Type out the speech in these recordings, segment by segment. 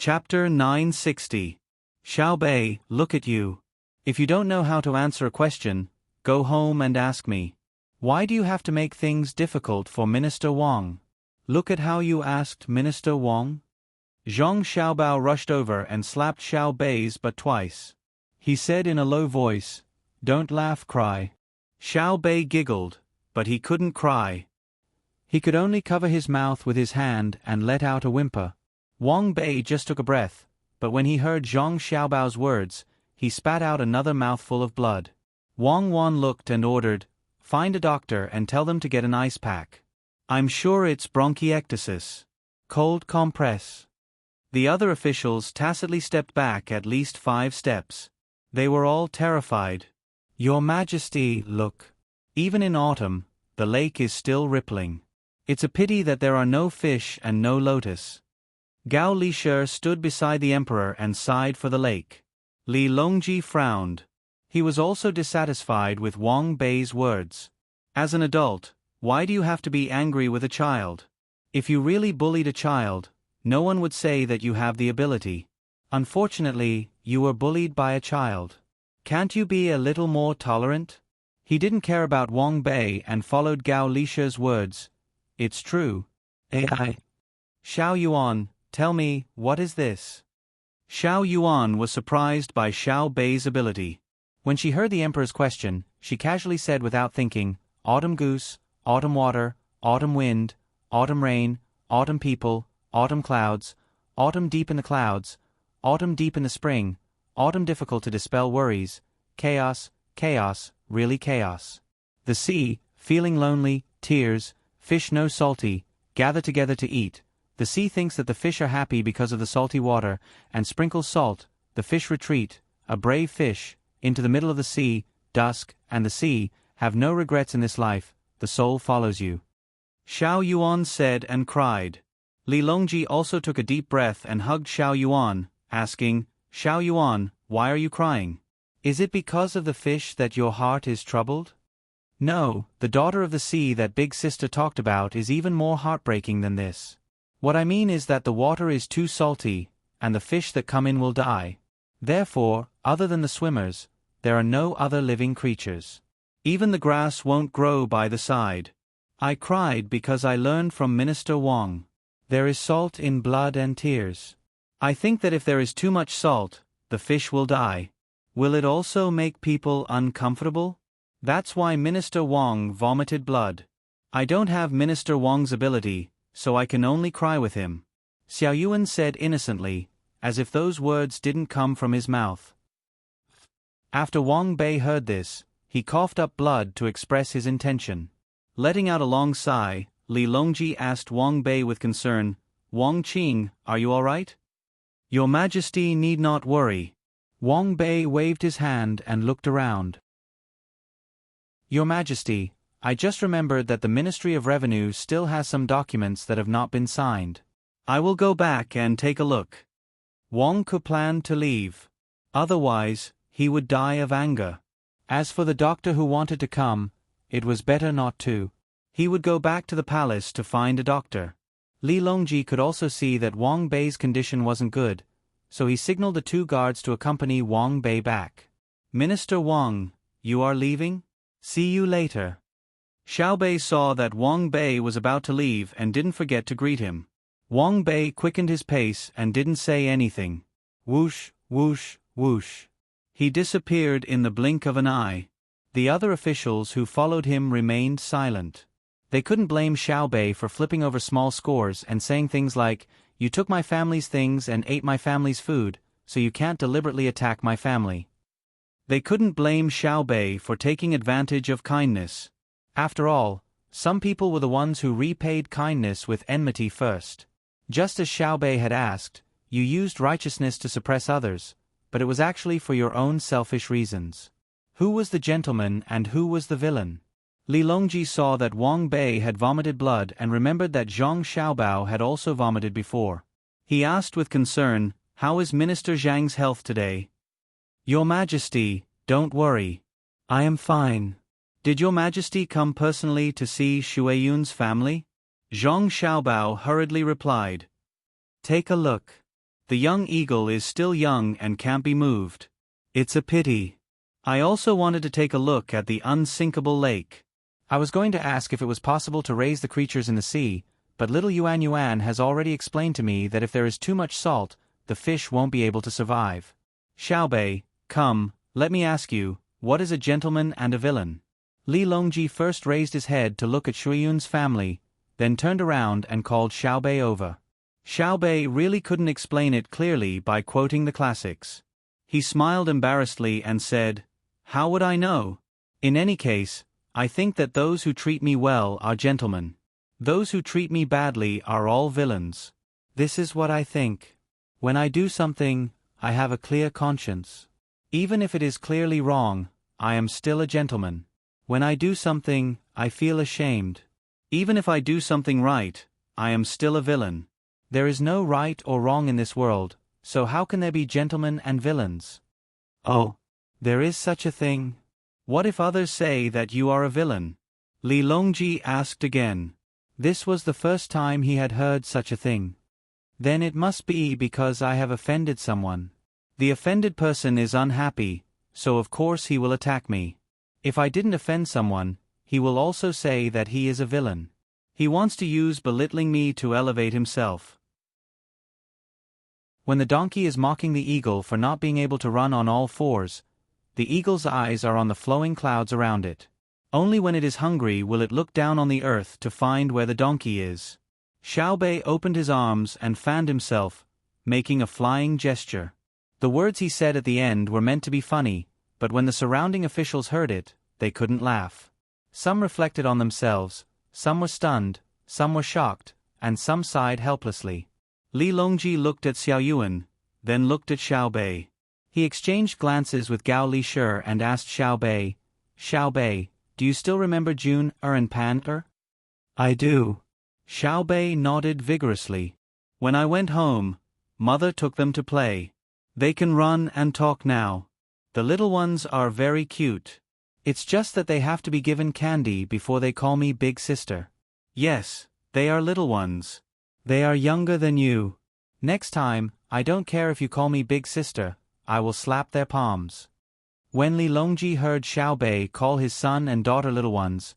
Chapter 960. Xiao Bei, look at you. If you don't know how to answer a question, go home and ask me. Why do you have to make things difficult for Minister Wang? Look at how you asked Minister Wang. Zhang Xiaobao rushed over and slapped Xiao Bei's butt twice. He said in a low voice, "Don't laugh, cry." Xiao Bei giggled, but he couldn't cry. He could only cover his mouth with his hand and let out a whimper. Wang Bei just took a breath, but when he heard Zhang Xiaobao's words, he spat out another mouthful of blood. Wang Wan looked and ordered, "Find a doctor and tell them to get an ice pack. I'm sure it's bronchiectasis. Cold compress." The other officials tacitly stepped back at least 5 steps. They were all terrified. "Your Majesty, look. Even in autumn, the lake is still rippling. It's a pity that there are no fish and no lotus." Gao Lishe stood beside the emperor and sighed for the lake. Li Longji frowned. He was also dissatisfied with Wang Bei's words. As an adult, why do you have to be angry with a child? If you really bullied a child, no one would say that you have the ability. Unfortunately, you were bullied by a child. Can't you be a little more tolerant? He didn't care about Wang Bei and followed Gao Lishe's words. "It's true. AI. Xiao Yuan, tell me, what is this?" Xiao Yuan was surprised by Xiao Bei's ability. When she heard the emperor's question, she casually said without thinking, "Autumn goose, autumn water, autumn wind, autumn rain, autumn people, autumn clouds, autumn deep in the clouds, autumn deep in the spring, autumn difficult to dispel worries, chaos, chaos, really chaos. The sea, feeling lonely, tears, fish no salty, gather together to eat. The sea thinks that the fish are happy because of the salty water, and sprinkles salt, the fish retreat, a brave fish, into the middle of the sea, dusk, and the sea, have no regrets in this life, the soul follows you." Xiao Yuan said and cried. Li Longji also took a deep breath and hugged Xiao Yuan, asking, "Xiao Yuan, why are you crying? Is it because of the fish that your heart is troubled?" "No, the daughter of the sea that big sister talked about is even more heartbreaking than this. What I mean is that the water is too salty, and the fish that come in will die. Therefore, other than the swimmers, there are no other living creatures. Even the grass won't grow by the side. I cried because I learned from Minister Wang. There is salt in blood and tears. I think that if there is too much salt, the fish will die. Will it also make people uncomfortable? That's why Minister Wang vomited blood. I don't have Minister Wang's ability, so I can only cry with him." Xiao Yuan said innocently, as if those words didn't come from his mouth. After Wang Bei heard this, he coughed up blood to express his intention. Letting out a long sigh, Li Longji asked Wang Bei with concern, "Wang Qing, are you all right?" "Your Majesty need not worry." Wang Bei waved his hand and looked around. "Your Majesty, I just remembered that the Ministry of Revenue still has some documents that have not been signed. I will go back and take a look." Wang could plan to leave. Otherwise, he would die of anger. As for the doctor who wanted to come, it was better not to. He would go back to the palace to find a doctor. Li Longji could also see that Wang Bei's condition wasn't good, so he signaled the 2 guards to accompany Wang Bei back. "Minister Wang, you are leaving? See you later." Xiao Bei saw that Wang Bei was about to leave and didn't forget to greet him. Wang Bei quickened his pace and didn't say anything. Whoosh, whoosh, whoosh. He disappeared in the blink of an eye. The other officials who followed him remained silent. They couldn't blame Xiao Bei for flipping over small scores and saying things like, "You took my family's things and ate my family's food, so you can't deliberately attack my family." They couldn't blame Xiao Bei for taking advantage of kindness. After all, some people were the ones who repaid kindness with enmity first. Just as Xiao Bei had asked, you used righteousness to suppress others, but it was actually for your own selfish reasons. Who was the gentleman and who was the villain? Li Longji saw that Wang Bei had vomited blood and remembered that Zhang Xiaobao had also vomited before. He asked with concern, "How is Minister Zhang's health today?" "Your Majesty, don't worry. I am fine." "Did your Majesty come personally to see Shuiyun's family?" Zhang Xiaobao hurriedly replied. "Take a look." The young eagle is still young and can't be moved. It's a pity. I also wanted to take a look at the unsinkable lake. I was going to ask if it was possible to raise the creatures in the sea, but little Yuan Yuan has already explained to me that if there is too much salt, the fish won't be able to survive. Xiaobei, come, let me ask you, what is a gentleman and a villain? Li Longji first raised his head to look at Shuiyun's family, then turned around and called Xiaobei over. Xiaobei really couldn't explain it clearly by quoting the classics. He smiled embarrassedly and said, "How would I know? In any case, I think that those who treat me well are gentlemen. Those who treat me badly are all villains. This is what I think. When I do something, I have a clear conscience. Even if it is clearly wrong, I am still a gentleman. When I do something, I feel ashamed. Even if I do something right, I am still a villain. There is no right or wrong in this world, so how can there be gentlemen and villains?" "Oh, there is such a thing? What if others say that you are a villain?" Li Longji asked again. This was the first time he had heard such a thing. "Then it must be because I have offended someone. The offended person is unhappy, so of course he will attack me. If I didn't offend someone, he will also say that he is a villain. He wants to use belittling me to elevate himself." When the donkey is mocking the eagle for not being able to run on all fours, the eagle's eyes are on the flowing clouds around it. Only when it is hungry will it look down on the earth to find where the donkey is. Xiaobei opened his arms and fanned himself, making a flying gesture. The words he said at the end were meant to be funny, but when the surrounding officials heard it, they couldn't laugh. Some reflected on themselves, some were stunned, some were shocked, and some sighed helplessly. Li Longji looked at Xiaoyuan, then looked at Xiaobei. He exchanged glances with Gao Lishir and asked Xiaobei, "Xiaobei, do you still remember June and Pan?" "I do." Xiaobei nodded vigorously. "When I went home, Mother took them to play. They can run and talk now. The little ones are very cute. It's just that they have to be given candy before they call me big sister." "Yes, they are little ones. They are younger than you. Next time, I don't care if you call me big sister, I will slap their palms." When Li Longji heard Xiaobei call his son and daughter little ones,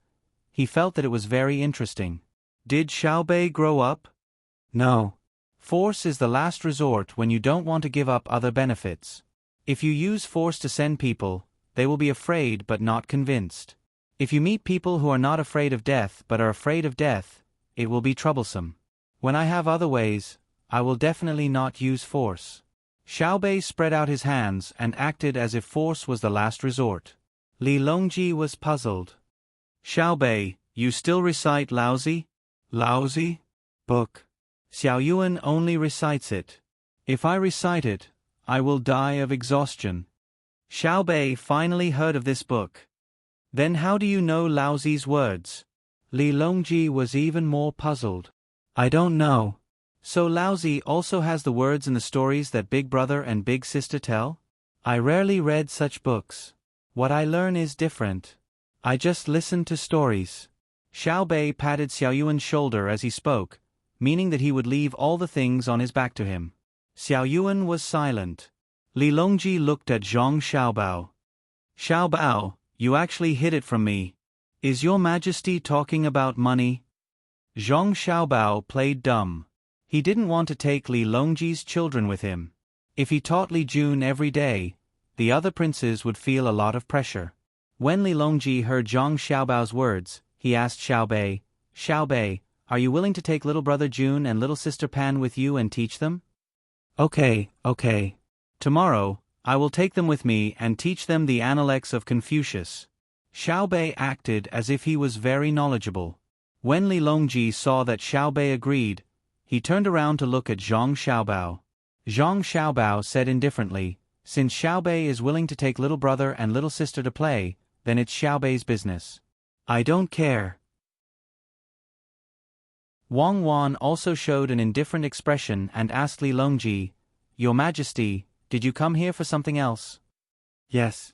he felt that it was very interesting. Did Xiaobei grow up? No. Force is the last resort when you don't want to give up other benefits. If you use force to send people, they will be afraid but not convinced. If you meet people who are not afraid of death but are afraid of death, it will be troublesome. When I have other ways, I will definitely not use force. Xiaobei spread out his hands and acted as if force was the last resort. Li Longji was puzzled. "Xiaobei, you still recite Laozi?" "Laozi? Book. Xiaoyuan only recites it. If I recite it, I will die of exhaustion." Xiaobei finally heard of this book. "Then how do you know Laozi's words?" Li Longji was even more puzzled. "I don't know." "So Laozi also has the words in the stories that Big Brother and Big Sister tell?" "I rarely read such books. What I learn is different. I just listen to stories." Xiaobei patted Xiaoyuan's shoulder as he spoke, meaning that he would leave all the things on his back to him. Xiaoyuan was silent. Li Longji looked at Zhang Xiaobao. "Xiaobao, you actually hid it from me. Is your Majesty talking about money?" Zhang Xiaobao played dumb. He didn't want to take Li Longji's children with him. If he taught Li Jun every day, the other princes would feel a lot of pressure. When Li Longji heard Zhang Xiaobao's words, he asked Xiaobei, "Xiaobei, are you willing to take little brother Jun and little sister Pan with you and teach them?" Okay. Tomorrow, I will take them with me and teach them the Analects of Confucius." Xiaobei acted as if he was very knowledgeable. When Li Longji saw that Xiaobei agreed, he turned around to look at Zhang Xiaobao. Zhang Xiaobao said indifferently, "Since Xiaobei is willing to take little brother and little sister to play, then it's Xiaobei's business. I don't care." Wang Wan also showed an indifferent expression and asked Li Longji, "Your Majesty, did you come here for something else?" "Yes.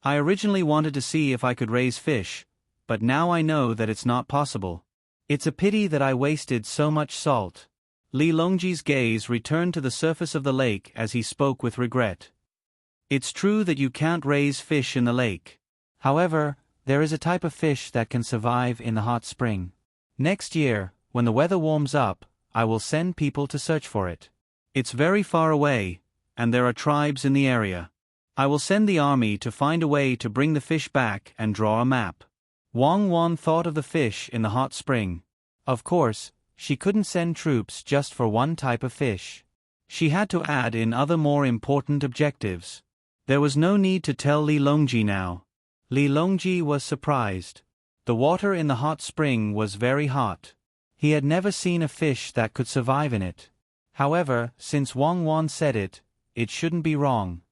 I originally wanted to see if I could raise fish, but now I know that it's not possible. It's a pity that I wasted so much salt. Li Longji's gaze returned to the surface of the lake as he spoke with regret. It's true that you can't raise fish in the lake. However, there is a type of fish that can survive in the hot spring. Next year, when the weather warms up, I will send people to search for it. It's very far away, and there are tribes in the area. I will send the army to find a way to bring the fish back and draw a map. Wang Wan thought of the fish in the hot spring. Of course, she couldn't send troops just for one type of fish. She had to add in other more important objectives. There was no need to tell Li Longji now. Li Longji was surprised. The water in the hot spring was very hot. He had never seen a fish that could survive in it. However, since Wang Wan said it, it shouldn't be wrong.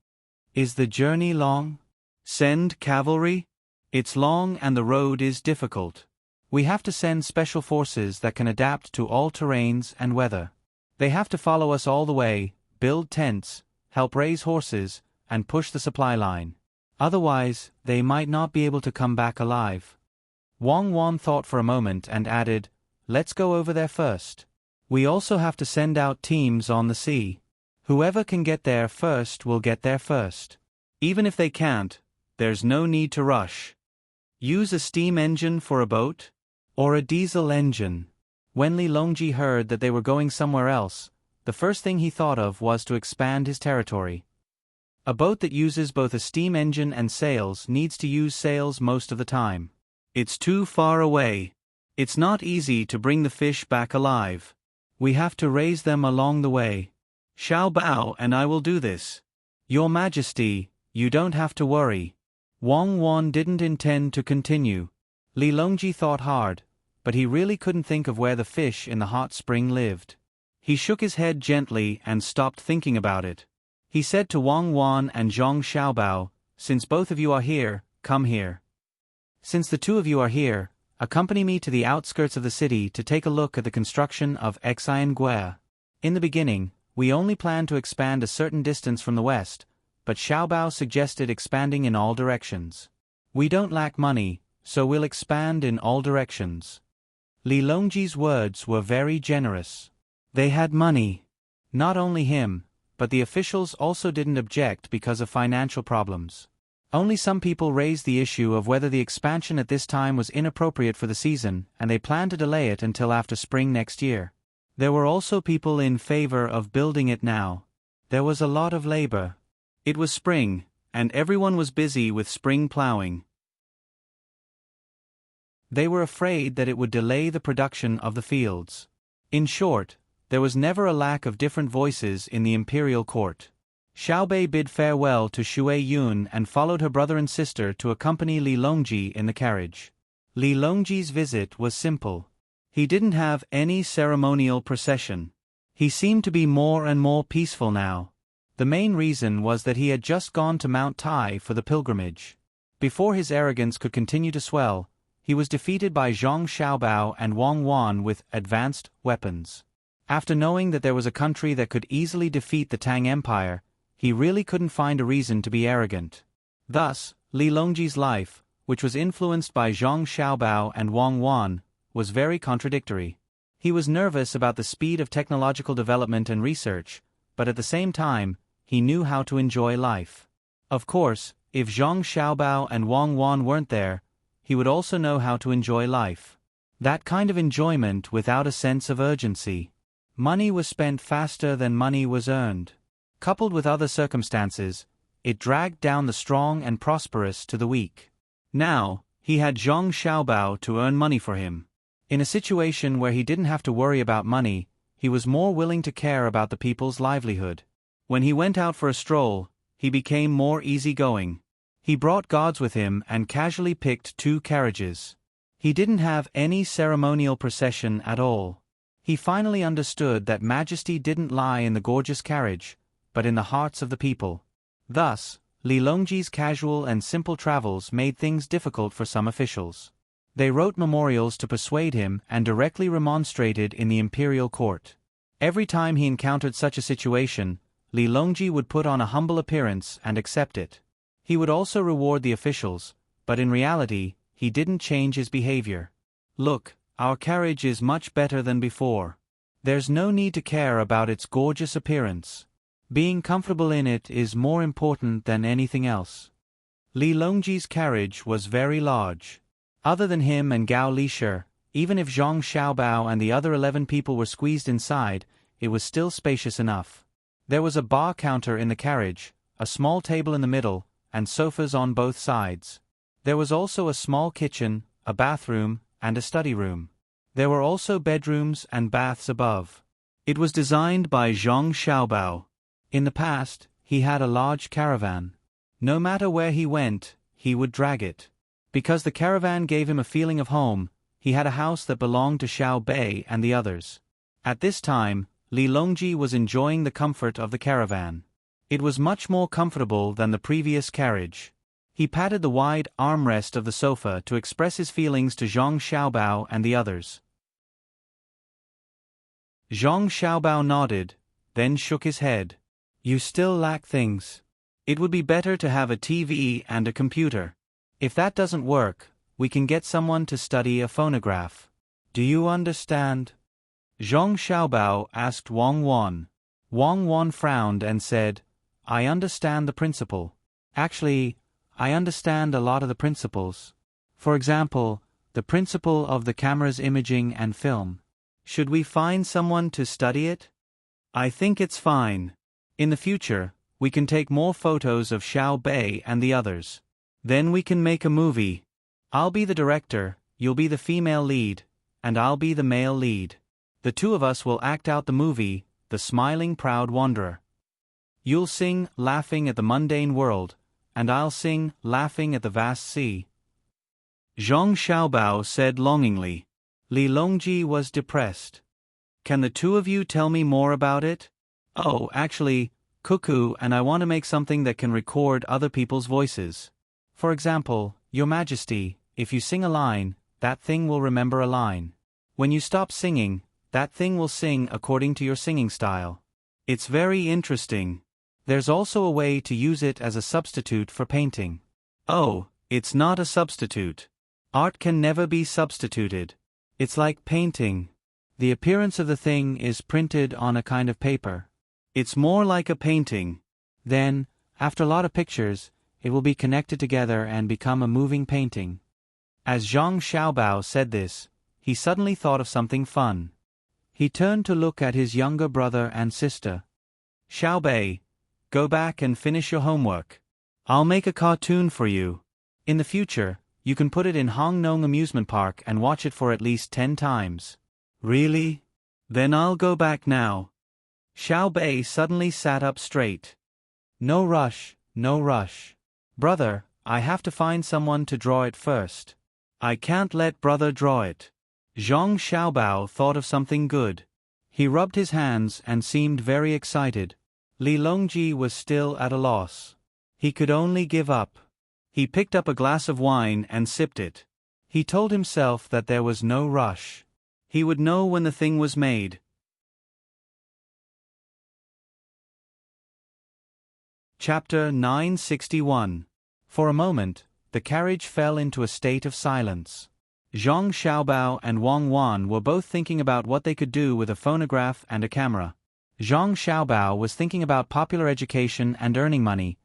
Is the journey long? Send cavalry? It's long and the road is difficult. We have to send special forces that can adapt to all terrains and weather. They have to follow us all the way, build tents, help raise horses, and push the supply line. Otherwise, they might not be able to come back alive. Wang Wan thought for a moment and added, let's go over there first. We also have to send out teams on the sea. Whoever can get there first will get there first. Even if they can't, there's no need to rush. Use a steam engine for a boat? Or a diesel engine? When Li Longji heard that they were going somewhere else, the first thing he thought of was to expand his territory. A boat that uses both a steam engine and sails needs to use sails most of the time. It's too far away. It's not easy to bring the fish back alive. We have to raise them along the way. Xiao Bao and I will do this. Your Majesty, you don't have to worry. Wang Wan didn't intend to continue. Li Longji thought hard, but he really couldn't think of where the fish in the hot spring lived. He shook his head gently and stopped thinking about it. He said to Wang Wan and Zhang Xiaobao, since both of you are here, come here. Since the two of you are here, accompany me to the outskirts of the city to take a look at the construction of Xiangui. In the beginning, we only planned to expand a certain distance from the west, but Xiaobao suggested expanding in all directions. We don't lack money, so we'll expand in all directions. Li Longji's words were very generous. They had money. Not only him, but the officials also didn't object because of financial problems. Only some people raised the issue of whether the expansion at this time was inappropriate for the season, and they planned to delay it until after spring next year. There were also people in favor of building it now. There was a lot of labor. It was spring, and everyone was busy with spring plowing. They were afraid that it would delay the production of the fields. In short, there was never a lack of different voices in the imperial court. Xiaobei bid farewell to Shui Yun and followed her brother and sister to accompany Li Longji in the carriage. Li Longji's visit was simple. He didn't have any ceremonial procession. He seemed to be more and more peaceful now. The main reason was that he had just gone to Mount Tai for the pilgrimage. Before his arrogance could continue to swell, he was defeated by Zhang Xiaobao and Wang Wan with advanced weapons. After knowing that there was a country that could easily defeat the Tang Empire, he really couldn't find a reason to be arrogant. Thus, Li Longji's life, which was influenced by Zhang Xiaobao and Wang Wan, was very contradictory. He was nervous about the speed of technological development and research, but at the same time, he knew how to enjoy life. Of course, if Zhang Xiaobao and Wang Wan weren't there, he would also know how to enjoy life. That kind of enjoyment without a sense of urgency. Money was spent faster than money was earned. Coupled with other circumstances, it dragged down the strong and prosperous to the weak. Now, he had Zhang Xiaobao to earn money for him. In a situation where he didn't have to worry about money, he was more willing to care about the people's livelihood. When he went out for a stroll, he became more easygoing. He brought guards with him and casually picked 2 carriages. He didn't have any ceremonial procession at all. He finally understood that majesty didn't lie in the gorgeous carriage, but in the hearts of the people. Thus, Li Longji's casual and simple travels made things difficult for some officials. They wrote memorials to persuade him and directly remonstrated in the imperial court. Every time he encountered such a situation, Li Longji would put on a humble appearance and accept it. He would also reward the officials, but in reality, he didn't change his behavior. Look, our carriage is much better than before. There's no need to care about its gorgeous appearance. Being comfortable in it is more important than anything else. Li Longji's carriage was very large. Other than him and Gao Lisher, even if Zhang Xiaobao and the other 11 people were squeezed inside, it was still spacious enough. There was a bar counter in the carriage, a small table in the middle, and sofas on both sides. There was also a small kitchen, a bathroom, and a study room. There were also bedrooms and baths above. It was designed by Zhang Xiaobao. In the past, he had a large caravan. No matter where he went, he would drag it. Because the caravan gave him a feeling of home, he had a house that belonged to Xiao Bei and the others. At this time, Li Longji was enjoying the comfort of the caravan. It was much more comfortable than the previous carriage. He patted the wide armrest of the sofa to express his feelings to Zhang Xiaobao and the others. Zhang Xiaobao nodded, then shook his head. You still lack things. It would be better to have a TV and a computer. If that doesn't work, we can get someone to study a phonograph. Do you understand? Zhang Xiaobao asked Wang Wan. Wang Wan frowned and said, I understand the principle. Actually, I understand a lot of the principles. For example, the principle of the camera's imaging and film. Should we find someone to study it? I think it's fine. In the future, we can take more photos of Xiao Bei and the others. Then we can make a movie. I'll be the director, you'll be the female lead, and I'll be the male lead. The two of us will act out the movie, The Smiling Proud Wanderer. You'll sing, Laughing at the Mundane World, and I'll sing, Laughing at the Vast Sea. Zhang Xiaobao said longingly. Li Longji was depressed. Can the two of you tell me more about it? Oh, actually, Cuckoo and I want to make something that can record other people's voices. For example, Your Majesty, if you sing a line, that thing will remember a line. When you stop singing, that thing will sing according to your singing style. It's very interesting. There's also a way to use it as a substitute for painting. Oh, it's not a substitute. Art can never be substituted. It's like painting. The appearance of the thing is printed on a kind of paper. It's more like a painting. Then, after a lot of pictures, it will be connected together and become a moving painting. As Zhang Xiaobao said this, he suddenly thought of something fun. He turned to look at his younger brother and sister. Xiao Bei, go back and finish your homework. I'll make a cartoon for you. In the future, you can put it in Hong Nong Amusement Park and watch it for at least 10 times. Really? Then I'll go back now. Xiao Bei suddenly sat up straight. No rush, no rush. Brother, I have to find someone to draw it first. I can't let brother draw it. Zhang Xiaobao thought of something good. He rubbed his hands and seemed very excited. Li Longji was still at a loss. He could only give up. He picked up a glass of wine and sipped it. He told himself that there was no rush. He would know when the thing was made. Chapter 961. For a moment, the carriage fell into a state of silence. Zhang Xiaobao and Wang Wan were both thinking about what they could do with a phonograph and a camera. Zhang Xiaobao was thinking about popular education and earning money,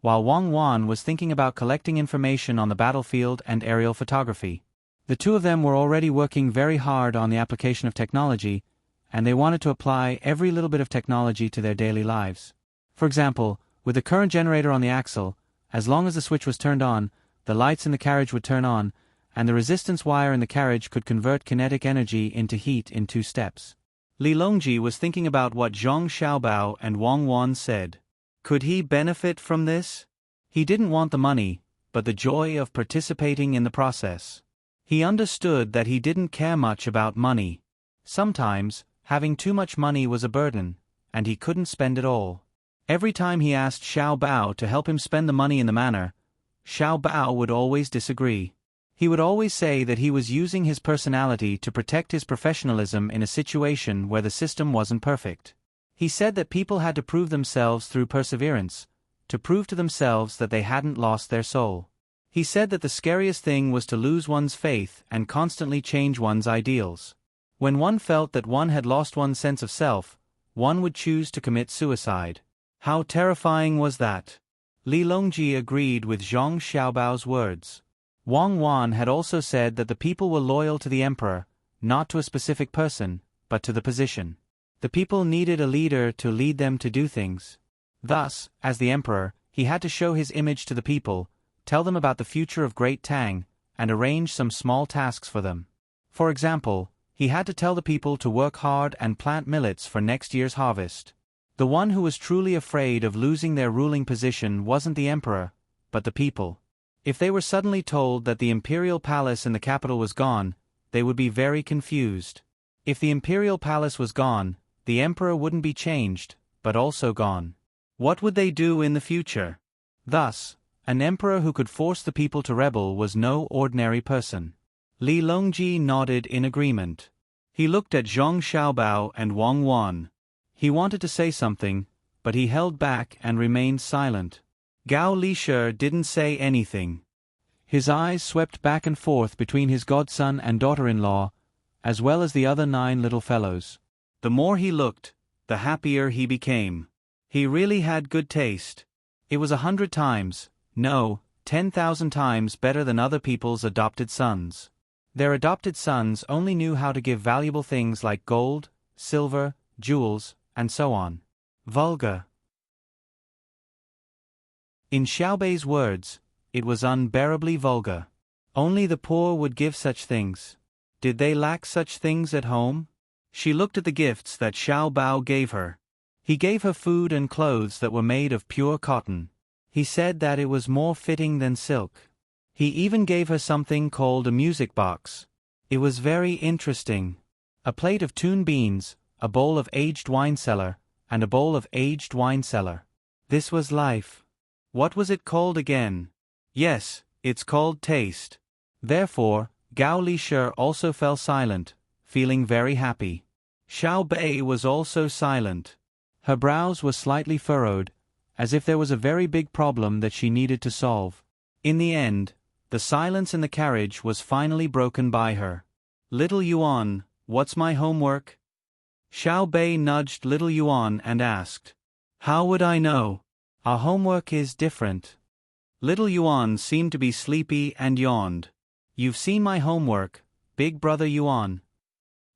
while Wang Wan was thinking about collecting information on the battlefield and aerial photography. The two of them were already working very hard on the application of technology, and they wanted to apply every little bit of technology to their daily lives. For example, with the current generator on the axle, as long as the switch was turned on, the lights in the carriage would turn on, and the resistance wire in the carriage could convert kinetic energy into heat in 2 steps. Li Longji was thinking about what Zhang Xiaobao and Wang Wan said. Could he benefit from this? He didn't want the money, but the joy of participating in the process. He understood that he didn't care much about money. Sometimes, having too much money was a burden, and he couldn't spend it all. Every time he asked Xiao Bao to help him spend the money in the manner, Xiao Bao would always disagree. He would always say that he was using his personality to protect his professionalism in a situation where the system wasn't perfect. He said that people had to prove themselves through perseverance, to prove to themselves that they hadn't lost their soul. He said that the scariest thing was to lose one's faith and constantly change one's ideals. When one felt that one had lost one's sense of self, one would choose to commit suicide. How terrifying was that? Li Longji agreed with Zhang Xiaobao's words. Wang Wan had also said that the people were loyal to the emperor, not to a specific person, but to the position. The people needed a leader to lead them to do things. Thus, as the emperor, he had to show his image to the people, tell them about the future of Great Tang, and arrange some small tasks for them. For example, he had to tell the people to work hard and plant millets for next year's harvest. The one who was truly afraid of losing their ruling position wasn't the emperor, but the people. If they were suddenly told that the imperial palace in the capital was gone, they would be very confused. If the imperial palace was gone, the emperor wouldn't be changed, but also gone. What would they do in the future? Thus, an emperor who could force the people to rebel was no ordinary person. Li Longji nodded in agreement. He looked at Zhang Xiaobao and Wang Wan. He wanted to say something, but he held back and remained silent. Gao Lishe didn't say anything. His eyes swept back and forth between his godson and daughter-in-law, as well as the other 9 little fellows. The more he looked, the happier he became. He really had good taste. It was 100 times, no, 10,000 times better than other people's adopted sons. Their adopted sons only knew how to give valuable things like gold, silver, jewels, and so on. Vulgar. In Xiaobei's words, it was unbearably vulgar. Only the poor would give such things. Did they lack such things at home? She looked at the gifts that Xiaobao gave her. He gave her food and clothes that were made of pure cotton. He said that it was more fitting than silk. He even gave her something called a music box. It was very interesting. A plate of tune beans, a bowl of aged wine cellar, and a bowl of aged wine cellar. This was life. What was it called again? Yes, it's called taste. Therefore, Gao Lishe also fell silent, feeling very happy. Xiaobei was also silent. Her brows were slightly furrowed, as if there was a very big problem that she needed to solve. In the end, the silence in the carriage was finally broken by her. Little Yuan, what's my homework? Xiaobei nudged little Yuan and asked. How would I know? Our homework is different. Little Yuan seemed to be sleepy and yawned. You've seen my homework, big brother Yuan.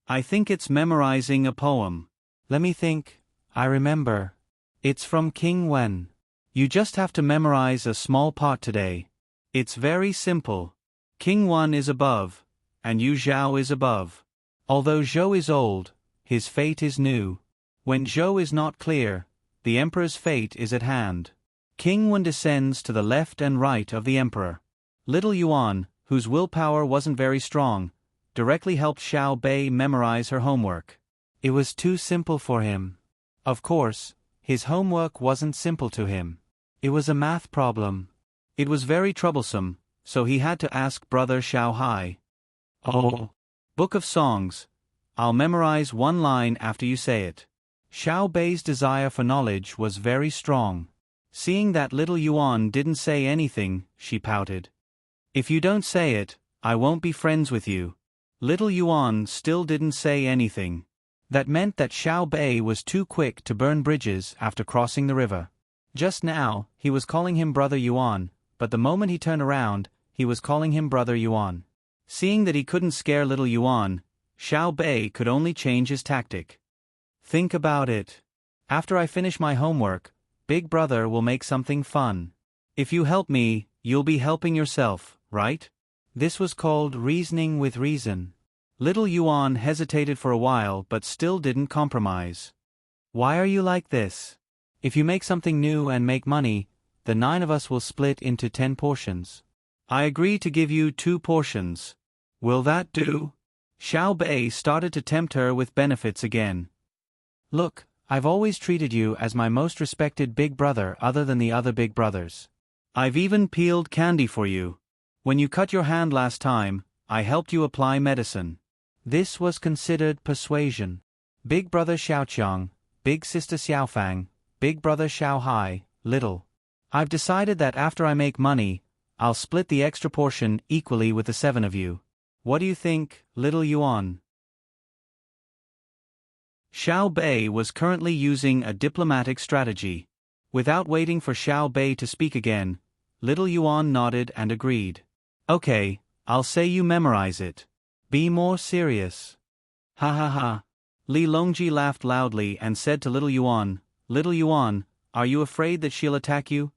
I think it's memorizing a poem. Let me think. I remember. It's from King Wen. You just have to memorize a small part today. It's very simple. King Wen is above, and Yu Zhao is above. Although Zhou is old, his fate is new. When Zhou is not clear, the emperor's fate is at hand. King Wen descends to the left and right of the emperor. Little Yuan, whose willpower wasn't very strong, directly helped Xiaobei memorize her homework. It was too simple for him. Of course, his homework wasn't simple to him. It was a math problem. It was very troublesome, so he had to ask brother Xiao Hai. Oh. Book of Songs. I'll memorize one line after you say it. Xiaobei's desire for knowledge was very strong. Seeing that little Yuan didn't say anything, she pouted. If you don't say it, I won't be friends with you. Little Yuan still didn't say anything. That meant that Xiaobei was too quick to burn bridges after crossing the river. Just now, he was calling him brother Yuan, but the moment he turned around, he was calling him brother Yuan. Seeing that he couldn't scare little Yuan, Xiaobei could only change his tactic. Think about it. After I finish my homework, Big Brother will make something fun. If you help me, you'll be helping yourself, right? This was called reasoning with reason. Little Yuan hesitated for a while but still didn't compromise. Why are you like this? If you make something new and make money, the 9 of us will split into 10 portions. I agree to give you 2 portions. Will that do? Xiaobei started to tempt her with benefits again. Look, I've always treated you as my most respected big brother other than the other big brothers. I've even peeled candy for you. When you cut your hand last time, I helped you apply medicine. This was considered persuasion. Big brother Xiaoqiang, big sister Xiaofang, big brother Xiao Hai, little. I've decided that after I make money, I'll split the extra portion equally with the 7 of you. What do you think, little Yuan? Xiao Bei was currently using a diplomatic strategy. Without waiting for Xiao Bei to speak again, Little Yuan nodded and agreed. Okay, I'll say you memorize it. Be more serious. Ha ha ha. Li Longji laughed loudly and said to Little Yuan, are you afraid that she'll attack you?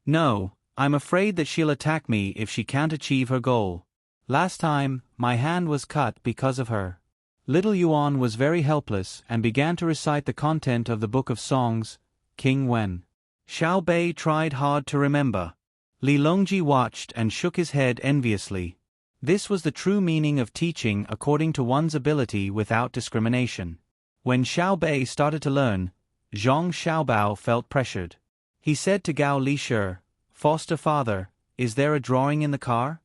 No, I'm afraid that she'll attack me if she can't achieve her goal. Last time, my hand was cut because of her. Little Yuan was very helpless and began to recite the content of the Book of Songs, King Wen. Xiao Bei tried hard to remember. Li Longji watched and shook his head enviously. This was the true meaning of teaching according to one's ability without discrimination. When Xiao Bei started to learn, Zhang Xiaobao felt pressured. He said to Gao Lishir, Foster father, is there a drawing in the car?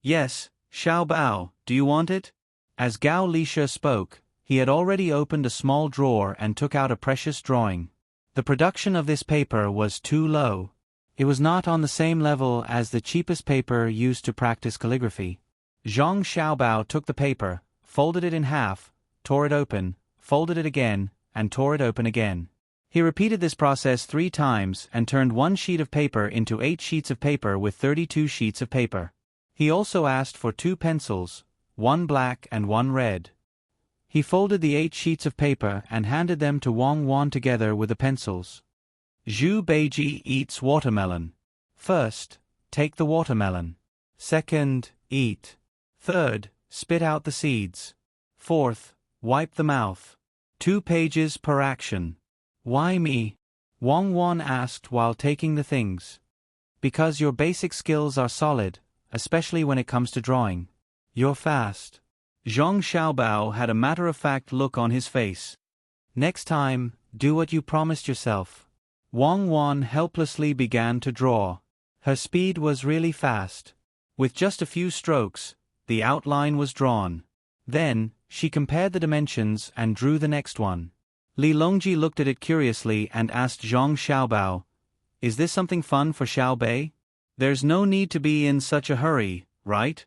Yes, Xiaobao, do you want it? As Gao Lishir spoke, he had already opened a small drawer and took out a precious drawing. The production of this paper was too low. It was not on the same level as the cheapest paper used to practice calligraphy. Zhang Xiaobao took the paper, folded it in half, tore it open, folded it again, and tore it open again. He repeated this process 3 times and turned 1 sheet of paper into 8 sheets of paper with 32 sheets of paper. He also asked for 2 pencils, 1 black and 1 red. He folded the 8 sheets of paper and handed them to Wang Wan together with the pencils. Zhu Beiji eats watermelon. First, take the watermelon. Second, eat. Third, spit out the seeds. Fourth, wipe the mouth. 2 pages per action. Why me? Wang Wan asked while taking the things. Because your basic skills are solid, especially when it comes to drawing. You're fast. Zhang Xiaobao had a matter-of-fact look on his face. Next time, do what you promised yourself. Wang Wan helplessly began to draw. Her speed was really fast. With just a few strokes, the outline was drawn. Then, she compared the dimensions and drew the next one. Li Longji looked at it curiously and asked Zhang Xiaobao, Is this something fun for Xiao Bei? There's no need to be in such a hurry, right?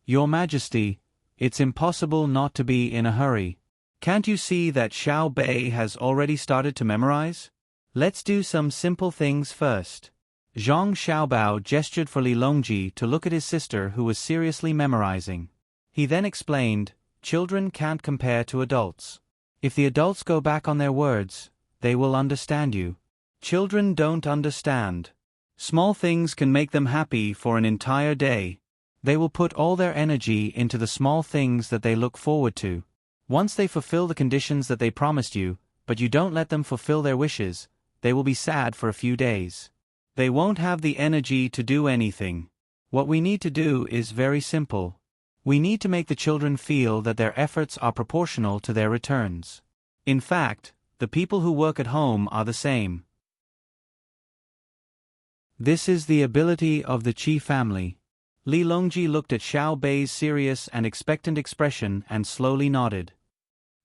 Your Majesty, it's impossible not to be in a hurry. Can't you see that Xiao Bei has already started to memorize? Let's do some simple things first. Zhang Xiaobao gestured for Li Longji to look at his sister who was seriously memorizing. He then explained, Children can't compare to adults. If the adults go back on their words, they will understand you. Children don't understand. Small things can make them happy for an entire day. They will put all their energy into the small things that they look forward to. Once they fulfill the conditions that they promised you, but you don't let them fulfill their wishes, they will be sad for a few days. They won't have the energy to do anything. What we need to do is very simple. We need to make the children feel that their efforts are proportional to their returns. In fact, the people who work at home are the same. This is the ability of the Qi family. Li Longji looked at Xiao Bei's serious and expectant expression and slowly nodded.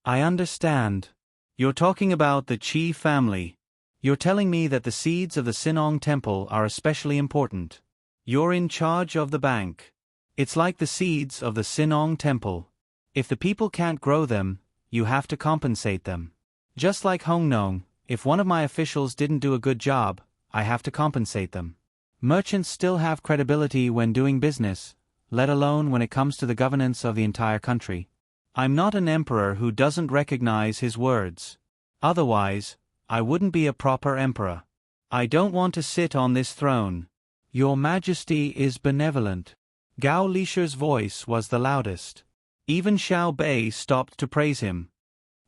I understand. You're talking about the Qi family. You're telling me that the seeds of the Sinong Temple are especially important. You're in charge of the bank. It's like the seeds of the Sinong Temple. If the people can't grow them, you have to compensate them. Just like Hongnong, if one of my officials didn't do a good job, I have to compensate them. Merchants still have credibility when doing business, let alone when it comes to the governance of the entire country. I'm not an emperor who doesn't recognize his words. Otherwise, I wouldn't be a proper emperor. I don't want to sit on this throne. Your Majesty is benevolent. Gao Lishir's voice was the loudest. Even Xiao Bei stopped to praise him.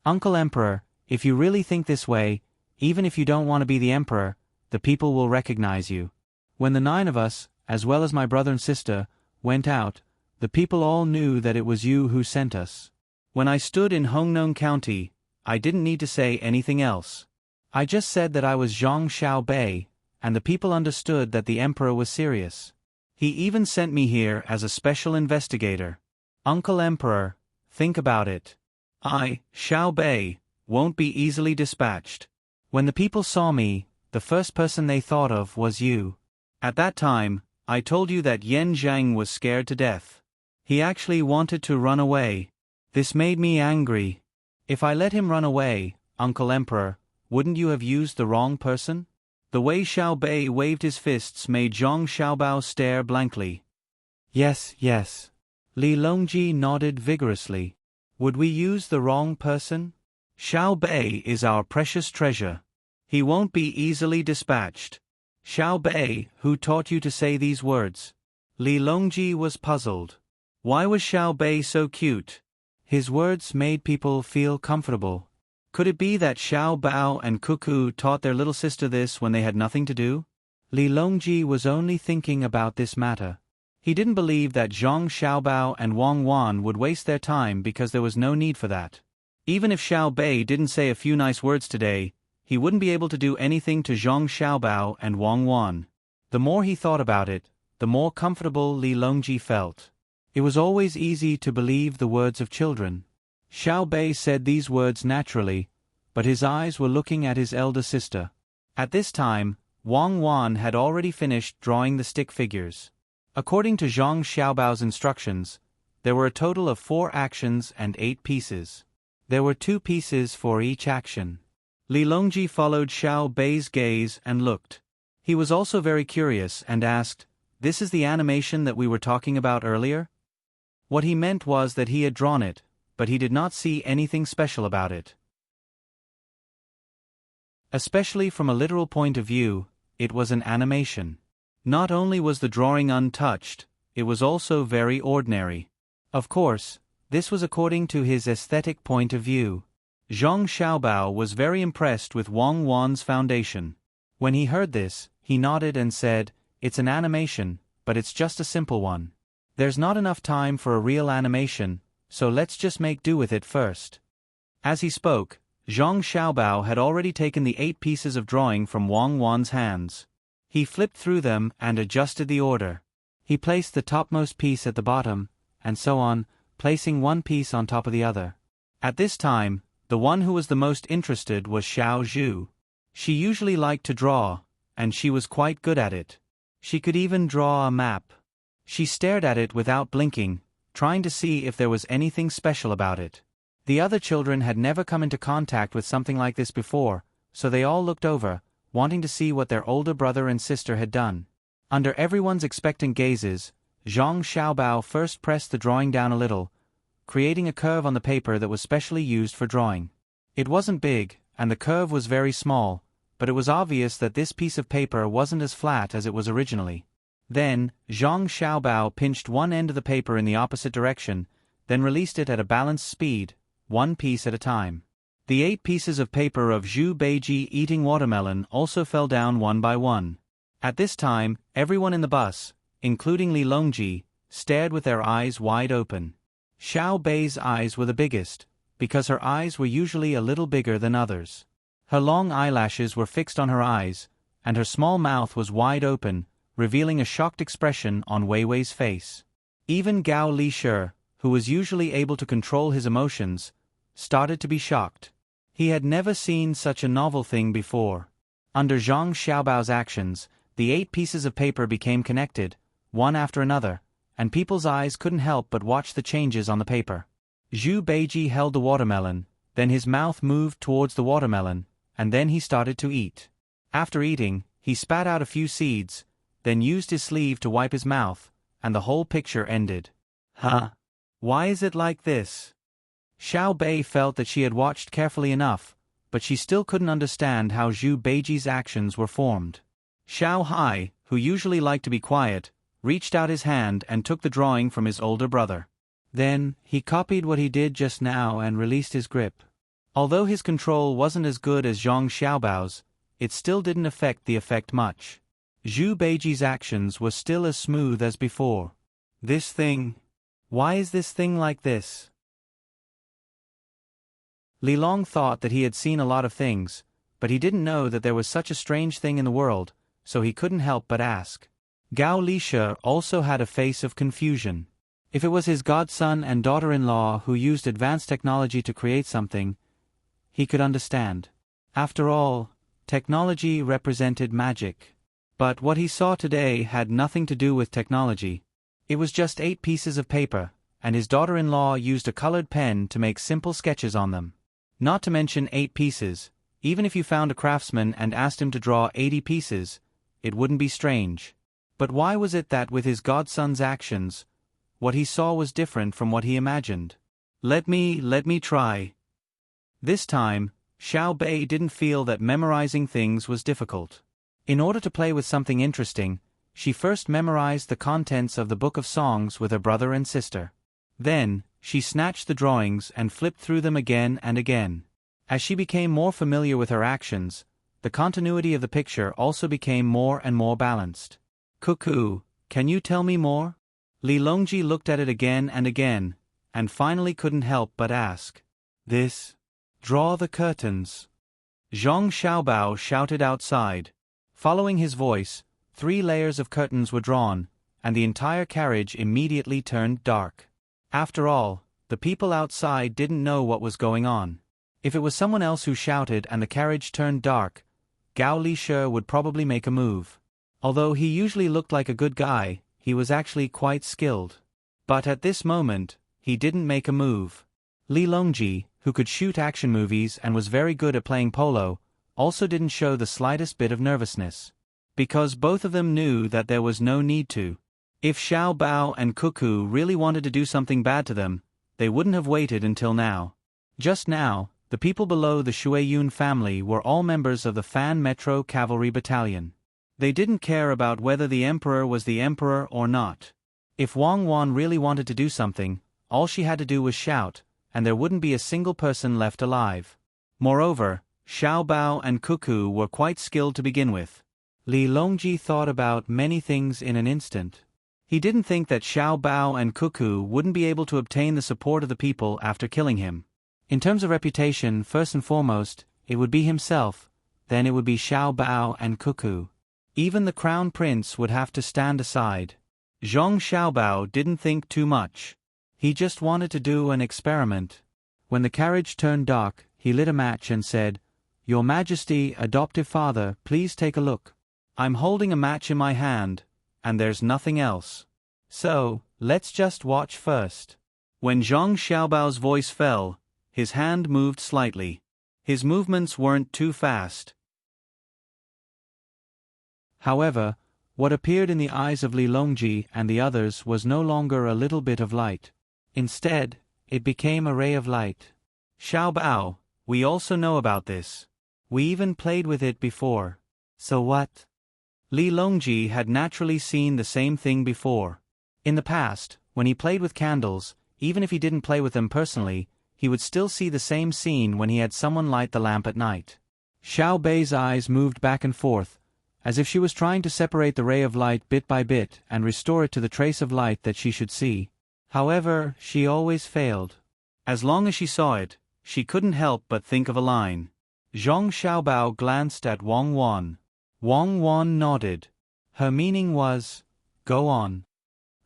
Uncle Emperor, if you really think this way, even if you don't want to be the emperor, the people will recognize you. When the 9 of us, as well as my brother and sister, went out, the people all knew that it was you who sent us. When I stood in Hongnong County, I didn't need to say anything else. I just said that I was Zhang Xiao Bei, and the people understood that the emperor was serious. He even sent me here as a special investigator. Uncle Emperor, think about it. I, Xiao Bei, won't be easily dispatched. When the people saw me, the first person they thought of was you. At that time, I told you that Yan Zhang was scared to death. He actually wanted to run away. This made me angry. If I let him run away, Uncle Emperor, wouldn't you have used the wrong person? The way Xiao Bei waved his fists made Zhang Xiaobao stare blankly. Yes, yes. Li Longji nodded vigorously. Would we use the wrong person? Xiao Bei is our precious treasure. He won't be easily dispatched. Xiao Bei, who taught you to say these words? Li Longji was puzzled. Why was Xiao Bei so cute? His words made people feel comfortable. Could it be that Xiao Bao and Cuckoo taught their little sister this when they had nothing to do? Li Longji was only thinking about this matter. He didn't believe that Zhang Xiaobao and Wang Wan would waste their time because there was no need for that. Even if Xiao Bei didn't say a few nice words today, he wouldn't be able to do anything to Zhang Xiaobao and Wang Wan. The more he thought about it, the more comfortable Li Longji felt. It was always easy to believe the words of children. Xiao Bei said these words naturally, but his eyes were looking at his elder sister. At this time, Wang Wan had already finished drawing the stick figures. According to Zhang Xiaobao's instructions, there were a total of 4 actions and 8 pieces. There were 2 pieces for each action. Li Longji followed Xiao Bei's gaze and looked. He was also very curious and asked, "This is the animation that we were talking about earlier?" What he meant was that he had drawn it, but he did not see anything special about it. Especially from a literal point of view, it was an animation. Not only was the drawing untouched, it was also very ordinary. Of course, this was according to his aesthetic point of view. Zhang Xiaobao was very impressed with Wang Wan's foundation. When he heard this, he nodded and said, "It's an animation, but it's just a simple one. There's not enough time for a real animation, so let's just make do with it first." As he spoke, Zhang Xiaobao had already taken the 8 pieces of drawing from Wang Wan's hands. He flipped through them and adjusted the order. He placed the topmost piece at the bottom, and so on, placing one piece on top of the other. At this time, the one who was the most interested was Xiao Zhu. She usually liked to draw, and she was quite good at it. She could even draw a map. She stared at it without blinking, trying to see if there was anything special about it. The other children had never come into contact with something like this before, so they all looked over, wanting to see what their older brother and sister had done. Under everyone's expectant gazes, Zhang Xiaobao first pressed the drawing down a little, creating a curve on the paper that was specially used for drawing. It wasn't big, and the curve was very small, but it was obvious that this piece of paper wasn't as flat as it was originally. Then, Zhang Xiaobao pinched one end of the paper in the opposite direction, then released it at a balanced speed, 1 piece at a time. The 8 pieces of paper of Zhu Beiji eating watermelon also fell down one by one. At this time, everyone in the bus, including Li Longji, stared with their eyes wide open. Xiao Bei's eyes were the biggest, because her eyes were usually a little bigger than others. Her long eyelashes were fixed on her eyes, and her small mouth was wide open, revealing a shocked expression on Wei Wei's face. Even Gao Lishe, who was usually able to control his emotions, started to be shocked. He had never seen such a novel thing before. Under Zhang Xiaobao's actions, the 8 pieces of paper became connected, one after another, and people's eyes couldn't help but watch the changes on the paper. Zhu Beiji held the watermelon, then his mouth moved towards the watermelon, and then he started to eat. After eating, he spat out a few seeds, then used his sleeve to wipe his mouth, and the whole picture ended. Huh? Why is it like this? Xiao Bei felt that she had watched carefully enough, but she still couldn't understand how Zhu Beiji's actions were formed. Xiao Hai, who usually liked to be quiet, reached out his hand and took the drawing from his older brother. Then, he copied what he did just now and released his grip. Although his control wasn't as good as Zhang Xiaobao's, it still didn't affect the effect much. Zhu Beiji's actions were still as smooth as before. This thing. Why is this thing like this? Li Long thought that he had seen a lot of things, but he didn't know that there was such a strange thing in the world, so he couldn't help but ask. Gao Lishe also had a face of confusion. If it was his godson and daughter-in-law who used advanced technology to create something, he could understand. After all, technology represented magic. But what he saw today had nothing to do with technology. It was just 8 pieces of paper, and his daughter-in-law used a colored pen to make simple sketches on them. Not to mention 8 pieces. Even if you found a craftsman and asked him to draw 80 pieces, it wouldn't be strange. But why was it that with his godson's actions, what he saw was different from what he imagined? Let me try. This time, Xiao Bei didn't feel that memorizing things was difficult. In order to play with something interesting, she first memorized the contents of the Book of Songs with her brother and sister. Then, she snatched the drawings and flipped through them again and again. As she became more familiar with her actions, the continuity of the picture also became more and more balanced. Cuckoo, can you tell me more? Li Longji looked at it again and again, and finally couldn't help but ask. This? Draw the curtains. Zhang Xiaobao shouted outside. Following his voice, 3 layers of curtains were drawn, and the entire carriage immediately turned dark. After all, the people outside didn't know what was going on. If it was someone else who shouted and the carriage turned dark, Gao Lishe would probably make a move. Although he usually looked like a good guy, he was actually quite skilled. But at this moment, he didn't make a move. Li Longji, who could shoot action movies and was very good at playing polo, also didn't show the slightest bit of nervousness. Because both of them knew that there was no need to. If Xiao Bao and Cuckoo really wanted to do something bad to them, they wouldn't have waited until now. Just now, the people below the Shuiyun family were all members of the Fan Metro Cavalry Battalion. They didn't care about whether the emperor was the emperor or not. If Wang Wan really wanted to do something, all she had to do was shout, and there wouldn't be a single person left alive. Moreover, Xiao Bao and Cuckoo were quite skilled to begin with. Li Longji thought about many things in an instant. He didn't think that Xiao Bao and Cuckoo wouldn't be able to obtain the support of the people after killing him. In terms of reputation, first and foremost, it would be himself, then it would be Xiao Bao and Cuckoo. Even the crown prince would have to stand aside. Zhang Xiaobao didn't think too much. He just wanted to do an experiment. When the carriage turned dark, he lit a match and said, "Your Majesty, adoptive father, please take a look. I'm holding a match in my hand, and there's nothing else. So, let's just watch first." When Zhang Xiaobao's voice fell, his hand moved slightly. His movements weren't too fast. However, what appeared in the eyes of Li Longji and the others was no longer a little bit of light. Instead, it became a ray of light. "Xiao Bao, we also know about this. We even played with it before. So what?" Li Longji had naturally seen the same thing before. In the past, when he played with candles, even if he didn't play with them personally, he would still see the same scene when he had someone light the lamp at night. Xiao Bei's eyes moved back and forth, as if she was trying to separate the ray of light bit by bit and restore it to the trace of light that she should see. However, she always failed. As long as she saw it, she couldn't help but think of a line. Zhang Xiaobao glanced at Wang Wan. Wang Wan nodded. Her meaning was, "Go on."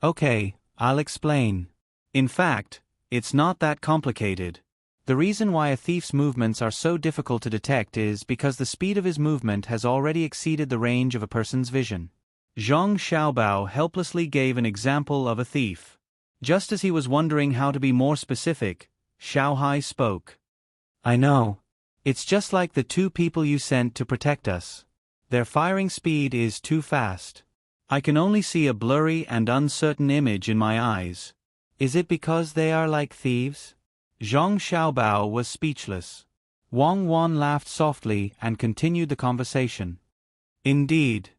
"Okay, I'll explain. In fact, it's not that complicated. The reason why a thief's movements are so difficult to detect is because the speed of his movement has already exceeded the range of a person's vision." Zhang Xiaobao helplessly gave an example of a thief. Just as he was wondering how to be more specific, Xiao Hai spoke. "I know. It's just like the 2 people you sent to protect us. Their firing speed is too fast. I can only see a blurry and uncertain image in my eyes. Is it because they are like thieves?" Zhang Xiaobao was speechless. Wang Wan laughed softly and continued the conversation. "Indeed.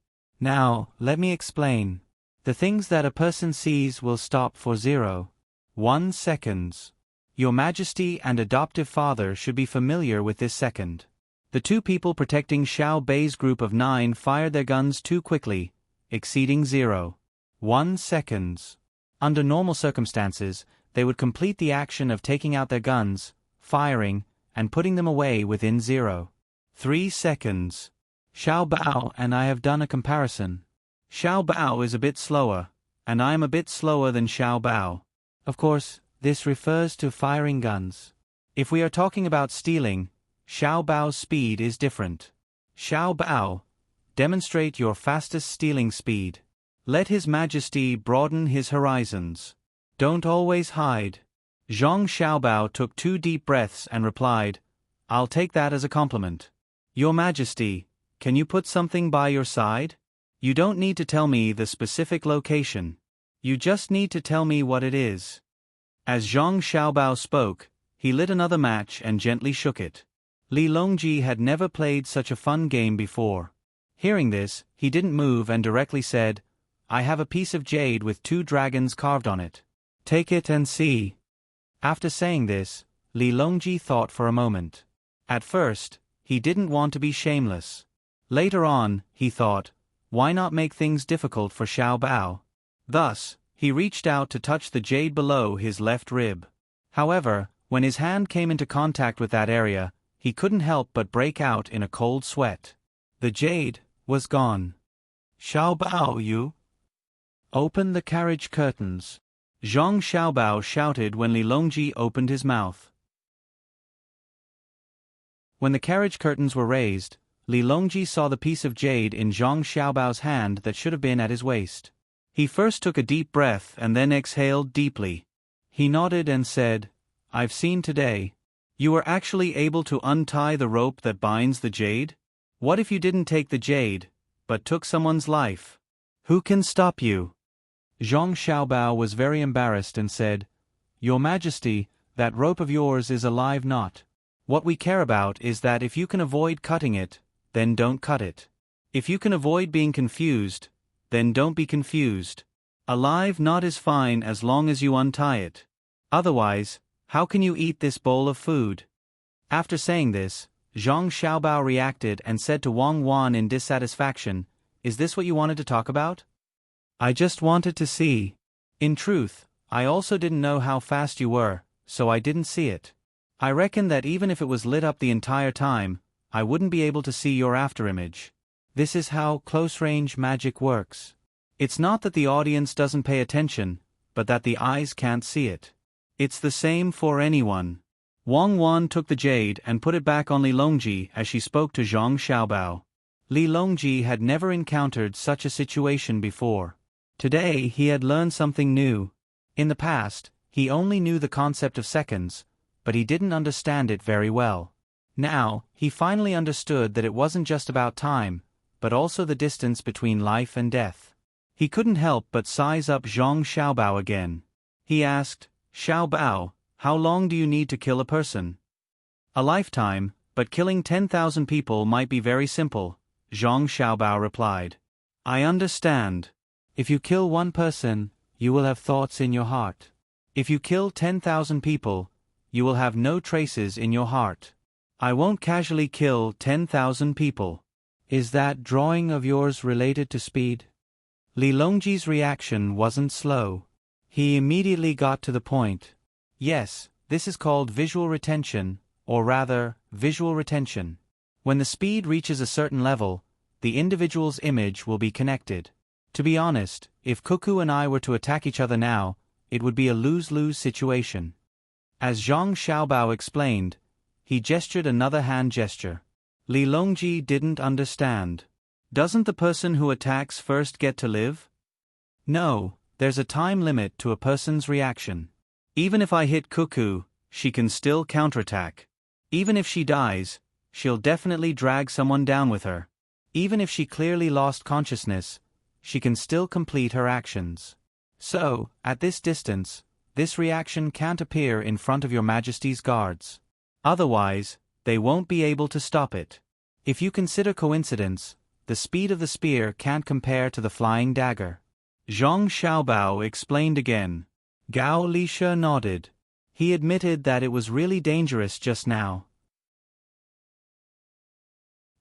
Now, let me explain. The things that a person sees will stop for 0.1 seconds. Your Majesty and adoptive father should be familiar with this second. The 2 people protecting Xiao Bei's group of 9 fired their guns too quickly, exceeding 0.1 seconds. Under normal circumstances, they would complete the action of taking out their guns, firing, and putting them away within 0.3 seconds. Xiao Bao and I have done a comparison. Xiao Bao is a bit slower, and I am a bit slower than Xiao Bao. Of course, this refers to firing guns. If we are talking about stealing, Xiao Bao's speed is different. Xiao Bao, demonstrate your fastest stealing speed. Let His Majesty broaden his horizons. Don't always hide." Zhang Xiaobao took 2 deep breaths and replied, I'll take that as a compliment. Your Majesty, can you put something by your side? You don't need to tell me the specific location. You just need to tell me what it is. As Zhang Xiaobao spoke, he lit another match and gently shook it. Li Longji had never played such a fun game before. Hearing this, he didn't move and directly said, I have a piece of jade with 2 dragons carved on it. Take it and see. After saying this, Li Longji thought for a moment. At first, he didn't want to be shameless. Later on, he thought, why not make things difficult for Xiao Bao? Thus, he reached out to touch the jade below his left rib. However, when his hand came into contact with that area, he couldn't help but break out in a cold sweat. The jade was gone. Xiao Bao, you open the carriage curtains. Zhang Xiaobao shouted when Li Longji opened his mouth. When the carriage curtains were raised, Li Longji saw the piece of jade in Zhang Xiaobao's hand that should have been at his waist. He first took a deep breath and then exhaled deeply. He nodded and said, I've seen today. You were actually able to untie the rope that binds the jade? What if you didn't take the jade, but took someone's life? Who can stop you? Zhang Xiaobao was very embarrassed and said, Your Majesty, that rope of yours is a live knot. What we care about is that if you can avoid cutting it, then don't cut it. If you can avoid being confused, then don't be confused. A live knot is fine as long as you untie it. Otherwise, how can you eat this bowl of food? After saying this, Zhang Xiaobao reacted and said to Wang Wan in dissatisfaction, Is this what you wanted to talk about? I just wanted to see. In truth, I also didn't know how fast you were, so I didn't see it. I reckon that even if it was lit up the entire time, I wouldn't be able to see your afterimage. This is how close-range magic works. It's not that the audience doesn't pay attention, but that the eyes can't see it. It's the same for anyone. Wang Wan took the jade and put it back on Li Longji as she spoke to Zhang Xiaobao. Li Longji had never encountered such a situation before. Today he had learned something new. In the past, he only knew the concept of seconds, but he didn't understand it very well. Now, he finally understood that it wasn't just about time, but also the distance between life and death. He couldn't help but size up Zhang Xiaobao again. He asked, Xiao Bao, how long do you need to kill a person? A lifetime, but killing 10,000 people might be very simple, Zhang Xiaobao replied. I understand. If you kill one person, you will have thoughts in your heart. If you kill 10,000 people, you will have no traces in your heart. I won't casually kill 10,000 people. Is that drawing of yours related to speed? Li Longji's reaction wasn't slow. He immediately got to the point. Yes, this is called visual retention, or rather, visual retention. When the speed reaches a certain level, the individual's image will be connected. To be honest, if Cuckoo and I were to attack each other now, it would be a lose-lose situation. As Zhang Xiaobao explained, he gestured another hand gesture. Li Longji didn't understand. Doesn't the person who attacks first get to live? No, there's a time limit to a person's reaction. Even if I hit Cuckoo, she can still counterattack. Even if she dies, she'll definitely drag someone down with her. Even if she clearly lost consciousness, she can still complete her actions. So, at this distance, this reaction can't appear in front of your Majesty's guards. Otherwise, they won't be able to stop it. If you consider coincidence, the speed of the spear can't compare to the flying dagger. Zhang Xiaobao explained again. Gao Lisha nodded. He admitted that it was really dangerous just now.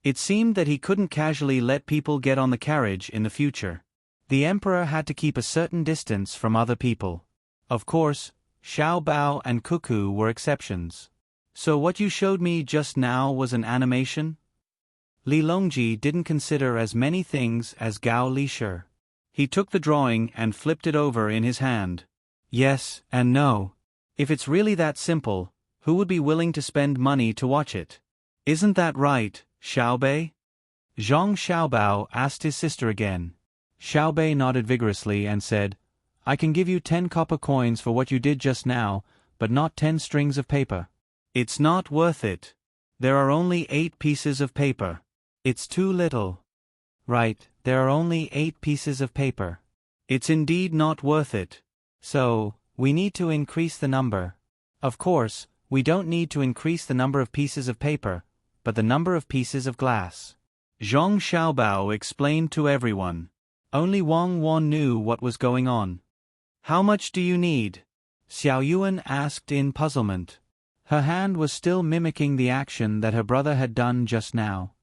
It seemed that he couldn't casually let people get on the carriage in the future. The emperor had to keep a certain distance from other people. Of course, Xiao Bao and Cuckoo were exceptions. So what you showed me just now was an animation? Li Longji didn't consider as many things as Gao Lisha. He took the drawing and flipped it over in his hand. Yes and no. If it's really that simple, who would be willing to spend money to watch it? Isn't that right, Xiaobei? Zhang Xiaobao asked his sister again. Xiaobei nodded vigorously and said, I can give you 10 copper coins for what you did just now, but not 10 strings of paper. It's not worth it. There are only 8 pieces of paper. It's too little. Right, there are only 8 pieces of paper. It's indeed not worth it. So, we need to increase the number. Of course, we don't need to increase the number of pieces of paper, but the number of pieces of glass. Zhang Xiaobao explained to everyone. Only Wang Wan knew what was going on. How much do you need? Xiao Yuan asked in puzzlement. Her hand was still mimicking the action that her brother had done just now.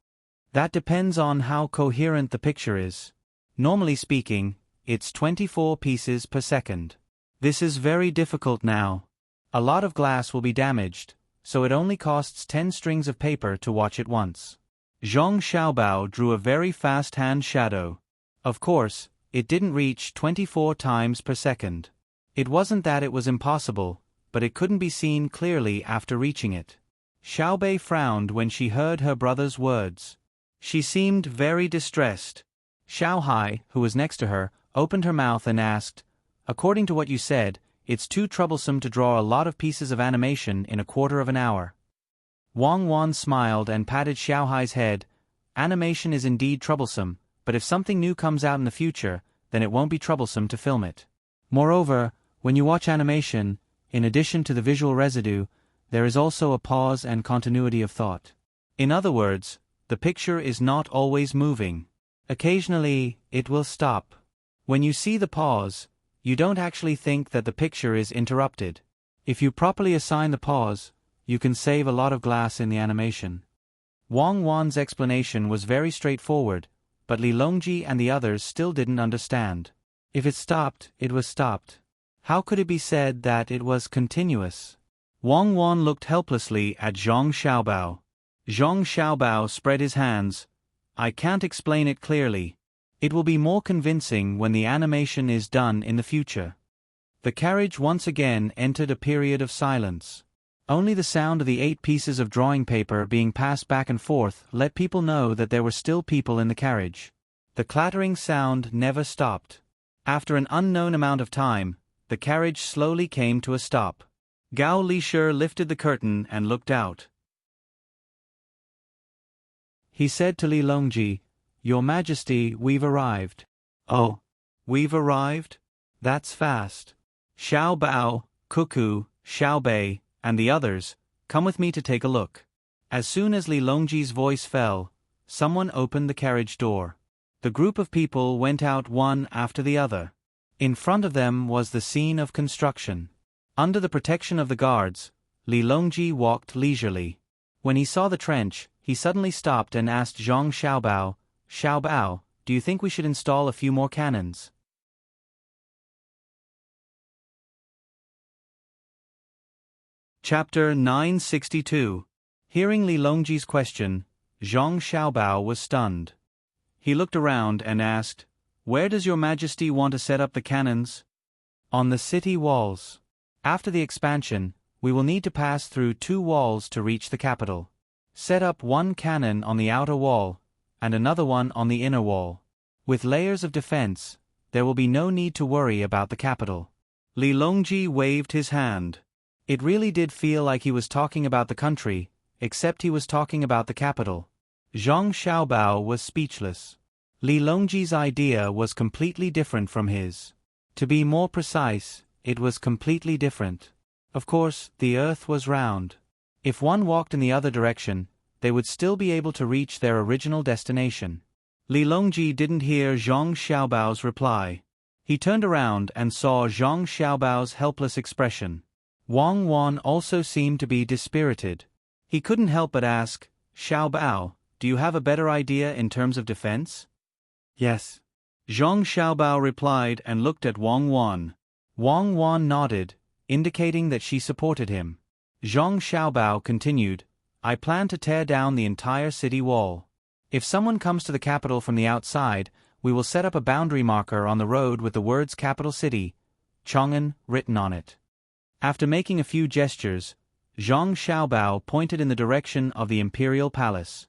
That depends on how coherent the picture is. Normally speaking, it's 24 pieces per second. This is very difficult now. A lot of glass will be damaged, so it only costs 10 strings of paper to watch it once. Zhang Xiaobao drew a very fast hand shadow. Of course, it didn't reach 24 times per second. It wasn't that it was impossible, but it couldn't be seen clearly after reaching it. Xiaobei frowned when she heard her brother's words. She seemed very distressed. Xiaohai, who was next to her, opened her mouth and asked, "According to what you said, it's too troublesome to draw a lot of pieces of animation in a quarter of an hour." Wang Wan smiled and patted Xiaohai's head. Animation is indeed troublesome, but if something new comes out in the future, then it won't be troublesome to film it. Moreover, when you watch animation, in addition to the visual residue, there is also a pause and continuity of thought. In other words, the picture is not always moving. Occasionally, it will stop. When you see the pause, you don't actually think that the picture is interrupted. If you properly assign the pause, you can save a lot of glass in the animation. Wang Wan's explanation was very straightforward, but Li Longji and the others still didn't understand. If it stopped, it was stopped. How could it be said that it was continuous? Wang Wan looked helplessly at Zhang Xiaobao. Zhang Xiaobao spread his hands. I can't explain it clearly. It will be more convincing when the animation is done in the future. The carriage once again entered a period of silence. Only the sound of the 8 pieces of drawing paper being passed back and forth let people know that there were still people in the carriage. The clattering sound never stopped. After an unknown amount of time, the carriage slowly came to a stop. Gao Lisher lifted the curtain and looked out. He said to Li Longji, "Your Majesty, we've arrived." "Oh, we've arrived? That's fast. Xiao Bao, Cuckoo, Xiao Bei, and the others, come with me to take a look." As soon as Li Longji's voice fell, someone opened the carriage door. The group of people went out one after the other. In front of them was the scene of construction. Under the protection of the guards, Li Longji walked leisurely. When he saw the trench, he suddenly stopped and asked Zhang Xiaobao, "Xiaobao, do you think we should install a few more cannons?" Chapter 962. Hearing Li Longji's question, Zhang Xiaobao was stunned. He looked around and asked, "Where does your Majesty want to set up the cannons?" "On the city walls. After the expansion, we will need to pass through 2 walls to reach the capital. Set up 1 cannon on the outer wall, and another one on the inner wall. With layers of defense, there will be no need to worry about the capital." Li Longji waved his hand. It really did feel like he was talking about the country, except he was talking about the capital. Zhang Xiaobao was speechless. Li Longji's idea was completely different from his. To be more precise, it was completely different. Of course, the earth was round. If one walked in the other direction, they would still be able to reach their original destination. Li Longji didn't hear Zhang Xiaobao's reply. He turned around and saw Zhang Xiaobao's helpless expression. Wang Wan also seemed to be dispirited. He couldn't help but ask, "Xiaobao, do you have a better idea in terms of defense?" "Yes." Zhang Xiaobao replied and looked at Wang Wan. Wang Wan nodded, indicating that she supported him. Zhang Xiaobao continued, "I plan to tear down the entire city wall. If someone comes to the capital from the outside, we will set up a boundary marker on the road with the words Capital City, Chang'an, written on it." After making a few gestures, Zhang Xiaobao pointed in the direction of the imperial palace.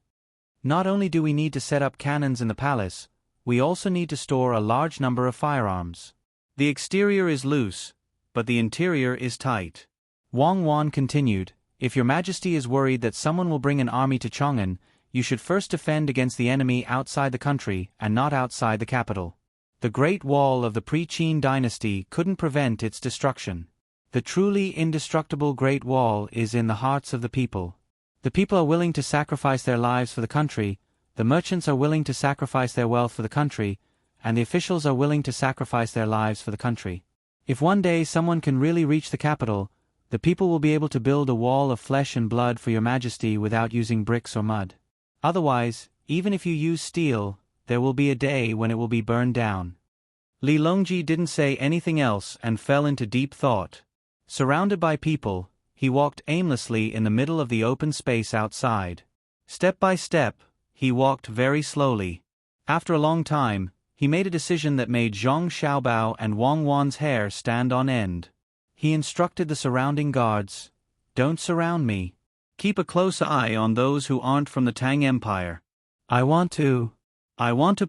"Not only do we need to set up cannons in the palace, we also need to store a large number of firearms. The exterior is loose, but the interior is tight." Wang Wan continued, If your majesty is worried that someone will bring an army to Chang'an, you should first defend against the enemy outside the country and not outside the capital. The Great Wall of the pre-Qin dynasty couldn't prevent its destruction. The truly indestructible Great Wall is in the hearts of the people. The people are willing to sacrifice their lives for the country, the merchants are willing to sacrifice their wealth for the country, and the officials are willing to sacrifice their lives for the country. If one day someone can really reach the capital, the people will be able to build a wall of flesh and blood for your majesty without using bricks or mud. Otherwise, even if you use steel, there will be a day when it will be burned down. Li Longji didn't say anything else and fell into deep thought. Surrounded by people, he walked aimlessly in the middle of the open space outside. Step by step, he walked very slowly. After a long time, he made a decision that made Zhang Xiaobao and Wang Wan's hair stand on end. He instructed the surrounding guards, "Don't surround me. Keep a close eye on those who aren't from the Tang Empire. I want to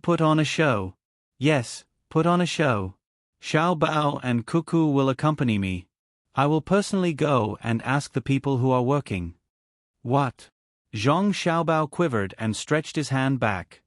put on a show. Yes, put on a show. Xiao Bao and Cuckoo will accompany me. I will personally go and ask the people who are working." "What?" Zhang Xiaobao quivered and stretched his hand back.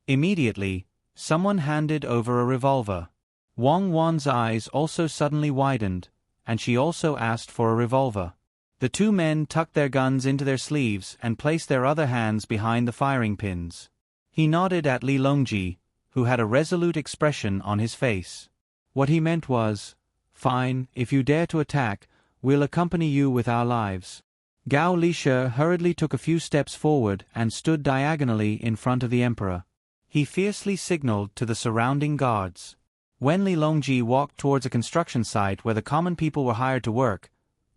Immediately, someone handed over a revolver. Wang Wan's eyes also suddenly widened, and she also asked for a revolver. The two men tucked their guns into their sleeves and placed their other hands behind the firing pins. He nodded at Li Longji, who had a resolute expression on his face. What he meant was, "Fine, if you dare to attack, we'll accompany you with our lives." Gao Lishe hurriedly took a few steps forward and stood diagonally in front of the emperor. He fiercely signaled to the surrounding guards. When Li Longji walked towards a construction site where the common people were hired to work,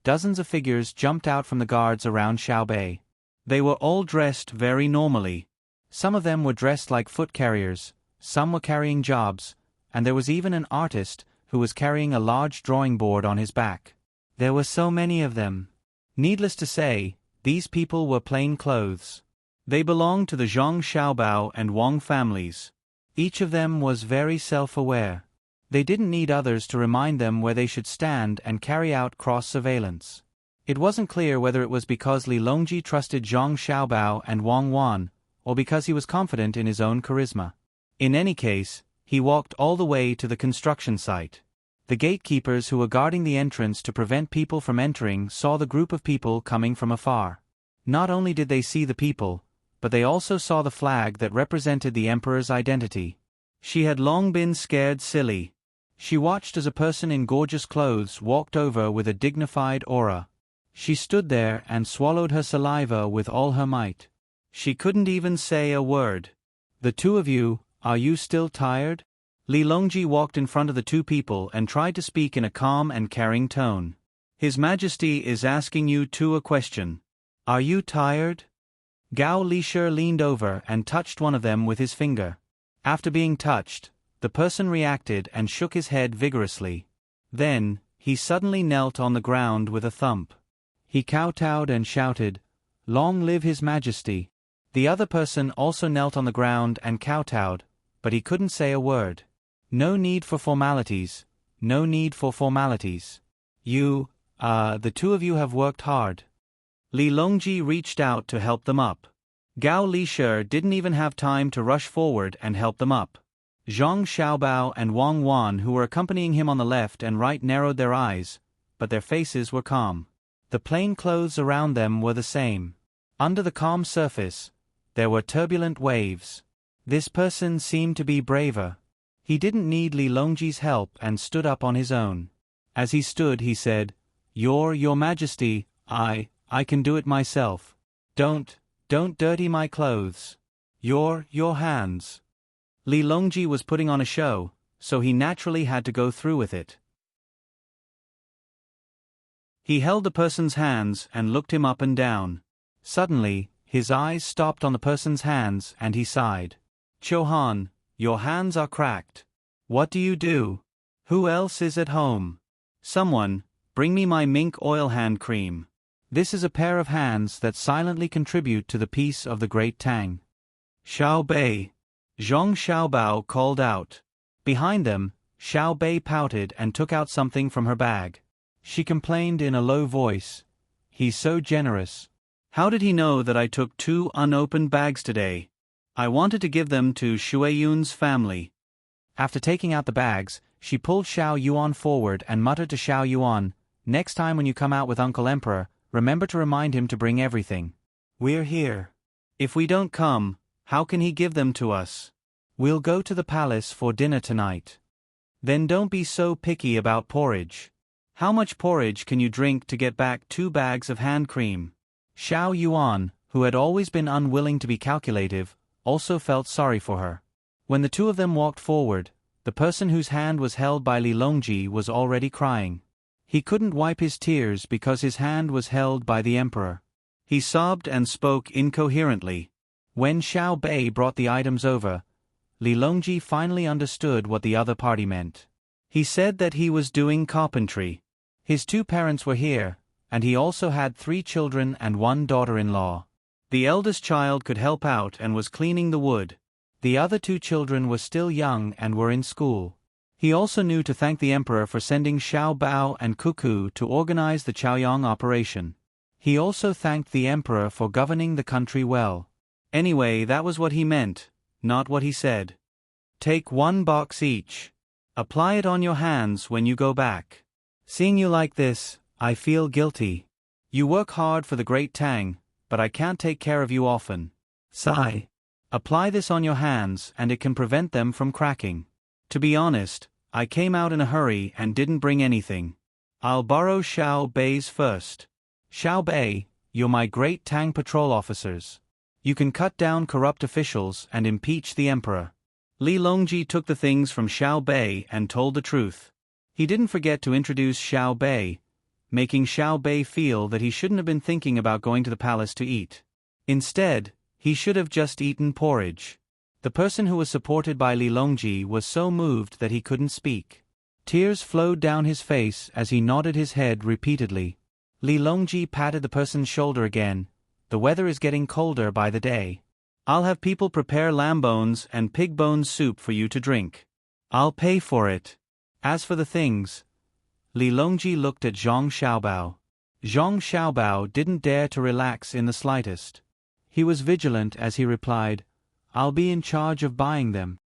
dozens of figures jumped out from the guards around Xiaobei. They were all dressed very normally. Some of them were dressed like foot carriers, some were carrying jobs, and there was even an artist who was carrying a large drawing board on his back. There were so many of them. Needless to say, these people were plain clothes. They belonged to the Zhang Xiaobao and Wang families. Each of them was very self-aware. They didn't need others to remind them where they should stand and carry out cross-surveillance. It wasn't clear whether it was because Li Longji trusted Zhang Xiaobao and Wang Wan, or because he was confident in his own charisma. In any case, he walked all the way to the construction site. The gatekeepers who were guarding the entrance to prevent people from entering saw the group of people coming from afar. Not only did they see the people, but they also saw the flag that represented the emperor's identity. She had long been scared silly. She watched as a person in gorgeous clothes walked over with a dignified aura. She stood there and swallowed her saliva with all her might. She couldn't even say a word. "The two of you, are you still tired?" Li Longji walked in front of the two people and tried to speak in a calm and caring tone. "His Majesty is asking you two a question. Are you tired?" Gao Lishe leaned over and touched one of them with his finger. After being touched, the person reacted and shook his head vigorously. Then, he suddenly knelt on the ground with a thump. He kowtowed and shouted, "Long live His Majesty!" The other person also knelt on the ground and kowtowed, but he couldn't say a word. No need for formalities, no need for formalities. The two of you have worked hard. Li Longji reached out to help them up. Gao Lishe didn't even have time to rush forward and help them up. Zhang Xiaobao and Wang Wan, who were accompanying him on the left and right, narrowed their eyes, but their faces were calm. The plain clothes around them were the same. Under the calm surface, there were turbulent waves. This person seemed to be braver. He didn't need Li Longji's help and stood up on his own. As he stood, he said, Your Majesty, I can do it myself. Don't dirty my clothes. Your hands." Li Longji was putting on a show, so he naturally had to go through with it. He held the person's hands and looked him up and down. Suddenly, his eyes stopped on the person's hands and he sighed. "Chohan, your hands are cracked. What do you do? Who else is at home? Someone, bring me my mink oil hand cream. This is a pair of hands that silently contribute to the peace of the great Tang." "Xiaobei," Zhang Xiaobao called out. Behind them, Xiaobei pouted and took out something from her bag. She complained in a low voice. He's so generous. How did he know that I took 2 unopened bags today? I wanted to give them to Shuiyun's family. After taking out the bags, she pulled Xiao Yuan forward and muttered to Xiao Yuan, "Next time when you come out with Uncle Emperor, remember to remind him to bring everything. We're here. If we don't come, how can he give them to us? We'll go to the palace for dinner tonight. Then don't be so picky about porridge. How much porridge can you drink to get back 2 bags of hand cream?" Xiao Yuan, who had always been unwilling to be calculative, also felt sorry for her. When the 2 of them walked forward, the person whose hand was held by Li Longji was already crying. He couldn't wipe his tears because his hand was held by the emperor. He sobbed and spoke incoherently. When Xiao Bei brought the items over, Li Longji finally understood what the other party meant. He said that he was doing carpentry. His 2 parents were here, and he also had 3 children and 1 daughter-in-law. The eldest child could help out and was cleaning the wood. The other 2 children were still young and were in school. He also knew to thank the emperor for sending Xiao Bao and Cuckoo to organize the Chaoyang operation. He also thanked the emperor for governing the country well. Anyway, that was what he meant, not what he said. Take 1 box each. Apply it on your hands when you go back. Seeing you like this, I feel guilty. You work hard for the great Tang, but I can't take care of you often. Sigh. Apply this on your hands and it can prevent them from cracking. To be honest, I came out in a hurry and didn't bring anything. I'll borrow Xiao Bei's first. Xiao Bei, you're my great Tang patrol officers. You can cut down corrupt officials and impeach the emperor. Li Longji took the things from Xiao Bei and told the truth. He didn't forget to introduce Xiao Bei, making Xiao Bei feel that he shouldn't have been thinking about going to the palace to eat. Instead, he should have just eaten porridge. The person who was supported by Li Longji was so moved that he couldn't speak. Tears flowed down his face as he nodded his head repeatedly. Li Longji patted the person's shoulder again. The weather is getting colder by the day. I'll have people prepare lamb bones and pig bones soup for you to drink. I'll pay for it. As for the things, Li Longji looked at Zhang Xiaobao. Zhang Xiaobao didn't dare to relax in the slightest. He was vigilant as he replied, "I'll be in charge of buying them.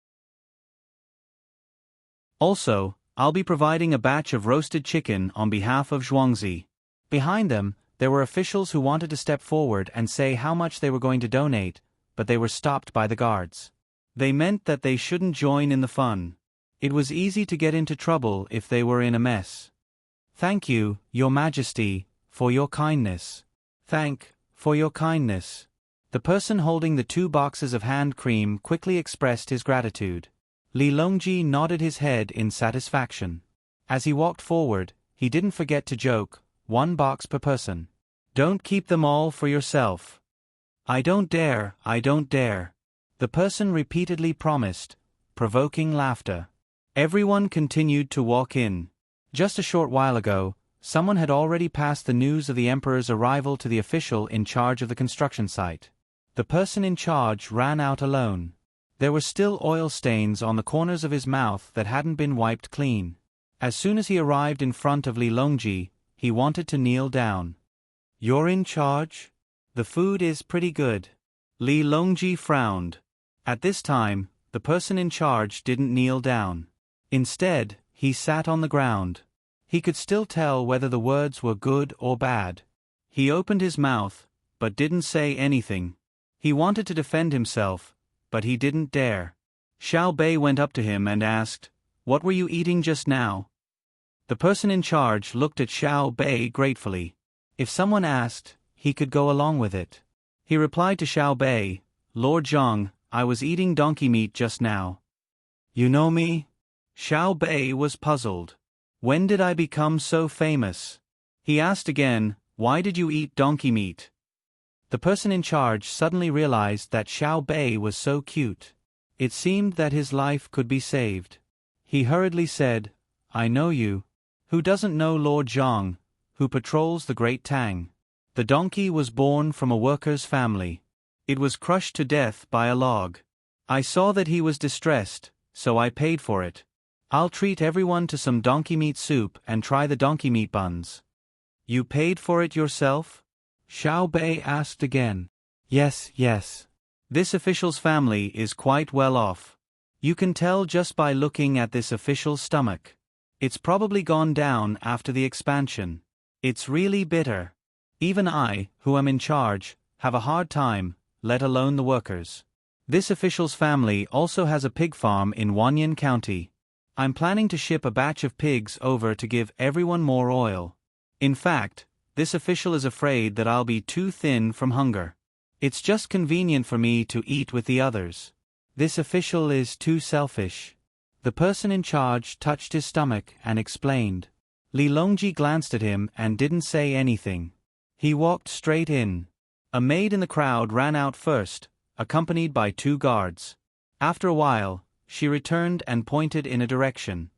Also, I'll be providing a batch of roasted chicken on behalf of Zhuangzi." Behind them, there were officials who wanted to step forward and say how much they were going to donate, but they were stopped by the guards. They meant that they shouldn't join in the fun. It was easy to get into trouble if they were in a mess. "Thank you, Your Majesty, for your kindness. For your kindness." The person holding the 2 boxes of hand cream quickly expressed his gratitude. Li Longji nodded his head in satisfaction. As he walked forward, he didn't forget to joke, 1 box per person. Don't keep them all for yourself. I don't dare. The person repeatedly promised, provoking laughter. Everyone continued to walk in. Just a short while ago, someone had already passed the news of the emperor's arrival to the official in charge of the construction site. The person in charge ran out alone. There were still oil stains on the corners of his mouth that hadn't been wiped clean. As soon as he arrived in front of Li Longji, he wanted to kneel down. "You're in charge? The food is pretty good." Li Longji frowned. At this time, the person in charge didn't kneel down. Instead, he sat on the ground. He could still tell whether the words were good or bad. He opened his mouth, but didn't say anything. He wanted to defend himself, but he didn't dare. Xiao Bei went up to him and asked, "What were you eating just now?" The person in charge looked at Xiao Bei gratefully. If someone asked, he could go along with it. He replied to Xiao Bei, "Lord Zhang, I was eating donkey meat just now." "You know me?" Xiao Bei was puzzled. "When did I become so famous?" He asked again, "Why did you eat donkey meat?" The person in charge suddenly realized that Xiao Bei was so cute. It seemed that his life could be saved. He hurriedly said, "I know you. Who doesn't know Lord Zhang, who patrols the Great Tang? The donkey was born from a worker's family. It was crushed to death by a log. I saw that he was distressed, so I paid for it. I'll treat everyone to some donkey meat soup and try the donkey meat buns. You paid for it yourself? Xiao Bei asked again. Yes, yes. This official's family is quite well off. You can tell just by looking at this official's stomach. It's probably gone down after the expansion. It's really bitter. Even I, who am in charge, have a hard time, let alone the workers. This official's family also has a pig farm in Wanyan County. I'm planning to ship a batch of pigs over to give everyone more oil. In fact, this official is afraid that I'll be too thin from hunger. It's just convenient for me to eat with the others. This official is too selfish. The person in charge touched his stomach and explained. Li Longji glanced at him and didn't say anything. He walked straight in. A maid in the crowd ran out first, accompanied by 2 guards. After a while, she returned and pointed in a direction.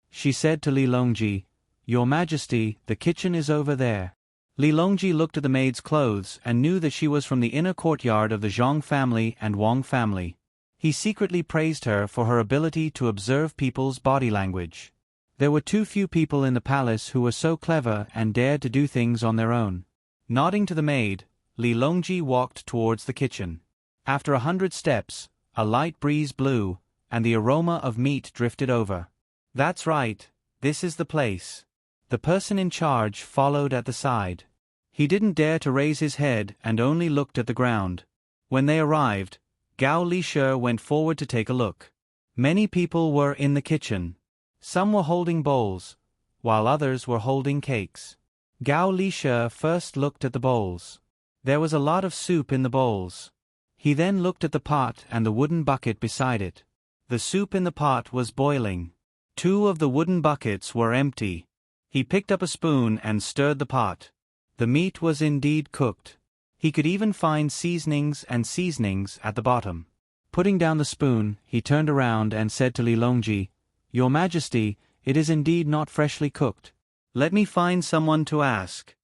She said to Li Longji, "Your Majesty, the kitchen is over there." Li Longji looked at the maid's clothes and knew that she was from the inner courtyard of the Zhang family and Wang family. He secretly praised her for her ability to observe people's body language. There were too few people in the palace who were so clever and dared to do things on their own. Nodding to the maid, Li Longji walked towards the kitchen. After 100 steps, a light breeze blew, and the aroma of meat drifted over. That's right, this is the place. The person in charge followed at the side. He didn't dare to raise his head and only looked at the ground. When they arrived, Gao Lishe went forward to take a look. Many people were in the kitchen. Some were holding bowls, while others were holding cakes. Gao Lishe first looked at the bowls. There was a lot of soup in the bowls. He then looked at the pot and the wooden bucket beside it. The soup in the pot was boiling. 2 of the wooden buckets were empty. He picked up a spoon and stirred the pot. The meat was indeed cooked. He could even find seasonings at the bottom. Putting down the spoon, he turned around and said to Li Longji, "Your Majesty, it is indeed not freshly cooked. Let me find someone to ask."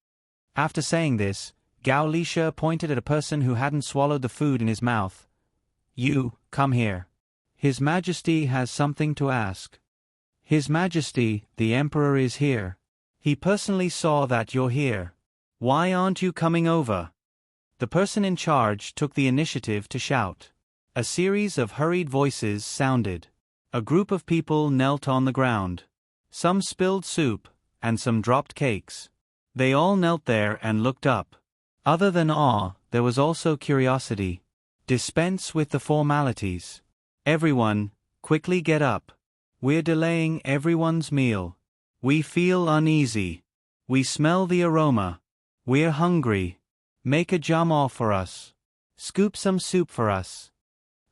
After saying this, Gao Lishe pointed at a person who hadn't swallowed the food in his mouth. "You, come here. His Majesty has something to ask." "His Majesty, the Emperor is here. He personally saw that you're here. Why aren't you coming over?" The person in charge took the initiative to shout. A series of hurried voices sounded. A group of people knelt on the ground. Some spilled soup, and some dropped cakes. They all knelt there and looked up. Other than awe, there was also curiosity. "Dispense with the formalities. Everyone, quickly get up. We're delaying everyone's meal. We feel uneasy. We smell the aroma. We're hungry. Make a jamal for us. Scoop some soup for us."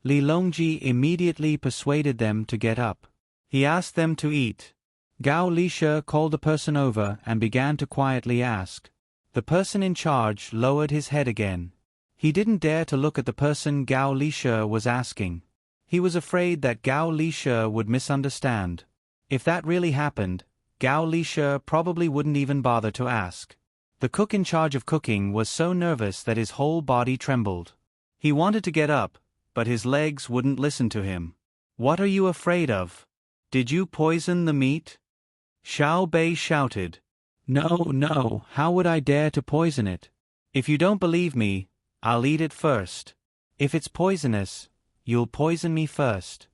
Li Longji immediately persuaded them to get up. He asked them to eat. Gao Lishe called the person over and began to quietly ask. The person in charge lowered his head again. He didn't dare to look at the person Gao Lishe was asking. He was afraid that Gao Lishe would misunderstand. If that really happened, Gao Lishe probably wouldn't even bother to ask. The cook in charge of cooking was so nervous that his whole body trembled. He wanted to get up, but his legs wouldn't listen to him. "What are you afraid of? Did you poison the meat?" Xiao Bei shouted. No, how would I dare to poison it? If you don't believe me, I'll eat it first. If it's poisonous, you'll poison me first."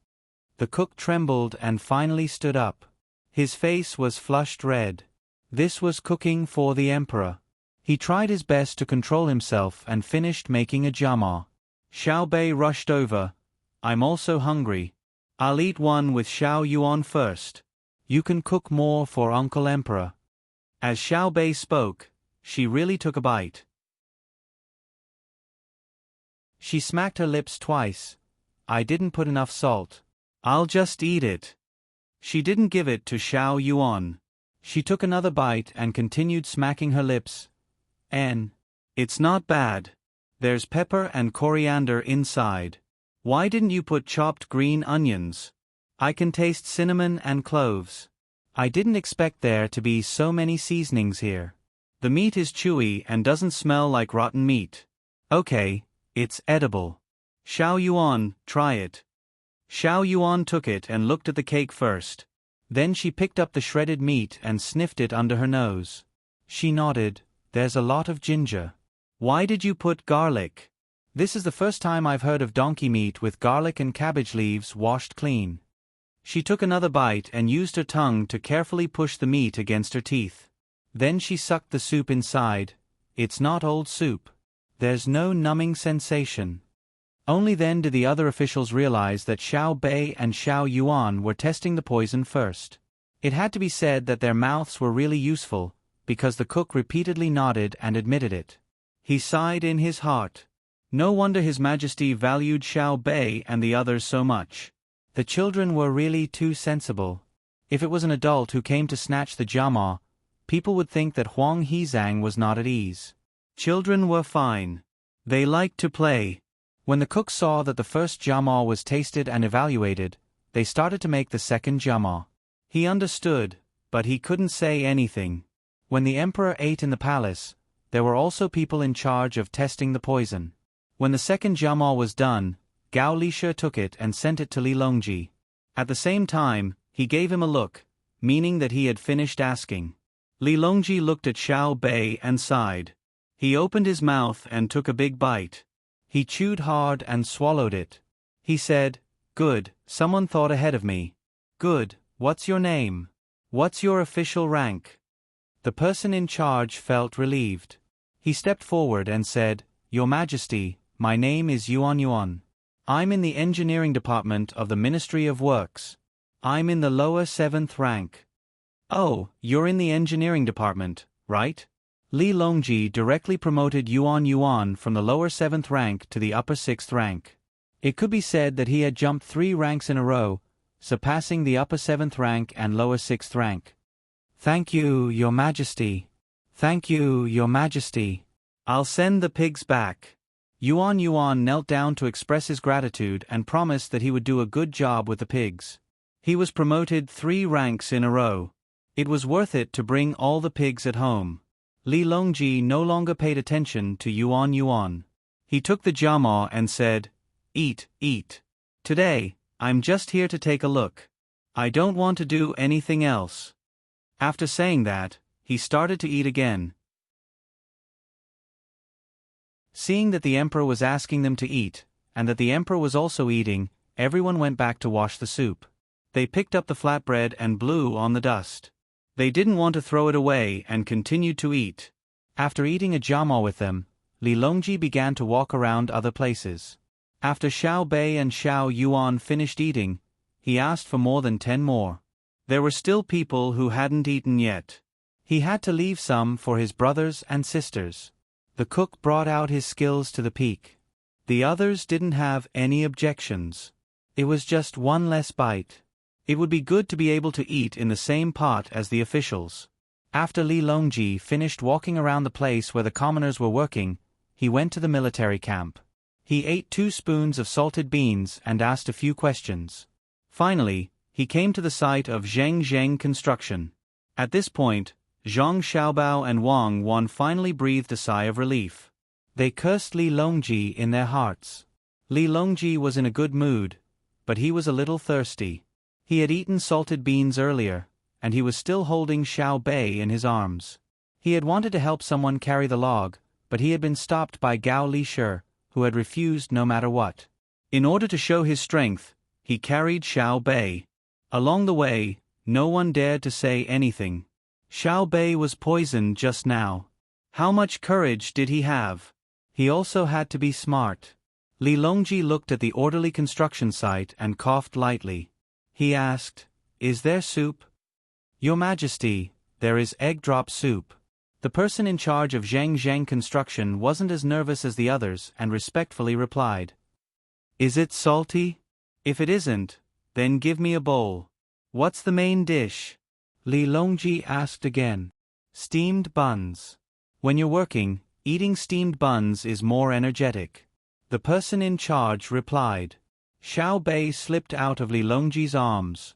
The cook trembled and finally stood up. His face was flushed red. This was cooking for the emperor. He tried his best to control himself and finished making a jama. Xiao Bei rushed over. "I'm also hungry. I'll eat one with Xiao Yuan first. You can cook more for Uncle Emperor." As Xiao Bei spoke, she really took a bite. She smacked her lips twice. "I didn't put enough salt. I'll just eat it." She didn't give it to Xiao Yuan. She took another bite and continued smacking her lips. It's not bad. There's pepper and coriander inside. Why didn't you put chopped green onions? I can taste cinnamon and cloves. I didn't expect there to be so many seasonings here. The meat is chewy and doesn't smell like rotten meat. Okay, it's edible. Xiao Yuan, try it." Xiao Yuan took it and looked at the cake first. Then she picked up the shredded meat and sniffed it under her nose. She nodded. There's a lot of ginger. Why did you put garlic? This is the first time I've heard of donkey meat with garlic and cabbage leaves washed clean. She took another bite and used her tongue to carefully push the meat against her teeth. Then she sucked the soup inside. It's not old soup. There's no numbing sensation. Only then did the other officials realize that Xiao Bei and Xiao Yuan were testing the poison first. It had to be said that their mouths were really useful, because the cook repeatedly nodded and admitted it. He sighed in his heart. No wonder His Majesty valued Xiao Bei and the others so much. The children were really too sensible. If it was an adult who came to snatch the jiama, people would think that Huang Hezang was not at ease. Children were fine. They liked to play. When the cook saw that the first jiama was tasted and evaluated, they started to make the second jiama. He understood, but he couldn't say anything. When the emperor ate in the palace, there were also people in charge of testing the poison. When the second jiama was done, Gao Lishe took it and sent it to Li Longji. At the same time, he gave him a look, meaning that he had finished asking. Li Longji looked at Xiao Bei and sighed. He opened his mouth and took a big bite. He chewed hard and swallowed it. He said, "Good, someone thought ahead of me. Good, what's your name? What's your official rank?" The person in charge felt relieved. He stepped forward and said, "Your Majesty, my name is Yuan Yuan. I'm in the engineering department of the Ministry of Works. I'm in the lower 7th rank." "Oh, you're in the engineering department, right?" Li Longji directly promoted Yuan Yuan from the lower 7th rank to the upper 6th rank. It could be said that he had jumped 3 ranks in a row, surpassing the upper 7th rank and lower 6th rank. "Thank you, Your Majesty. Thank you, Your Majesty. I'll send the pigs back." Yuan Yuan knelt down to express his gratitude and promised that he would do a good job with the pigs. He was promoted 3 ranks in a row. It was worth it to bring all the pigs at home. Li Longji no longer paid attention to Yuan Yuan. He took the jiama and said, "Eat, eat. Today, I'm just here to take a look. I don't want to do anything else." After saying that, he started to eat again. Seeing that the emperor was asking them to eat, and that the emperor was also eating, everyone went back to wash the soup. They picked up the flatbread and blew on the dust. They didn't want to throw it away and continued to eat. After eating a jiama with them, Li Longji began to walk around other places. After Xiao Bei and Xiao Yuan finished eating, he asked for more than 10 more. There were still people who hadn't eaten yet. He had to leave some for his brothers and sisters. The cook brought out his skills to the peak. The others didn't have any objections. It was just one less bite. It would be good to be able to eat in the same pot as the officials. After Li Longji finished walking around the place where the commoners were working, he went to the military camp. He ate 2 spoons of salted beans and asked a few questions. Finally, he came to the site of Zheng construction. At this point, Zhang Xiaobao and Wang Wan finally breathed a sigh of relief. They cursed Li Longji in their hearts. Li Longji was in a good mood, but he was a little thirsty. He had eaten salted beans earlier, and he was still holding Xiao Bei in his arms. He had wanted to help someone carry the log, but he had been stopped by Gao Lishe, who had refused no matter what. In order to show his strength, he carried Xiao Bei. Along the way, no one dared to say anything. Xiao Bei was poisoned just now. How much courage did he have? He also had to be smart. Li Longji looked at the orderly construction site and coughed lightly. He asked, "Is there soup?" "Your Majesty, there is egg drop soup." The person in charge of Zheng construction wasn't as nervous as the others and respectfully replied, "Is it salty? If it isn't, then give me a bowl." "What's the main dish?" Li Longji asked again. "Steamed buns. When you're working, eating steamed buns is more energetic." The person in charge replied. Xiao Bei slipped out of Li Longji's arms.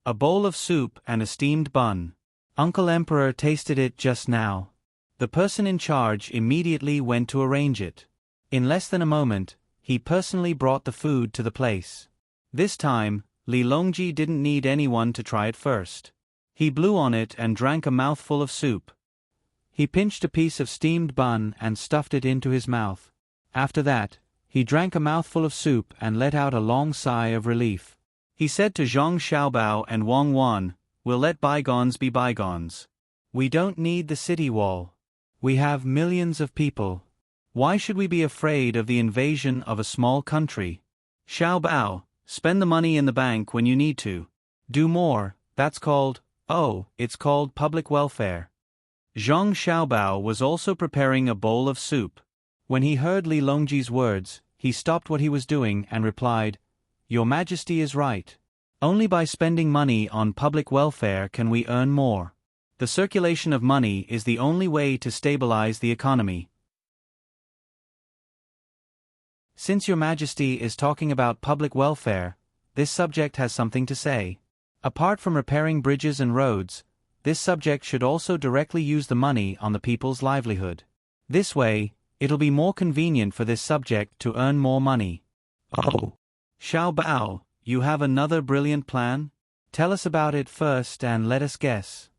"A bowl of soup and a steamed bun. Uncle Emperor tasted it just now." The person in charge immediately went to arrange it. In less than a moment, he personally brought the food to the place. This time, Li Longji didn't need anyone to try it first. He blew on it and drank a mouthful of soup. He pinched a piece of steamed bun and stuffed it into his mouth. After that, he drank a mouthful of soup and let out a long sigh of relief. He said to Zhang Xiaobao and Wang Wan, "We'll let bygones be bygones. We don't need the city wall. We have millions of people. Why should we be afraid of the invasion of a small country? Xiaobao, spend the money in the bank when you need to. Do more, it's called public welfare." Zhang Xiaobao was also preparing a bowl of soup. When he heard Li Longji's words, he stopped what he was doing and replied, "Your Majesty is right. Only by spending money on public welfare can we earn more. The circulation of money is the only way to stabilize the economy." Since Your Majesty is talking about public welfare, this subject has something to say. Apart from repairing bridges and roads, this subject should also directly use the money on the people's livelihood. This way, it'll be more convenient for this subject to earn more money. Oh. Xiaobao, you have another brilliant plan? Tell us about it first and let us guess.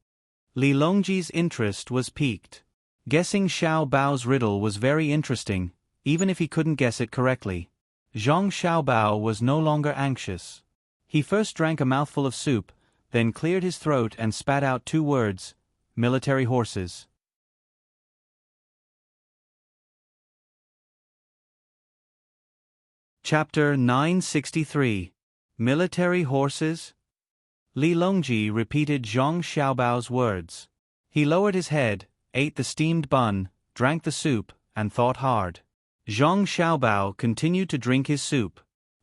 Li Longji's interest was piqued. Guessing Xiaobao's riddle was very interesting, even if he couldn't guess it correctly. Zhang Xiaobao was no longer anxious. He first drank a mouthful of soup, then cleared his throat and spat out 2 words: military horses. Chapter 963. Military horses? Li Longji repeated Zhang Xiaobao's words. He lowered his head, ate the steamed bun, drank the soup, and thought hard. Zhang Xiaobao continued to drink his soup.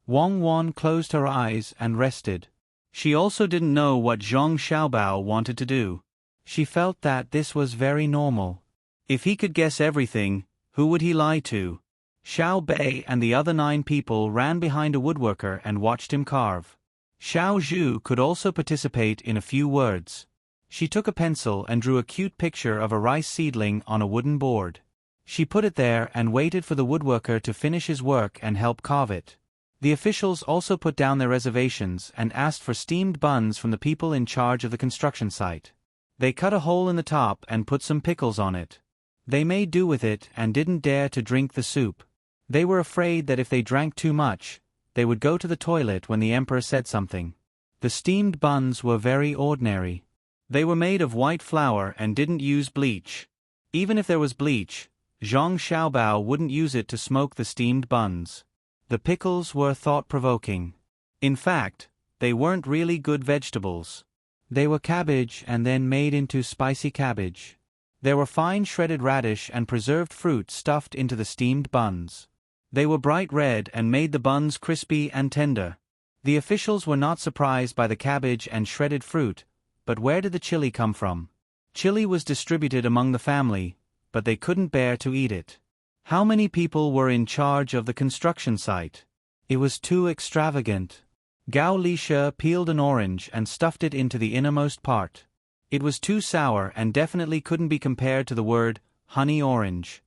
Wang Wan closed her eyes and rested. She also didn't know what Zhang Xiaobao wanted to do. She felt that this was very normal. If he could guess everything, who would he lie to? Xiao Bei and the other 9 people ran behind a woodworker and watched him carve. Xiao Zhu could also participate in a few words. She took a pencil and drew a cute picture of a rice seedling on a wooden board. She put it there and waited for the woodworker to finish his work and help carve it. The officials also put down their reservations and asked for steamed buns from the people in charge of the construction site. They cut a hole in the top and put some pickles on it. They made do with it and didn't dare to drink the soup. They were afraid that if they drank too much, they would go to the toilet when the emperor said something. The steamed buns were very ordinary. They were made of white flour and didn't use bleach. Even if there was bleach, Zhang Xiaobao wouldn't use it to smoke the steamed buns. The pickles were thought-provoking. In fact, they weren't really good vegetables. They were cabbage and then made into spicy cabbage. There were fine shredded radish and preserved fruit stuffed into the steamed buns. They were bright red and made the buns crispy and tender. The officials were not surprised by the cabbage and shredded fruit, but where did the chili come from? Chili was distributed among the family, but they couldn't bear to eat it. How many people were in charge of the construction site? It was too extravagant. Gao Lisha peeled an orange and stuffed it into the innermost part. It was too sour and definitely couldn't be compared to the word honey orange.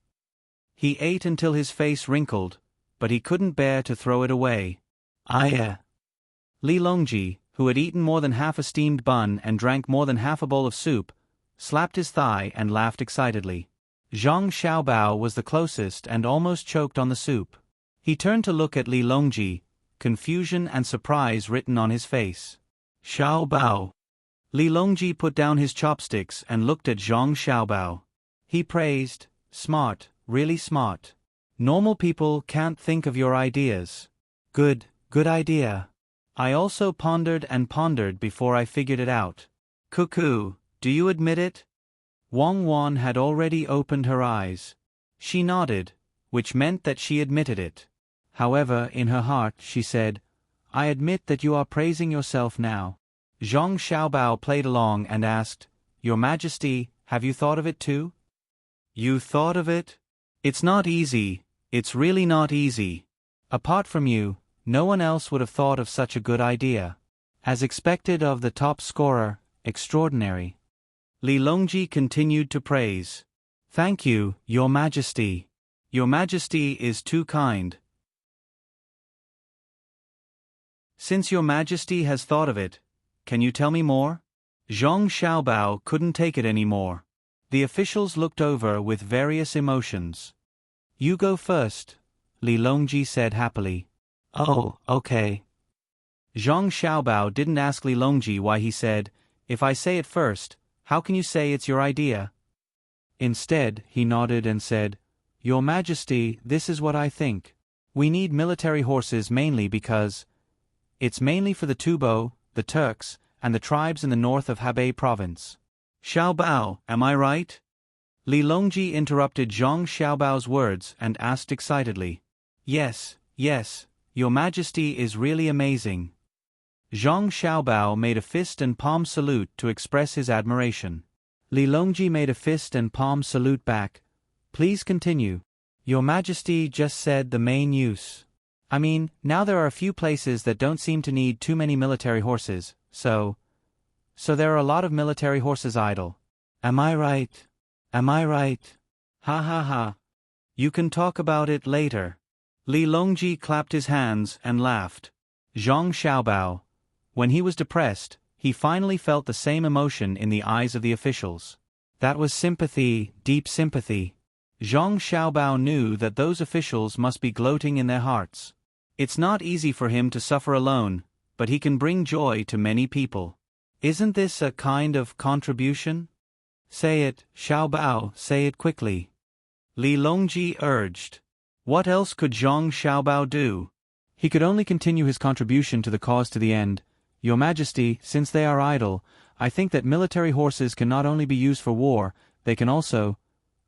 He ate until his face wrinkled, but he couldn't bear to throw it away. Li Longji, who had eaten more than half a steamed bun and drank more than half a bowl of soup, slapped his thigh and laughed excitedly. Zhang Xiaobao was the closest and almost choked on the soup. He turned to look at Li Longji, confusion and surprise written on his face. Xiaobao. Li Longji put down his chopsticks and looked at Zhang Xiaobao. He praised, "Smart, really smart. Normal people can't think of your ideas. Good idea. I also pondered and pondered before I figured it out. Cuckoo, do you admit it?" Wang Wan had already opened her eyes. She nodded, which meant that she admitted it. However, in her heart she said, "I admit that you are praising yourself now." Zhang Xiaobao played along and asked, "Your Majesty, have you thought of it too?" "You thought of it? It's not easy, it's really not easy. Apart from you, no one else would have thought of such a good idea. As expected of the top scorer, extraordinary." Li Longji continued to praise. "Thank you, Your Majesty. Your Majesty is too kind." Since your majesty has thought of it, can you tell me more? Zhang Xiaobao couldn't take it anymore. The officials looked over with various emotions. You go first, Li Longji said happily. Oh, okay. Zhang Xiaobao didn't ask Li Longji why. He said, if I say it first, how can you say it's your idea? Instead, he nodded and said, Your Majesty, this is what I think. We need military horses mainly because it's mainly for the Tubo, the Turks, and the tribes in the north of Hebei province. Xiaobao, am I right? Li Longji interrupted Zhang Xiaobao's words and asked excitedly. Yes, yes, Your Majesty is really amazing. Zhang Xiaobao made a fist and palm salute to express his admiration. Li Longji made a fist and palm salute back. Please continue. Your Majesty just said the main use. I mean, now there are a few places that don't seem to need too many military horses, so there are a lot of military horses idle. Am I right? Am I right? Ha ha ha. You can talk about it later. Li Longji clapped his hands and laughed. Zhang Xiaobao. When he was depressed, he finally felt the same emotion in the eyes of the officials. That was sympathy, deep sympathy. Zhang Xiaobao knew that those officials must be gloating in their hearts. It's not easy for him to suffer alone, but he can bring joy to many people. Isn't this a kind of contribution? Say it, Xiaobao, say it quickly. Li Longji urged. What else could Zhang Xiaobao do? He could only continue his contribution to the cause to the end. Your Majesty, since they are idle, I think that military horses can not only be used for war, they can also.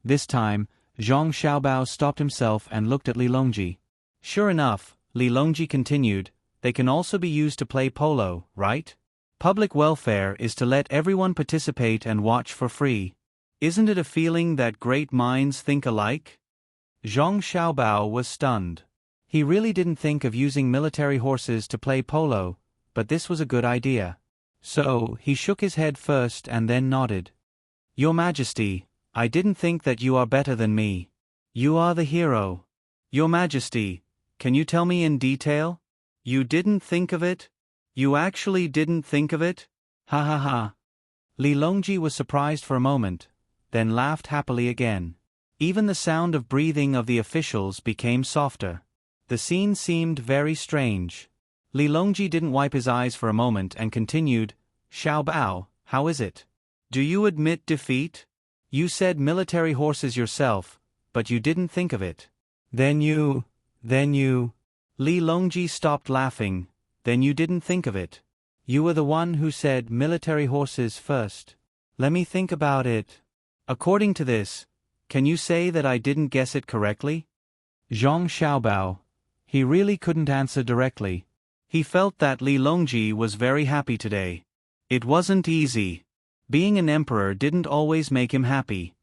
This time, Zhang Xiaobao stopped himself and looked at Li Longji. Sure enough, Li Longji continued, they can also be used to play polo, right? Public welfare is to let everyone participate and watch for free. Isn't it a feeling that great minds think alike? Zhang Xiaobao was stunned. He really didn't think of using military horses to play polo, but this was a good idea. So, he shook his head first and then nodded. Your Majesty, I didn't think that you are better than me. You are the hero. Your Majesty, can you tell me in detail? You didn't think of it? You actually didn't think of it? Ha ha ha. Li Longji was surprised for a moment, then laughed happily again. Even the sound of breathing of the officials became softer. The scene seemed very strange. Li Longji didn't wipe his eyes for a moment and continued, Xiaobao, how is it? Do you admit defeat? You said military horses yourself, but you didn't think of it. Then you. Li Longji stopped laughing. Then you didn't think of it. You were the one who said military horses first. Let me think about it. According to this, can you say that I didn't guess it correctly? Zhang Xiaobao. He really couldn't answer directly. He felt that Li Longji was very happy today. It wasn't easy. Being an emperor didn't always make him happy.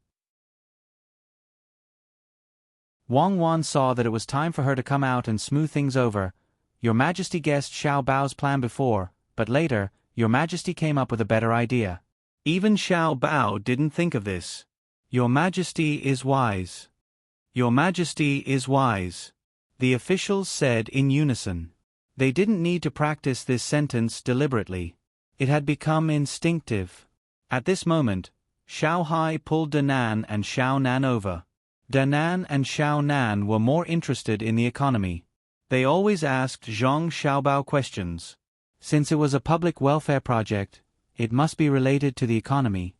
Wang Wan saw that it was time for her to come out and smooth things over. Your Majesty guessed Xiao Bao's plan before, but later, Your Majesty came up with a better idea. Even Xiao Bao didn't think of this. Your Majesty is wise. Your Majesty is wise. The officials said in unison. They didn't need to practice this sentence deliberately. It had become instinctive. At this moment, Xiao Hai pulled Danan and Xiao Nan over. Danan and Xiao Nan were more interested in the economy. They always asked Zhang Xiaobao questions. Since it was a public welfare project, it must be related to the economy.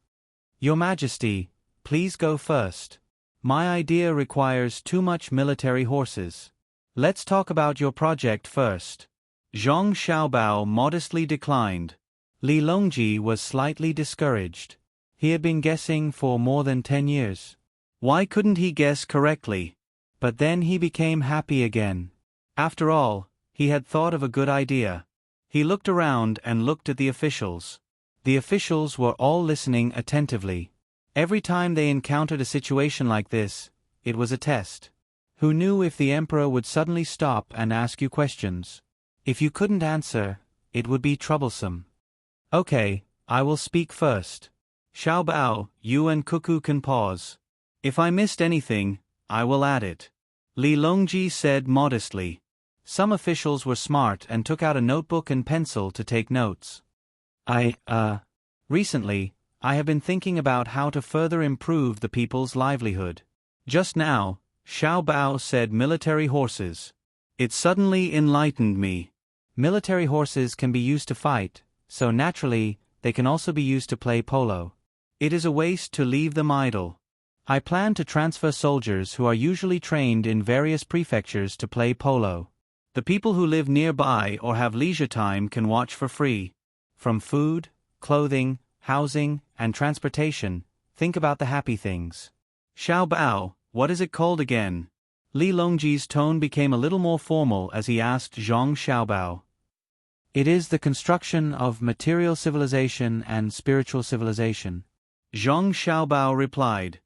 Your Majesty, please go first. My idea requires too much military horses. Let's talk about your project first. Zhang Xiaobao modestly declined. Li Longji was slightly discouraged. He had been guessing for more than 10 years. Why couldn't he guess correctly? But then he became happy again. After all, he had thought of a good idea. He looked around and looked at the officials. The officials were all listening attentively. Every time they encountered a situation like this, it was a test. Who knew if the emperor would suddenly stop and ask you questions? If you couldn't answer, it would be troublesome. Okay, I will speak first. Xiao Bao, you and Cuckoo can pause. If I missed anything, I will add it. Li Longji said modestly. Some officials were smart and took out a notebook and pencil to take notes. Recently, I have been thinking about how to further improve the people's livelihood. Just now, Xiao Bao said military horses. It suddenly enlightened me. Military horses can be used to fight, so naturally, they can also be used to play polo. It is a waste to leave them idle. I plan to transfer soldiers who are usually trained in various prefectures to play polo. The people who live nearby or have leisure time can watch for free. From food, clothing, housing, and transportation, think about the happy things. Xiao Bao, what is it called again? Li Longji's tone became a little more formal as he asked Zhang Xiaobao. It is the construction of material civilization and spiritual civilization. Zhang Xiaobao replied.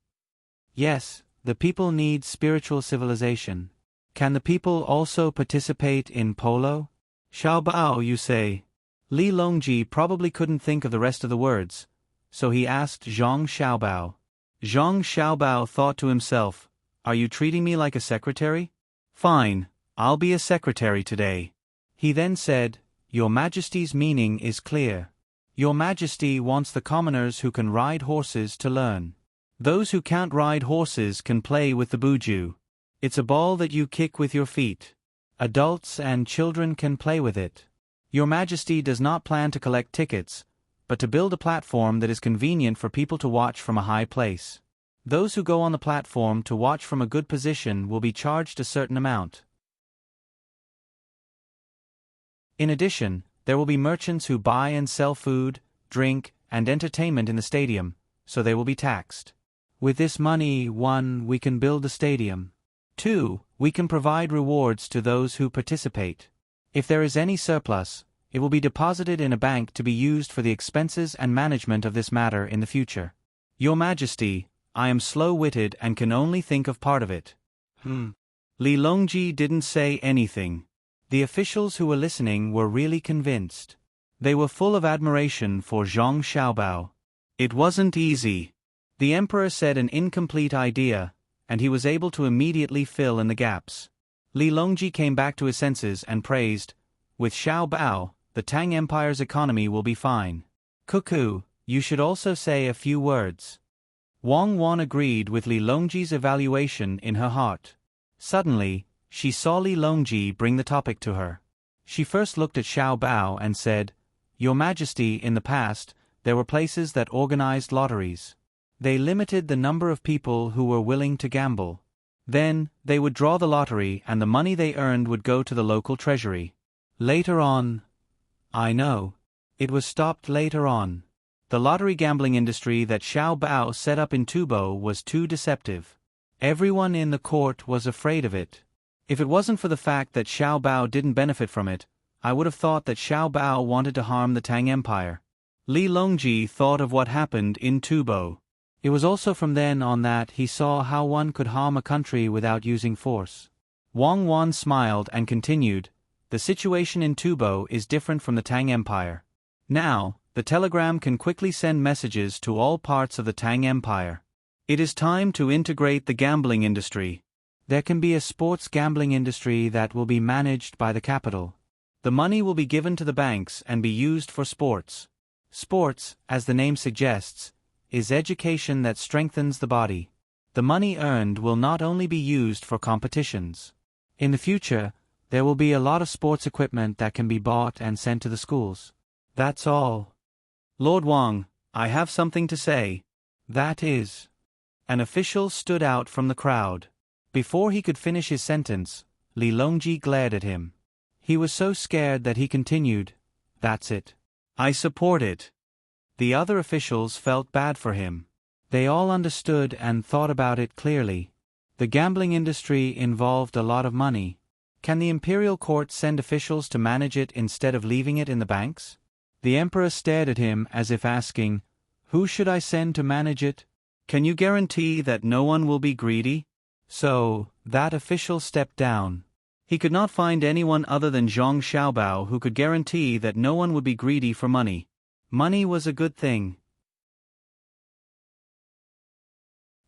Yes, the people need spiritual civilization. Can the people also participate in polo? Xiaobao, you say. Li Longji probably couldn't think of the rest of the words, so he asked Zhang Xiaobao. Zhang Xiaobao thought to himself, are you treating me like a secretary? Fine, I'll be a secretary today. He then said, Your Majesty's meaning is clear. Your Majesty wants the commoners who can ride horses to learn. Those who can't ride horses can play with the buju. It's a ball that you kick with your feet. Adults and children can play with it. Your Majesty does not plan to collect tickets, but to build a platform that is convenient for people to watch from a high place. Those who go on the platform to watch from a good position will be charged a certain amount. In addition, there will be merchants who buy and sell food, drink, and entertainment in the stadium, so they will be taxed. With this money, 1. We can build the stadium. 2. We can provide rewards to those who participate. If there is any surplus, it will be deposited in a bank to be used for the expenses and management of this matter in the future. Your Majesty, I am slow-witted and can only think of part of it. Li Longji didn't say anything. The officials who were listening were really convinced. They were full of admiration for Zhang Xiaobao. It wasn't easy. The emperor said an incomplete idea, and he was able to immediately fill in the gaps. Li Longji came back to his senses and praised, with Xiao Bao, the Tang Empire's economy will be fine. Cuckoo, you should also say a few words. Wang Wan agreed with Li Longji's evaluation in her heart. Suddenly, she saw Li Longji bring the topic to her. She first looked at Xiao Bao and said, Your Majesty, in the past, there were places that organized lotteries. They limited the number of people who were willing to gamble. Then, they would draw the lottery and the money they earned would go to the local treasury. Later on, I know. It was stopped later on. The lottery gambling industry that Xiao Bao set up in Tubo was too deceptive. Everyone in the court was afraid of it. If it wasn't for the fact that Xiao Bao didn't benefit from it, I would have thought that Xiao Bao wanted to harm the Tang Empire. Li Longji thought of what happened in Tubo. It was also from then on that he saw how one could harm a country without using force. Wang Wan smiled and continued, The situation in Tubo is different from the Tang Empire. Now, the telegram can quickly send messages to all parts of the Tang Empire. It is time to integrate the gambling industry. There can be a sports gambling industry that will be managed by the capital. The money will be given to the banks and be used for sports. Sports, as the name suggests, is education that strengthens the body. The money earned will not only be used for competitions. In the future, there will be a lot of sports equipment that can be bought and sent to the schools. That's all. Lord Wang, I have something to say. That is. An official stood out from the crowd. Before he could finish his sentence, Li Longji glared at him. He was so scared that he continued, That's it. I support it. The other officials felt bad for him. They all understood and thought about it clearly. The gambling industry involved a lot of money. Can the imperial court send officials to manage it instead of leaving it in the banks? The emperor stared at him as if asking, Who should I send to manage it? Can you guarantee that no one will be greedy? So, that official stepped down. He could not find anyone other than Zhang Xiaobao who could guarantee that no one would be greedy for money. Money was a good thing.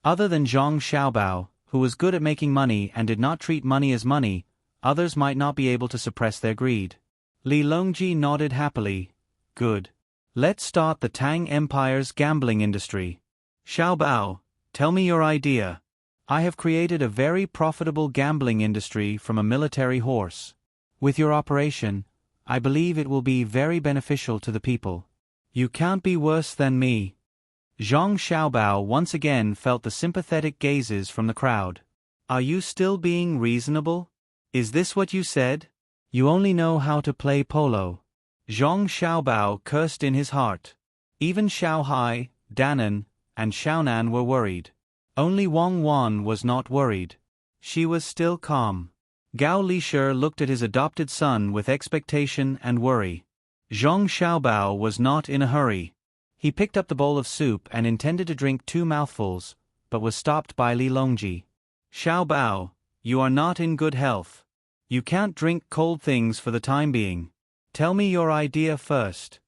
Other than Zhang Xiaobao, who was good at making money and did not treat money as money, others might not be able to suppress their greed. Li Longji nodded happily. Good. Let's start the Tang Empire's gambling industry. Xiao Bao, tell me your idea. I have created a very profitable gambling industry from a military horse. With your operation, I believe it will be very beneficial to the people. You can't be worse than me. Zhang Xiaobao once again felt the sympathetic gazes from the crowd. Are you still being reasonable? Is this what you said? You only know how to play polo. Zhang Xiaobao cursed in his heart. Even Xiaohai, Danan, and Xiaonan were worried. Only Wang Wan was not worried. She was still calm. Gao Lisher looked at his adopted son with expectation and worry. Zhang Xiaobao was not in a hurry. He picked up the bowl of soup and intended to drink 2 mouthfuls, but was stopped by Li Longji. Xiaobao, you are not in good health. You can't drink cold things for the time being. Tell me your idea first.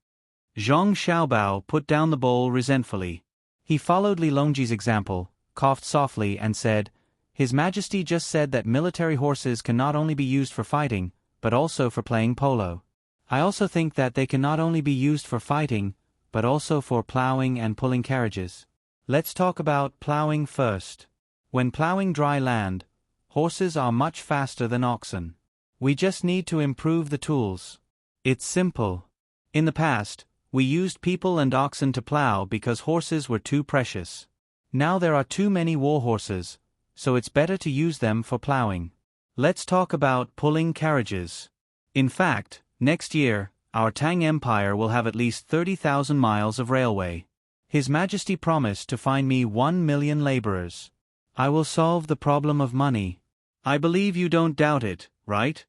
Zhang Xiaobao put down the bowl resentfully. He followed Li Longji's example, coughed softly and said, His Majesty just said that military horses can not only be used for fighting, but also for playing polo. I also think that they can not only be used for fighting, but also for plowing and pulling carriages. Let's talk about plowing first. When plowing dry land, horses are much faster than oxen. We just need to improve the tools. It's simple. In the past, we used people and oxen to plow because horses were too precious. Now there are too many war horses, so it's better to use them for plowing. Let's talk about pulling carriages. In fact, next year, our Tang Empire will have at least 30,000 miles of railway. His Majesty promised to find me 1 million laborers. I will solve the problem of money. I believe you don't doubt it, right?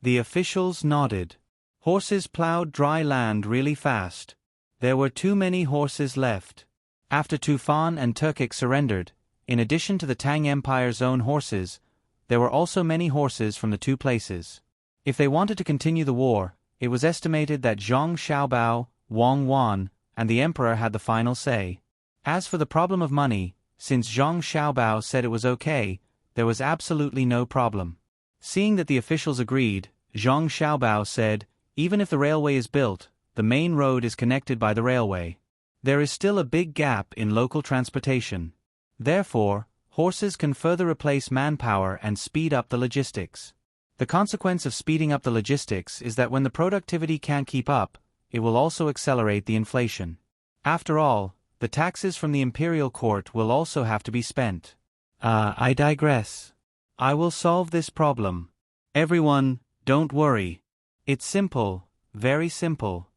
The officials nodded. Horses plowed dry land really fast. There were too many horses left. After Tufan and Turkic surrendered, in addition to the Tang Empire's own horses, there were also many horses from the 2 places. If they wanted to continue the war, it was estimated that Zhang Xiaobao, Wang Wan, and the Emperor had the final say. As for the problem of money, since Zhang Xiaobao said it was okay, there was absolutely no problem. Seeing that the officials agreed, Zhang Xiaobao said, Even if the railway is built, the main road is connected by the railway. There is still a big gap in local transportation. Therefore, horses can further replace manpower and speed up the logistics. The consequence of speeding up the logistics is that when the productivity can't keep up, it will also accelerate the inflation. After all, the taxes from the imperial court will also have to be spent. I digress. I will solve this problem. Everyone, don't worry. It's simple, very simple.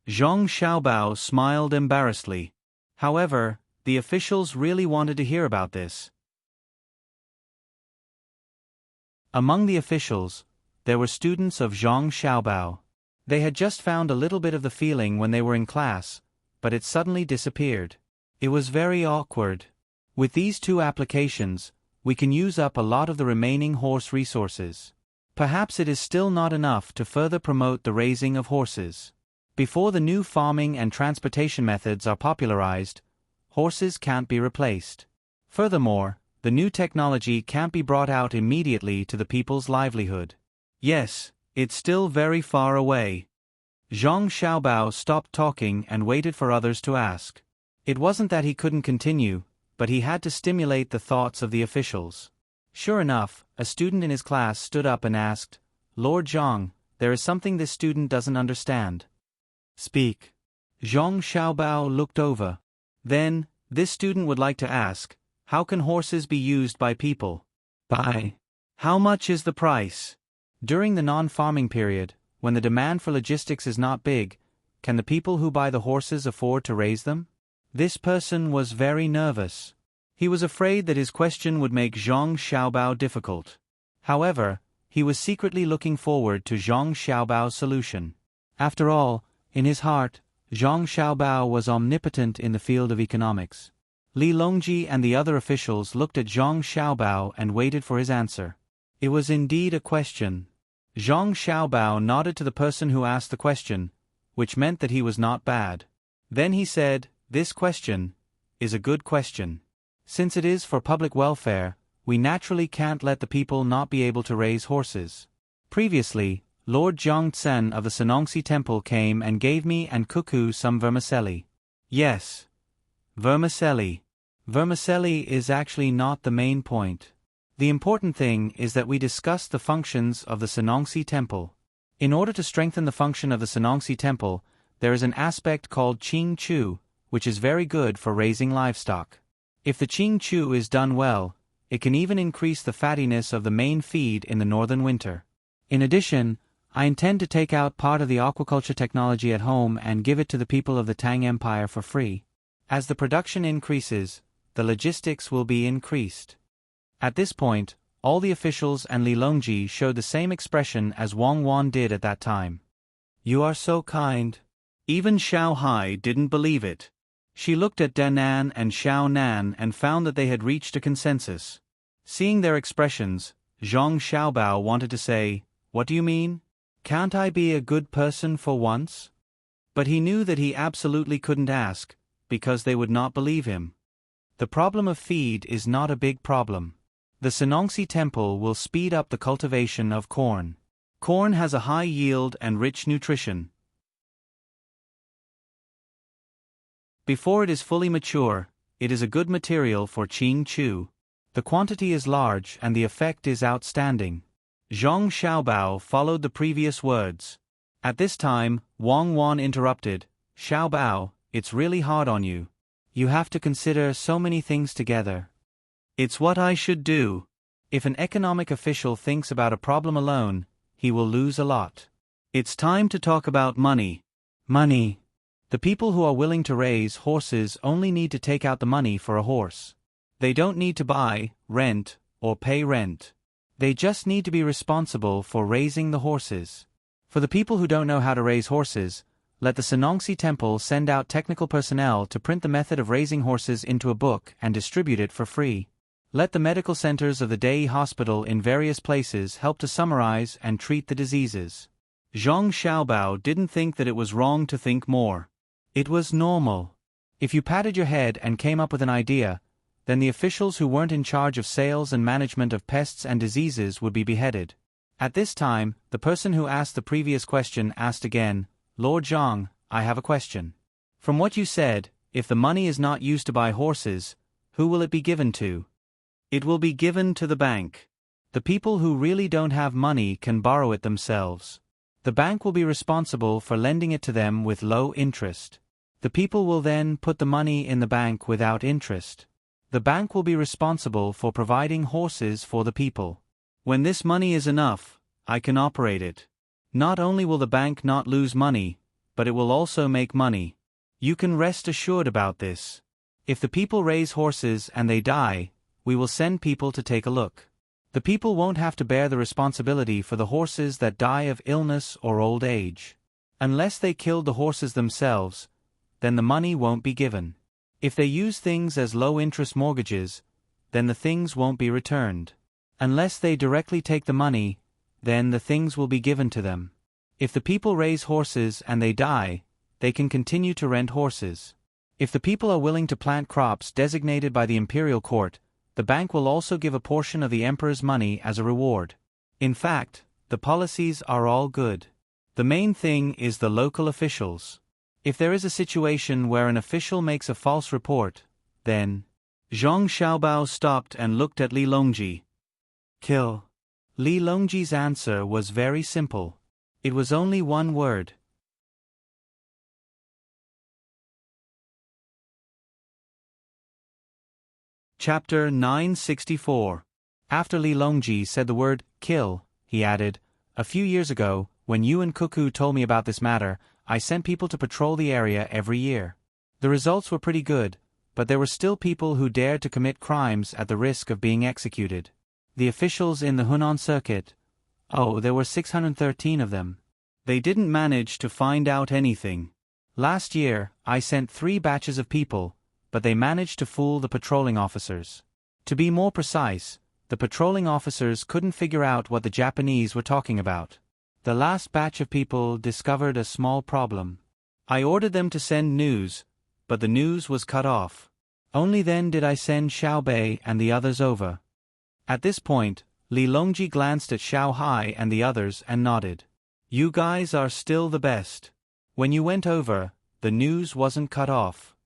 Zhang Xiaobao smiled embarrassedly. However, the officials really wanted to hear about this. Among the officials, there were students of Zhang Xiaobao. They had just found a little bit of the feeling when they were in class, but it suddenly disappeared. It was very awkward. With these 2 applications, we can use up a lot of the remaining horse resources. Perhaps it is still not enough to further promote the raising of horses. Before the new farming and transportation methods are popularized, horses can't be replaced. Furthermore, the new technology can't be brought out immediately to the people's livelihood. Yes, it's still very far away. Zhang Xiaobao stopped talking and waited for others to ask. It wasn't that he couldn't continue, but he had to stimulate the thoughts of the officials. Sure enough, a student in his class stood up and asked, Lord Zhang, there is something this student doesn't understand. Speak. Zhang Xiaobao looked over. Then, this student would like to ask, how can horses be used by people? By. How much is the price? During the non-farming period, when the demand for logistics is not big, can the people who buy the horses afford to raise them? This person was very nervous. He was afraid that his question would make Zhang Xiaobao difficult. However, he was secretly looking forward to Zhang Xiaobao's solution. After all, in his heart, Zhang Xiaobao was omnipotent in the field of economics. Li Longji and the other officials looked at Zhang Xiaobao and waited for his answer. It was indeed a question. Zhang Xiaobao nodded to the person who asked the question, which meant that he was not bad. Then he said, This question is a good question. Since it is for public welfare, we naturally can't let the people not be able to raise horses. Previously, Lord Zhongtsen of the Senongsi Temple came and gave me and Cuckoo some vermicelli. Yes. Vermicelli. Vermicelli is actually not the main point. The important thing is that we discussed the functions of the Senongsi Temple. In order to strengthen the function of the Senongsi Temple, there is an aspect called Qing Chu, which is very good for raising livestock. If the Qing Chu is done well, it can even increase the fattiness of the main feed in the northern winter. In addition, I intend to take out part of the aquaculture technology at home and give it to the people of the Tang Empire for free. As the production increases, the logistics will be increased. At this point, all the officials and Li Longji showed the same expression as Wang Wan did at that time. You are so kind. Even Xiao Hai didn't believe it. She looked at Danan and Xiao Nan and found that they had reached a consensus. Seeing their expressions, Zhang Xiaobao wanted to say, "What do you mean? Can't I be a good person for once?" But he knew that he absolutely couldn't ask, because they would not believe him. The problem of feed is not a big problem. The Senongsi Temple will speed up the cultivation of corn. Corn has a high yield and rich nutrition. Before it is fully mature, it is a good material for Qing Chu. The quantity is large and the effect is outstanding. Zhang Xiaobao followed the previous words. At this time, Wang Wan interrupted, "Xiaobao, it's really hard on you. You have to consider so many things together." It's what I should do. If an economic official thinks about a problem alone, he will lose a lot. It's time to talk about money. Money. The people who are willing to raise horses only need to take out the money for a horse. They don't need to buy, rent, or pay rent. They just need to be responsible for raising the horses. For the people who don't know how to raise horses, let the Senongsi Temple send out technical personnel to print the method of raising horses into a book and distribute it for free. Let the medical centers of the Dei Hospital in various places help to summarize and treat the diseases. Zhang Xiaobao didn't think that it was wrong to think more. It was normal. If you patted your head and came up with an idea, then the officials who weren't in charge of sales and management of pests and diseases would be beheaded. At this time, the person who asked the previous question asked again, "Lord Zhang, I have a question. From what you said, if the money is not used to buy horses, who will it be given to?" "It will be given to the bank. The people who really don't have money can borrow it themselves. The bank will be responsible for lending it to them with low interest. The people will then put the money in the bank without interest. The bank will be responsible for providing horses for the people. When this money is enough, I can operate it. Not only will the bank not lose money, but it will also make money. You can rest assured about this. If the people raise horses and they die, we will send people to take a look. The people won't have to bear the responsibility for the horses that die of illness or old age. Unless they killed the horses themselves, then the money won't be given. If they use things as low-interest mortgages, then the things won't be returned. Unless they directly take the money, then the things will be given to them. If the people raise horses and they die, they can continue to rent horses. If the people are willing to plant crops designated by the imperial court, the bank will also give a portion of the emperor's money as a reward. In fact, the policies are all good. The main thing is the local officials. If there is a situation where an official makes a false report, then... Zhang Xiaobao stopped and looked at Li Longji. Kill. Li Longji's answer was very simple. It was only one word. Chapter 964. After Li Longji said the word, kill, he added, "A few years ago, when you and Cuckoo told me about this matter, I sent people to patrol the area every year. The results were pretty good, but there were still people who dared to commit crimes at the risk of being executed. The officials in the Hunan circuit, there were 613 of them. They didn't manage to find out anything. Last year, I sent 3 batches of people, but they managed to fool the patrolling officers. To be more precise, the patrolling officers couldn't figure out what the Japanese were talking about. The last batch of people discovered a small problem. I ordered them to send news, but the news was cut off. Only then did I send Xiaobei and the others over. At this point, Li Longji glanced at Xiao Hai and the others and nodded. You guys are still the best. When you went over, the news wasn't cut off.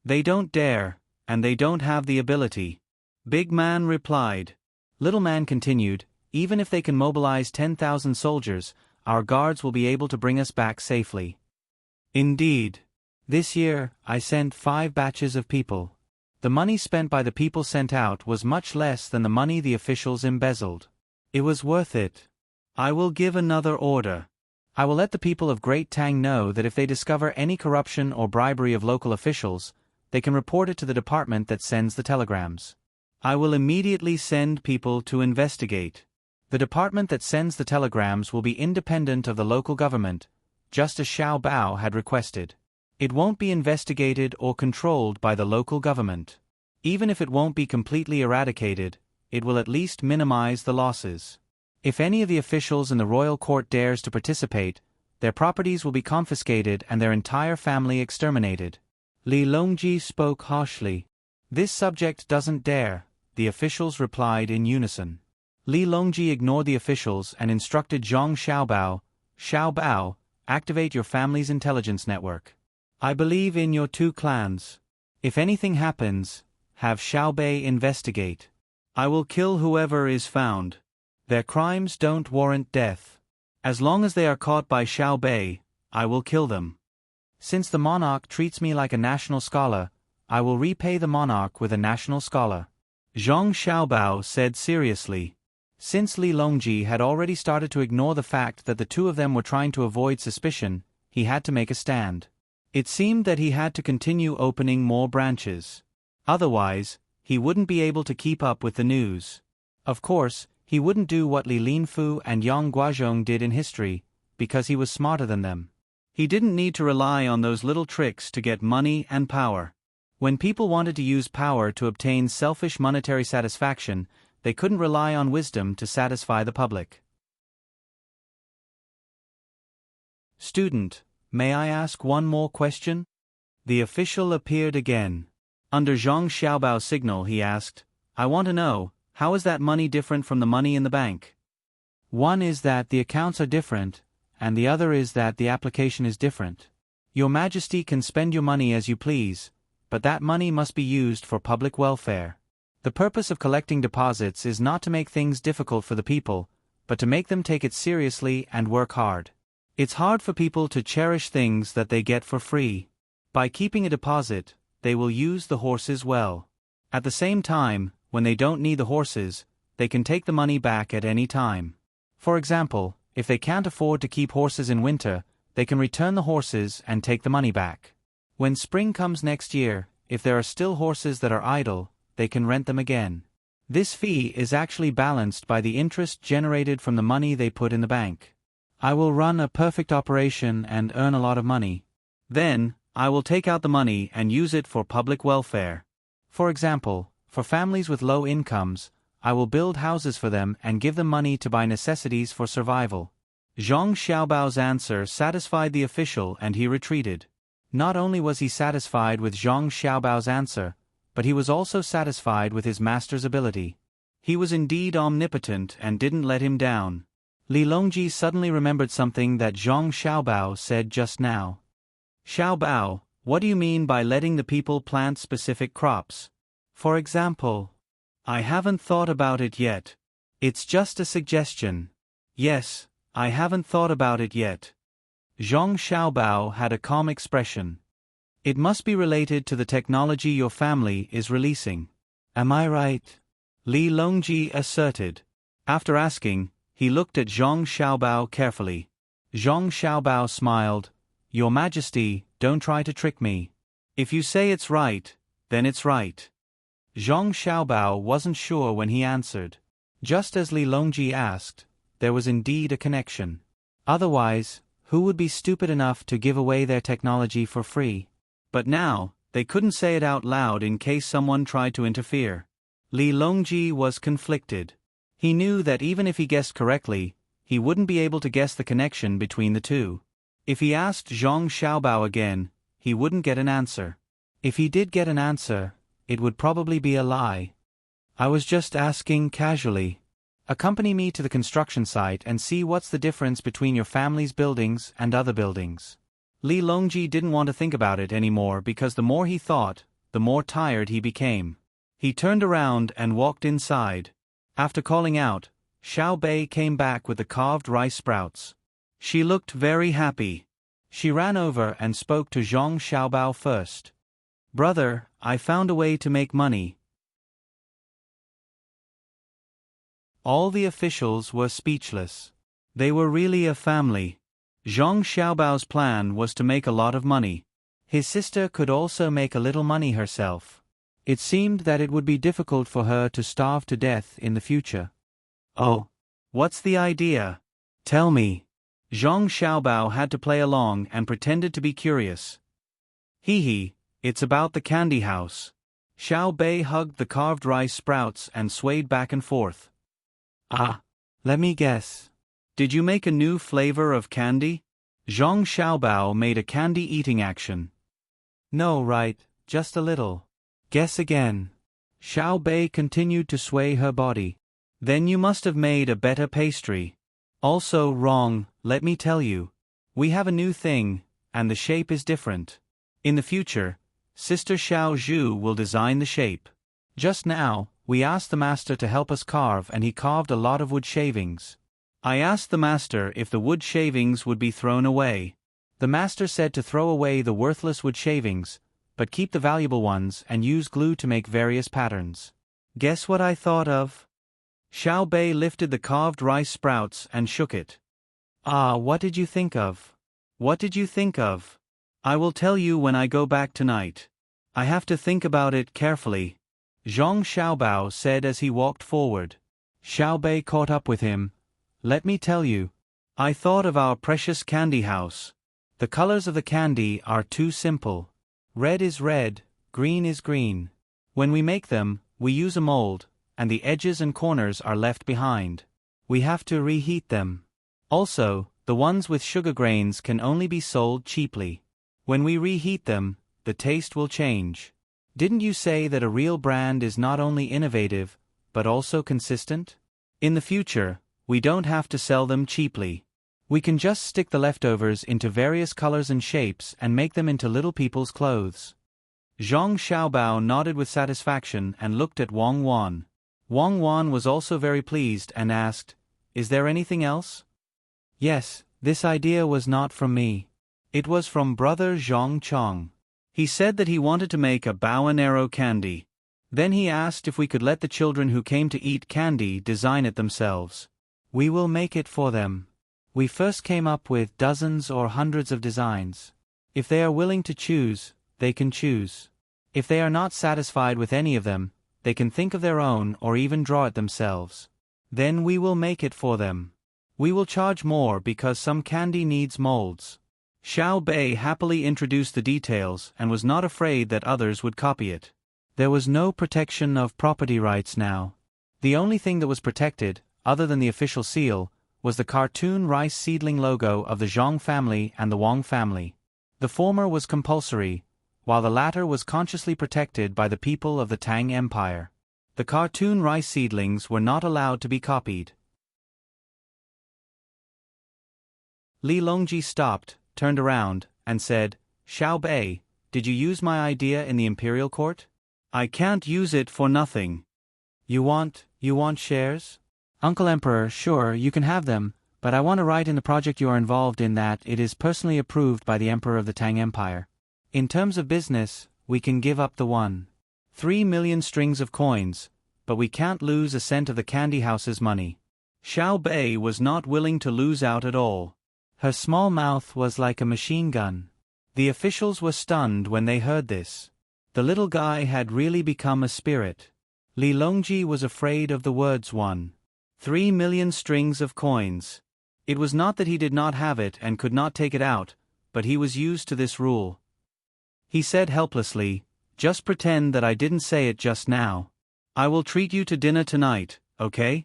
They don't dare, and they don't have the ability. Big Man replied. Little Man continued, even if they can mobilize 10,000 soldiers, our guards will be able to bring us back safely. Indeed. This year, I sent 5 batches of people. The money spent by the people sent out was much less than the money the officials embezzled. It was worth it. I will give another order. I will let the people of Great Tang know that if they discover any corruption or bribery of local officials, they can report it to the department that sends the telegrams. I will immediately send people to investigate. The department that sends the telegrams will be independent of the local government, just as Xiao Bao had requested. It won't be investigated or controlled by the local government. Even if it won't be completely eradicated, it will at least minimize the losses. If any of the officials in the royal court dares to participate, their properties will be confiscated and their entire family exterminated. Li Longji spoke harshly. This subject doesn't dare, the officials replied in unison. Li Longji ignored the officials and instructed Zhang Xiaobao, activate your family's intelligence network. I believe in your 2 clans. If anything happens, have Xiaobei investigate. I will kill whoever is found. Their crimes don't warrant death. As long as they are caught by Xiaobei, I will kill them. Since the monarch treats me like a national scholar, I will repay the monarch with a national scholar. Zhang Xiaobao said seriously. Since Li Longji had already started to ignore the fact that the 2 of them were trying to avoid suspicion, he had to make a stand. It seemed that he had to continue opening more branches. Otherwise, he wouldn't be able to keep up with the news. Of course, he wouldn't do what Li Linfu and Yang Guozhong did in history, because he was smarter than them. He didn't need to rely on those little tricks to get money and power. When people wanted to use power to obtain selfish monetary satisfaction, they couldn't rely on wisdom to satisfy the public. Student, may I ask one more question? The official appeared again. Under Zhang Xiaobao's signal he asked, I want to know, how is that money different from the money in the bank? One is that the accounts are different, and the other is that the application is different. Your Majesty can spend your money as you please, but that money must be used for public welfare. The purpose of collecting deposits is not to make things difficult for the people, but to make them take it seriously and work hard. It's hard for people to cherish things that they get for free. By keeping a deposit, they will use the horses well. At the same time, when they don't need the horses, they can take the money back at any time. For example, if they can't afford to keep horses in winter, they can return the horses and take the money back. When spring comes next year, if there are still horses that are idle, they can rent them again. This fee is actually balanced by the interest generated from the money they put in the bank. I will run a perfect operation and earn a lot of money. Then, I will take out the money and use it for public welfare. For example, for families with low incomes, I will build houses for them and give them money to buy necessities for survival. Zhang Xiaobao's answer satisfied the official and he retreated. Not only was he satisfied with Zhang Xiaobao's answer, but he was also satisfied with his master's ability. He was indeed omnipotent and didn't let him down. Li Longji suddenly remembered something that Zhang Xiaobao said just now. Xiaobao, what do you mean by letting the people plant specific crops? For example, I haven't thought about it yet. It's just a suggestion. Yes, I haven't thought about it yet. Zhang Xiaobao had a calm expression. It must be related to the technology your family is releasing. Am I right? Li Longji asserted. After asking, he looked at Zhang Xiaobao carefully. Zhang Xiaobao smiled. Your Majesty, don't try to trick me. If you say it's right, then it's right. Zhang Xiaobao wasn't sure when he answered. Just as Li Longji asked, there was indeed a connection. Otherwise, who would be stupid enough to give away their technology for free? But now, they couldn't say it out loud in case someone tried to interfere. Li Longji was conflicted. He knew that even if he guessed correctly, he wouldn't be able to guess the connection between the two. If he asked Zhang Xiaobao again, he wouldn't get an answer. If he did get an answer, it would probably be a lie. I was just asking casually. Accompany me to the construction site and see what's the difference between your family's buildings and other buildings. Li Longji didn't want to think about it anymore because the more he thought, the more tired he became. He turned around and walked inside. After calling out, Xiao Bei came back with the carved rice sprouts. She looked very happy. She ran over and spoke to Zhang Xiaobao first. Brother, I found a way to make money. All the officials were speechless. They were really a family. Zhang Xiaobao's plan was to make a lot of money. His sister could also make a little money herself. It seemed that it would be difficult for her to starve to death in the future. Oh, what's the idea? Tell me. Zhang Xiaobao had to play along and pretended to be curious. Hee, it's about the candy house. Xiao Bei hugged the carved rice sprouts and swayed back and forth. Ah, let me guess. Did you make a new flavor of candy? Zhang Xiaobao made a candy-eating action. No, right, just a little. Guess again. Xiao Bei continued to sway her body. Then you must have made a better pastry. Also wrong, let me tell you. We have a new thing, and the shape is different. In the future, Sister Xiao Zhu will design the shape. Just now, we asked the master to help us carve and he carved a lot of wood shavings. I asked the master if the wood shavings would be thrown away. The master said to throw away the worthless wood shavings, but keep the valuable ones and use glue to make various patterns. Guess what I thought of? Xiao Bei lifted the carved rice sprouts and shook it. Ah, what did you think of? What did you think of? I will tell you when I go back tonight. I have to think about it carefully. Zhang Xiaobao said as he walked forward. Xiao Bei caught up with him. Let me tell you. I thought of our precious candy house. The colors of the candy are too simple. Red is red, green is green. When we make them, we use a mold, and the edges and corners are left behind. We have to reheat them. Also, the ones with sugar grains can only be sold cheaply. When we reheat them, the taste will change. Didn't you say that a real brand is not only innovative, but also consistent? In the future, we don't have to sell them cheaply. We can just stick the leftovers into various colors and shapes and make them into little people's clothes. Zhang Xiaobao nodded with satisfaction and looked at Wang Wan. Wang Wan was also very pleased and asked, Is there anything else? Yes, this idea was not from me. It was from brother Zhang Chong. He said that he wanted to make a bow and arrow candy. Then he asked if we could let the children who came to eat candy design it themselves. We will make it for them. We first came up with dozens or hundreds of designs. If they are willing to choose, they can choose. If they are not satisfied with any of them, they can think of their own or even draw it themselves. Then we will make it for them. We will charge more because some candy needs molds. Xiao Bei happily introduced the details and was not afraid that others would copy it. There was no protection of property rights now. The only thing that was protected, other than the official seal, was the cartoon rice seedling logo of the Zhang family and the Wang family. The former was compulsory, while the latter was consciously protected by the people of the Tang Empire. The cartoon rice seedlings were not allowed to be copied. Li Longji stopped, turned around, and said, Xiao Bei, did you use my idea in the imperial court? I can't use it for nothing. You want shares? Uncle Emperor, sure, you can have them, but I want to write in the project you are involved in that it is personally approved by the Emperor of the Tang Empire. In terms of business, we can give up the 1.3 million strings of coins, but we can't lose a cent of the candy house's money. Xiao Bei was not willing to lose out at all. Her small mouth was like a machine gun. The officials were stunned when they heard this. The little guy had really become a spirit. Li Longji was afraid of the words 1.3 million strings of coins. It was not that he did not have it and could not take it out, but he was used to this rule. He said helplessly, Just pretend that I didn't say it just now. I will treat you to dinner tonight, okay?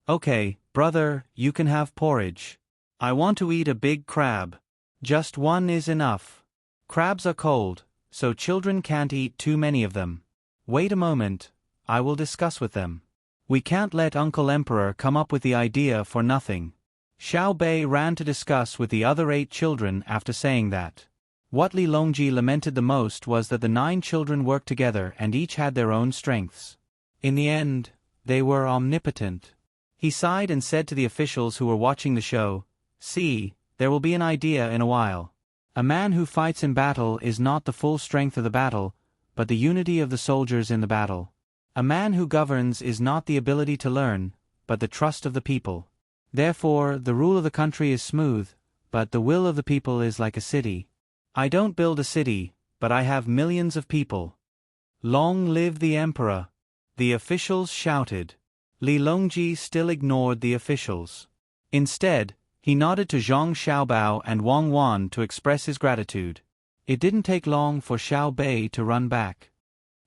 Okay, brother, you can have porridge. I want to eat a big crab. Just one is enough. Crabs are cold, so children can't eat too many of them. Wait a moment, I will discuss with them. We can't let Uncle Emperor come up with the idea for nothing. Xiao Bei ran to discuss with the other 8 children after saying that. What Li Longji lamented the most was that the 9 children worked together and each had their own strengths. In the end, they were omnipotent. He sighed and said to the officials who were watching the show, "See, there will be an idea in a while. A man who fights in battle is not the full strength of the battle, but the unity of the soldiers in the battle. A man who governs is not the ability to learn, but the trust of the people. Therefore, the rule of the country is smooth, but the will of the people is like a city. I don't build a city, but I have millions of people. Long live the emperor!" The officials shouted. Li Longji still ignored the officials. Instead, he nodded to Zhang Xiaobao and Wang Wan to express his gratitude. It didn't take long for Xiao Bei to run back.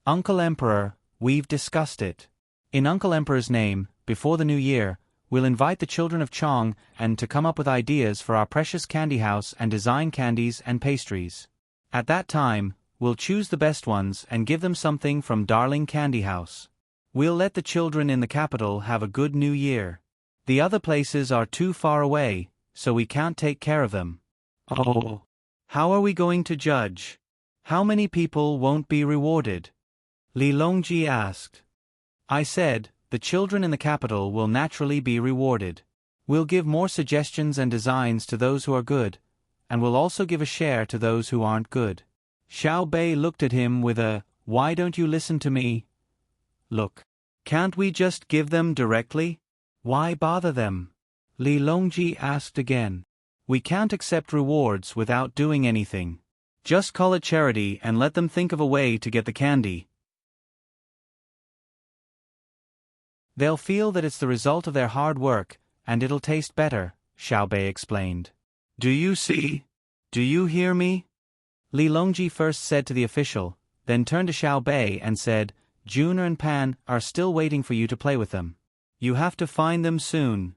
"Uncle Emperor, we've discussed it. In Uncle Emperor's name, before the new year, we'll invite the children of Chong and to come up with ideas for our precious candy house and design candies and pastries. At that time, we'll choose the best ones and give them something from Darling Candy House. We'll let the children in the capital have a good new year. The other places are too far away, so we can't take care of them." "Oh. How are we going to judge? How many people won't be rewarded?" Li Longji asked. "I said, the children in the capital will naturally be rewarded. We'll give more suggestions and designs to those who are good, and we'll also give a share to those who aren't good." Xiao Bei looked at him with a, "Why don't you listen to me?" look. "Can't we just give them directly? Why bother them?" Li Longji asked again. "We can't accept rewards without doing anything. Just call it charity and let them think of a way to get the candy. They'll feel that it's the result of their hard work, and it'll taste better," Xiao Bei explained. "Do you see? Do you hear me?" Li Longji first said to the official, then turned to Xiao Bei and said, "Jun and Pan are still waiting for you to play with them. You have to find them soon.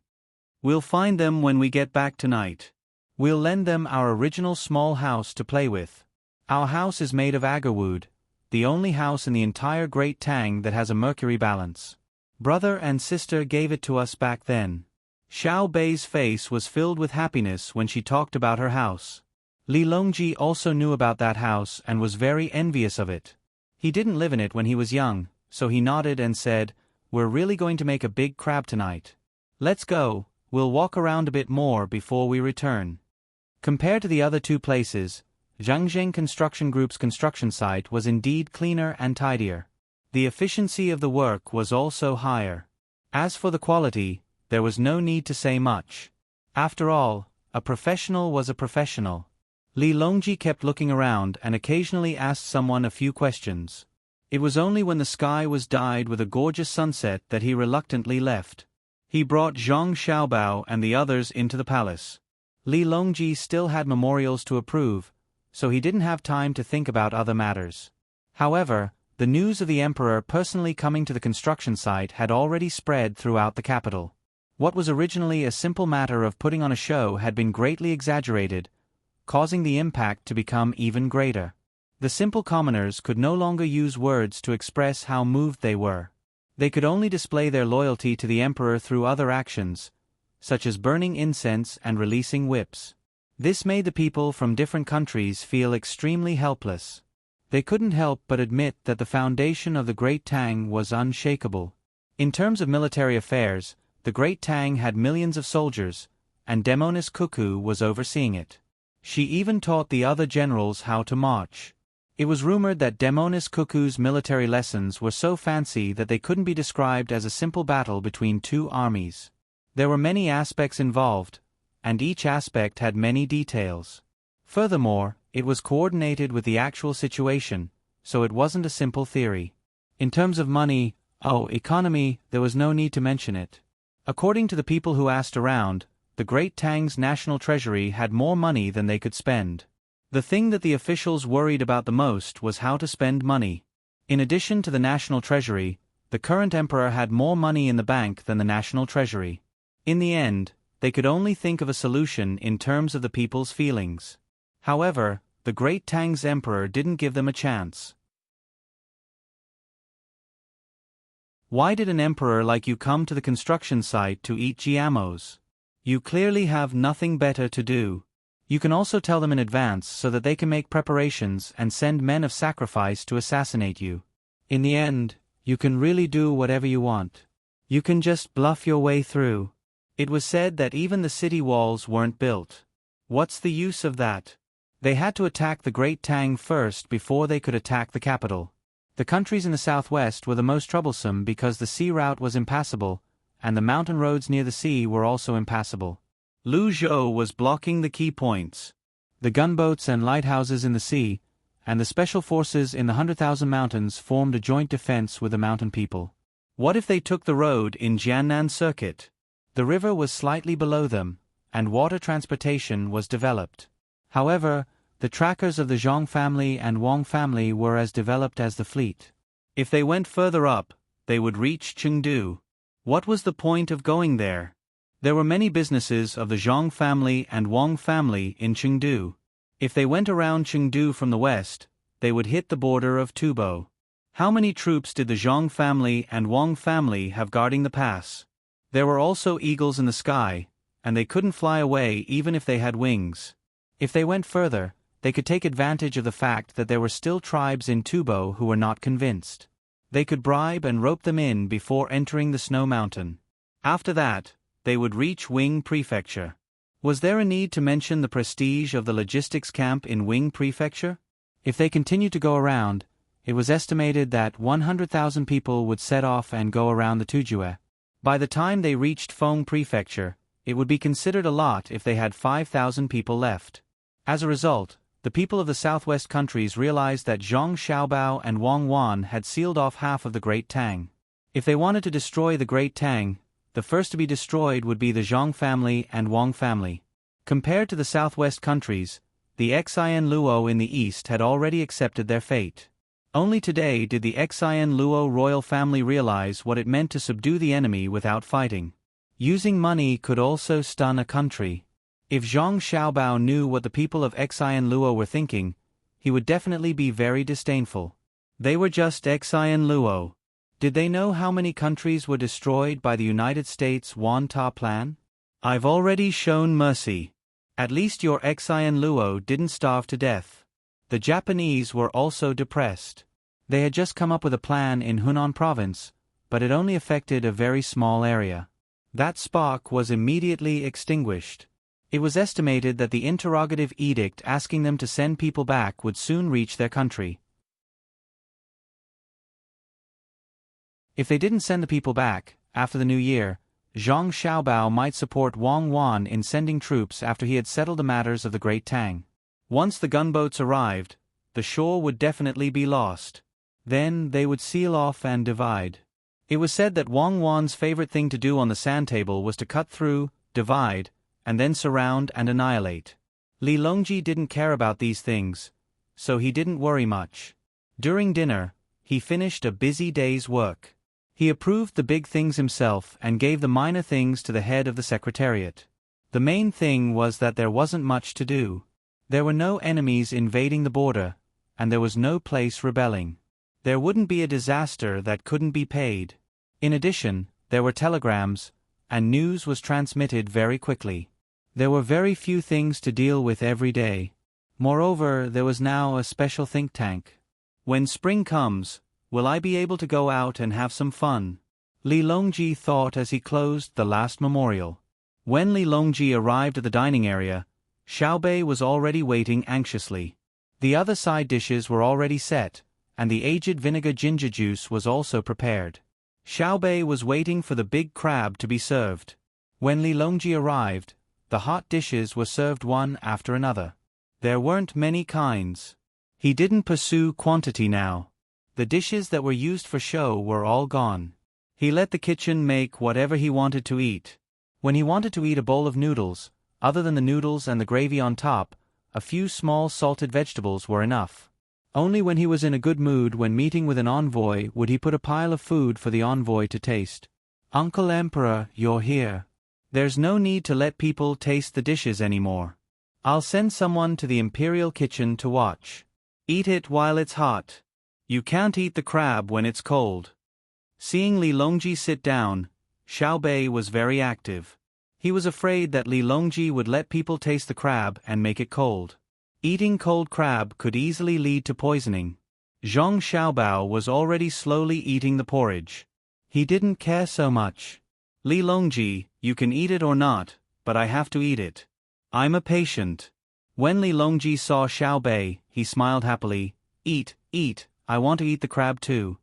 We'll find them when we get back tonight. We'll lend them our original small house to play with. Our house is made of agarwood, the only house in the entire Great Tang that has a mercury balance. Brother and sister gave it to us back then." Xiao Bei's face was filled with happiness when she talked about her house. Li Longji also knew about that house and was very envious of it. He didn't live in it when he was young, so he nodded and said, "We're really going to make a big crab tonight. Let's go, we'll walk around a bit more before we return." Compared to the other 2 places, Zhangzheng Construction Group's construction site was indeed cleaner and tidier. The efficiency of the work was also higher. As for the quality, there was no need to say much. After all, a professional was a professional. Li Longji kept looking around and occasionally asked someone a few questions. It was only when the sky was dyed with a gorgeous sunset that he reluctantly left. He brought Zhang Xiaobao and the others into the palace. Li Longji still had memorials to approve, so he didn't have time to think about other matters. However, the news of the emperor personally coming to the construction site had already spread throughout the capital. What was originally a simple matter of putting on a show had been greatly exaggerated, causing the impact to become even greater. The simple commoners could no longer use words to express how moved they were. They could only display their loyalty to the emperor through other actions, such as burning incense and releasing whips. This made the people from different countries feel extremely helpless. They couldn't help but admit that the foundation of the Great Tang was unshakable. In terms of military affairs, the Great Tang had millions of soldiers, and Demonis Cuckoo was overseeing it. She even taught the other generals how to march. It was rumored that Demonis Cuckoo's military lessons were so fancy that they couldn't be described as a simple battle between 2 armies. There were many aspects involved, and each aspect had many details. Furthermore, it was coordinated with the actual situation, so it wasn't a simple theory. In terms of money, economy, there was no need to mention it. According to the people who asked around, the Great Tang's national treasury had more money than they could spend. The thing that the officials worried about the most was how to spend money. In addition to the national treasury, the current emperor had more money in the bank than the national treasury. In the end, they could only think of a solution in terms of the people's feelings. However, the Great Tang's emperor didn't give them a chance. Why did an emperor like you come to the construction site to eat GMOs? You clearly have nothing better to do. You can also tell them in advance so that they can make preparations and send men of sacrifice to assassinate you. In the end, you can really do whatever you want. You can just bluff your way through. It was said that even the city walls weren't built. What's the use of that? They had to attack the Great Tang first before they could attack the capital. The countries in the southwest were the most troublesome because the sea route was impassable, and the mountain roads near the sea were also impassable. Lu Zhou was blocking the key points. The gunboats and lighthouses in the sea, and the special forces in the 100,000 mountains formed a joint defense with the mountain people. What if they took the road in Jiannan Circuit? The river was slightly below them, and water transportation was developed. However, the trackers of the Zhong family and Wang family were as developed as the fleet. If they went further up, they would reach Chengdu. What was the point of going there? There were many businesses of the Zhong family and Wang family in Chengdu. If they went around Chengdu from the west, they would hit the border of Tubo. How many troops did the Zhong family and Wang family have guarding the pass? There were also eagles in the sky, and they couldn't fly away even if they had wings. If they went further, they could take advantage of the fact that there were still tribes in Tubo who were not convinced. They could bribe and rope them in before entering the snow mountain. After that, they would reach Wing Prefecture. Was there a need to mention the prestige of the logistics camp in Wing Prefecture? If they continued to go around, it was estimated that 100,000 people would set off and go around the Tujue. By the time they reached Feng Prefecture, it would be considered a lot if they had 5,000 people left. As a result, the people of the southwest countries realized that Zhang Xiaobao and Wang Wan had sealed off half of the Great Tang. If they wanted to destroy the Great Tang, the first to be destroyed would be the Zhong family and Wang family. Compared to the southwest countries, the Xian Luo in the east had already accepted their fate. Only today did the Xian Luo royal family realize what it meant to subdue the enemy without fighting. Using money could also stun a country. If Zhang Xiaobao knew what the people of Xian Luo were thinking, he would definitely be very disdainful. They were just Xian Luo. Did they know how many countries were destroyed by the United States Wan Ta plan? I've already shown mercy. At least your Xian Luo didn't starve to death. The Japanese were also depressed. They had just come up with a plan in Hunan province, but it only affected a very small area. That spark was immediately extinguished. It was estimated that the interrogative edict asking them to send people back would soon reach their country. If they didn't send the people back, after the new year, Zhang Xiaobao might support Wang Wan in sending troops after he had settled the matters of the Great Tang. Once the gunboats arrived, the shore would definitely be lost. Then they would seal off and divide. It was said that Wang Wan's favorite thing to do on the sand table was to cut through, divide, and then surround and annihilate. Li Longji didn't care about these things, so he didn't worry much. During dinner, he finished a busy day's work. He approved the big things himself and gave the minor things to the head of the secretariat. The main thing was that there wasn't much to do. There were no enemies invading the border, and there was no place rebelling. There wouldn't be a disaster that couldn't be paid. In addition, there were telegrams, and news was transmitted very quickly. There were very few things to deal with every day. Moreover, there was now a special think tank. When spring comes, will I be able to go out and have some fun? Li Longji thought as he closed the last memorial. When Li Longji arrived at the dining area, Xiaobei was already waiting anxiously. The other side dishes were already set, and the aged vinegar ginger juice was also prepared. Xiaobei was waiting for the big crab to be served. When Li Longji arrived, the hot dishes were served one after another. There weren't many kinds. He didn't pursue quantity now. The dishes that were used for show were all gone. He let the kitchen make whatever he wanted to eat. When he wanted to eat a bowl of noodles, other than the noodles and the gravy on top, a few small salted vegetables were enough. Only when he was in a good mood when meeting with an envoy would he put a pile of food for the envoy to taste. Uncle Emperor, you're here. There's no need to let people taste the dishes anymore. I'll send someone to the imperial kitchen to watch. Eat it while it's hot. You can't eat the crab when it's cold. Seeing Li Longji sit down, Xiao Bei was very active. He was afraid that Li Longji would let people taste the crab and make it cold. Eating cold crab could easily lead to poisoning. Zhang Xiaobao was already slowly eating the porridge. He didn't care so much. Li Longji, you can eat it or not, but I have to eat it. I'm a patient. When Li Longji saw Xiao Bei, he smiled happily. Eat, eat, I want to eat the crab too.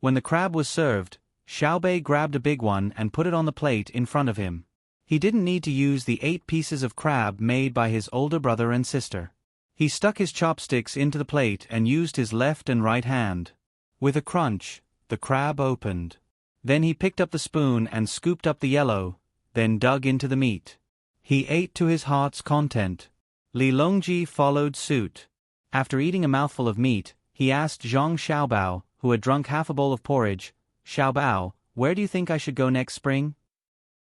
When the crab was served, Xiao Bei grabbed a big one and put it on the plate in front of him. He didn't need to use the 8 pieces of crab made by his older brother and sister. He stuck his chopsticks into the plate and used his left and right hand. With a crunch, the crab opened. Then he picked up the spoon and scooped up the yellow, then dug into the meat. He ate to his heart's content. Li Longji followed suit. After eating a mouthful of meat, he asked Zhang Xiaobao, who had drunk half a bowl of porridge, Xiaobao, where do you think I should go next spring?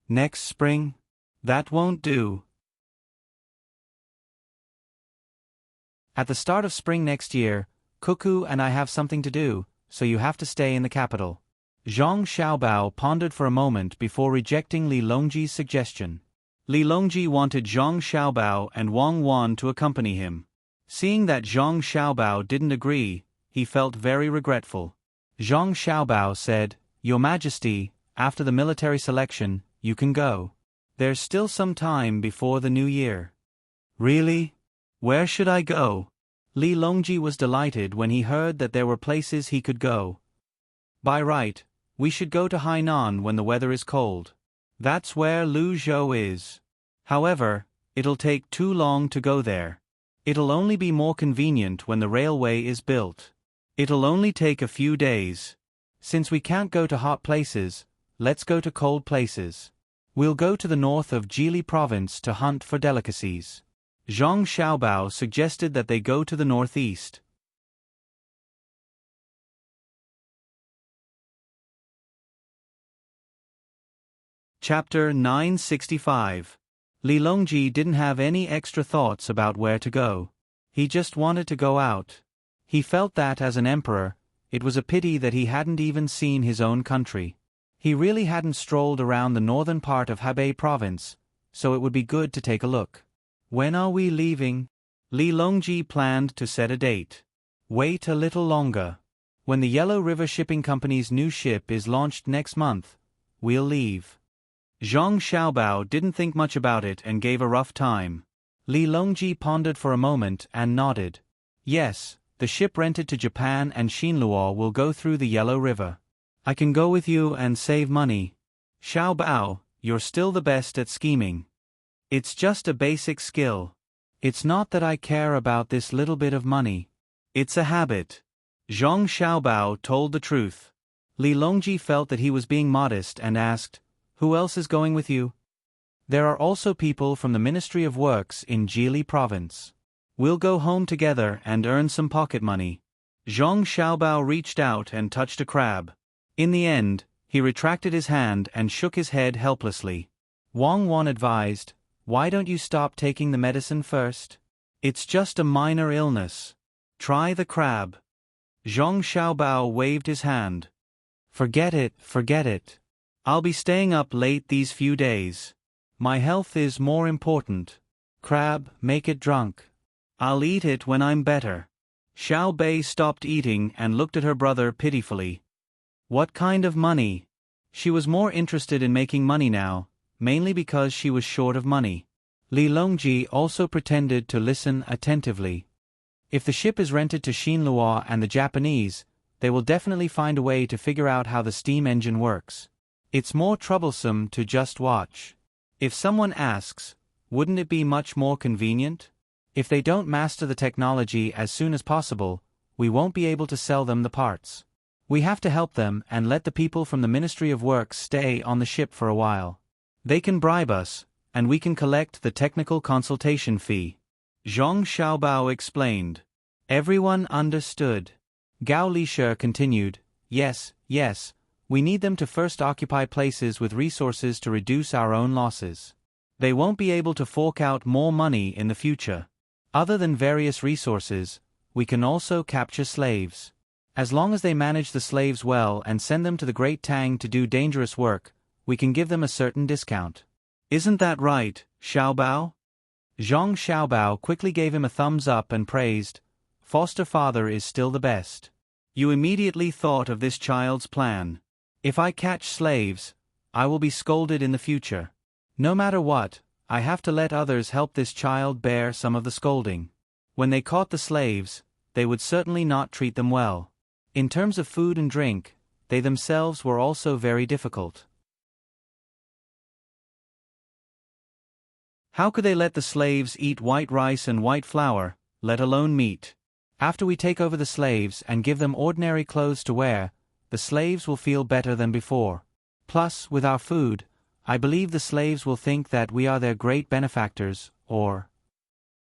Next spring? That won't do. At the start of spring next year, Cuckoo and I have something to do, so you have to stay in the capital. Zhang Xiaobao pondered for a moment before rejecting Li Longji's suggestion. Li Longji wanted Zhang Xiaobao and Wang Wan to accompany him. Seeing that Zhang Xiaobao didn't agree, he felt very regretful. Zhang Xiaobao said, Your Majesty, after the military selection, you can go. There's still some time before the new year. Really? Where should I go? Li Longji was delighted when he heard that there were places he could go. By right, we should go to Hainan when the weather is cold. That's where Lu Zhou is. However, it'll take too long to go there. It'll only be more convenient when the railway is built. It'll only take a few days. Since we can't go to hot places, let's go to cold places. We'll go to the north of Jili province to hunt for delicacies. Zhang Xiaobao suggested that they go to the northeast. Chapter 965. Li Longji didn't have any extra thoughts about where to go. He just wanted to go out. He felt that as an emperor, it was a pity that he hadn't even seen his own country. He really hadn't strolled around the northern part of Hebei province, so it would be good to take a look. When are we leaving? Li Longji planned to set a date. Wait a little longer. When the Yellow River Shipping Company's new ship is launched next month, we'll leave. Zhang Xiaobao didn't think much about it and gave a rough time. Li Longji pondered for a moment and nodded. Yes, the ship rented to Japan and Xinluo will go through the Yellow River. I can go with you and save money. Xiaobao, you're still the best at scheming. It's just a basic skill. It's not that I care about this little bit of money. It's a habit. Zhang Xiaobao told the truth. Li Longji felt that he was being modest and asked, Who else is going with you? There are also people from the Ministry of Works in Jili province. We'll go home together and earn some pocket money. Zhang Xiaobao reached out and touched a crab. In the end, he retracted his hand and shook his head helplessly. Wang Wan advised, Why don't you stop taking the medicine first? It's just a minor illness. Try the crab. Zhang Xiaobao waved his hand. Forget it, forget it. I'll be staying up late these few days. My health is more important. Crab, make it drunk. I'll eat it when I'm better. Xiao Bei stopped eating and looked at her brother pitifully. What kind of money? She was more interested in making money now, mainly because she was short of money. Li Longji also pretended to listen attentively. If the ship is rented to Xinluo and the Japanese, they will definitely find a way to figure out how the steam engine works. It's more troublesome to just watch. If someone asks, wouldn't it be much more convenient? If they don't master the technology as soon as possible, we won't be able to sell them the parts. We have to help them and let the people from the Ministry of Works stay on the ship for a while. They can bribe us, and we can collect the technical consultation fee. Zhang Xiaobao explained. Everyone understood. Gao Lishe continued, Yes, yes, we need them to first occupy places with resources to reduce our own losses. They won't be able to fork out more money in the future. Other than various resources, we can also capture slaves. As long as they manage the slaves well and send them to the Great Tang to do dangerous work, we can give them a certain discount. Isn't that right, Xiaobao? Zhang Xiaobao quickly gave him a thumbs up and praised, "Foster father is still the best." You immediately thought of this child's plan. If I catch slaves, I will be scolded in the future. No matter what, I have to let others help this child bear some of the scolding. When they caught the slaves, they would certainly not treat them well. In terms of food and drink, they themselves were also very difficult. How could they let the slaves eat white rice and white flour, let alone meat? After we take over the slaves and give them ordinary clothes to wear, the slaves will feel better than before. Plus, with our food, I believe the slaves will think that we are their great benefactors, or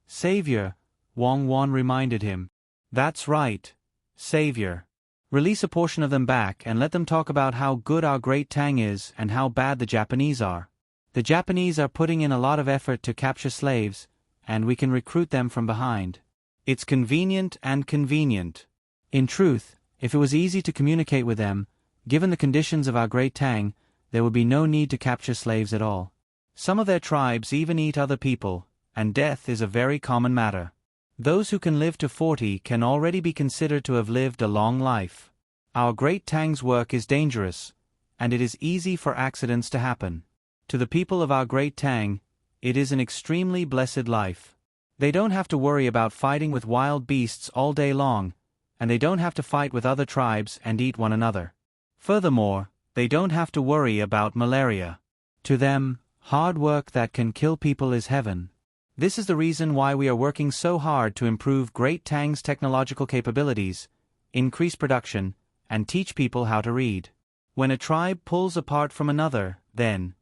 savior, Wang Wan reminded him. That's right, savior. Release a portion of them back and let them talk about how good our Great Tang is and how bad the Japanese are. The Japanese are putting in a lot of effort to capture slaves, and we can recruit them from behind. It's convenient and convenient. In truth, if it was easy to communicate with them, given the conditions of our Great Tang, there would be no need to capture slaves at all. Some of their tribes even eat other people, and death is a very common matter. Those who can live to 40 can already be considered to have lived a long life. Our Great Tang's work is dangerous, and it is easy for accidents to happen. To the people of our Great Tang, it is an extremely blessed life. They don't have to worry about fighting with wild beasts all day long, and they don't have to fight with other tribes and eat one another. Furthermore, they don't have to worry about malaria. To them, hard work that can kill people is heaven. This is the reason why we are working so hard to improve Great Tang's technological capabilities, increase production, and teach people how to read. When a tribe pulls apart from another, then...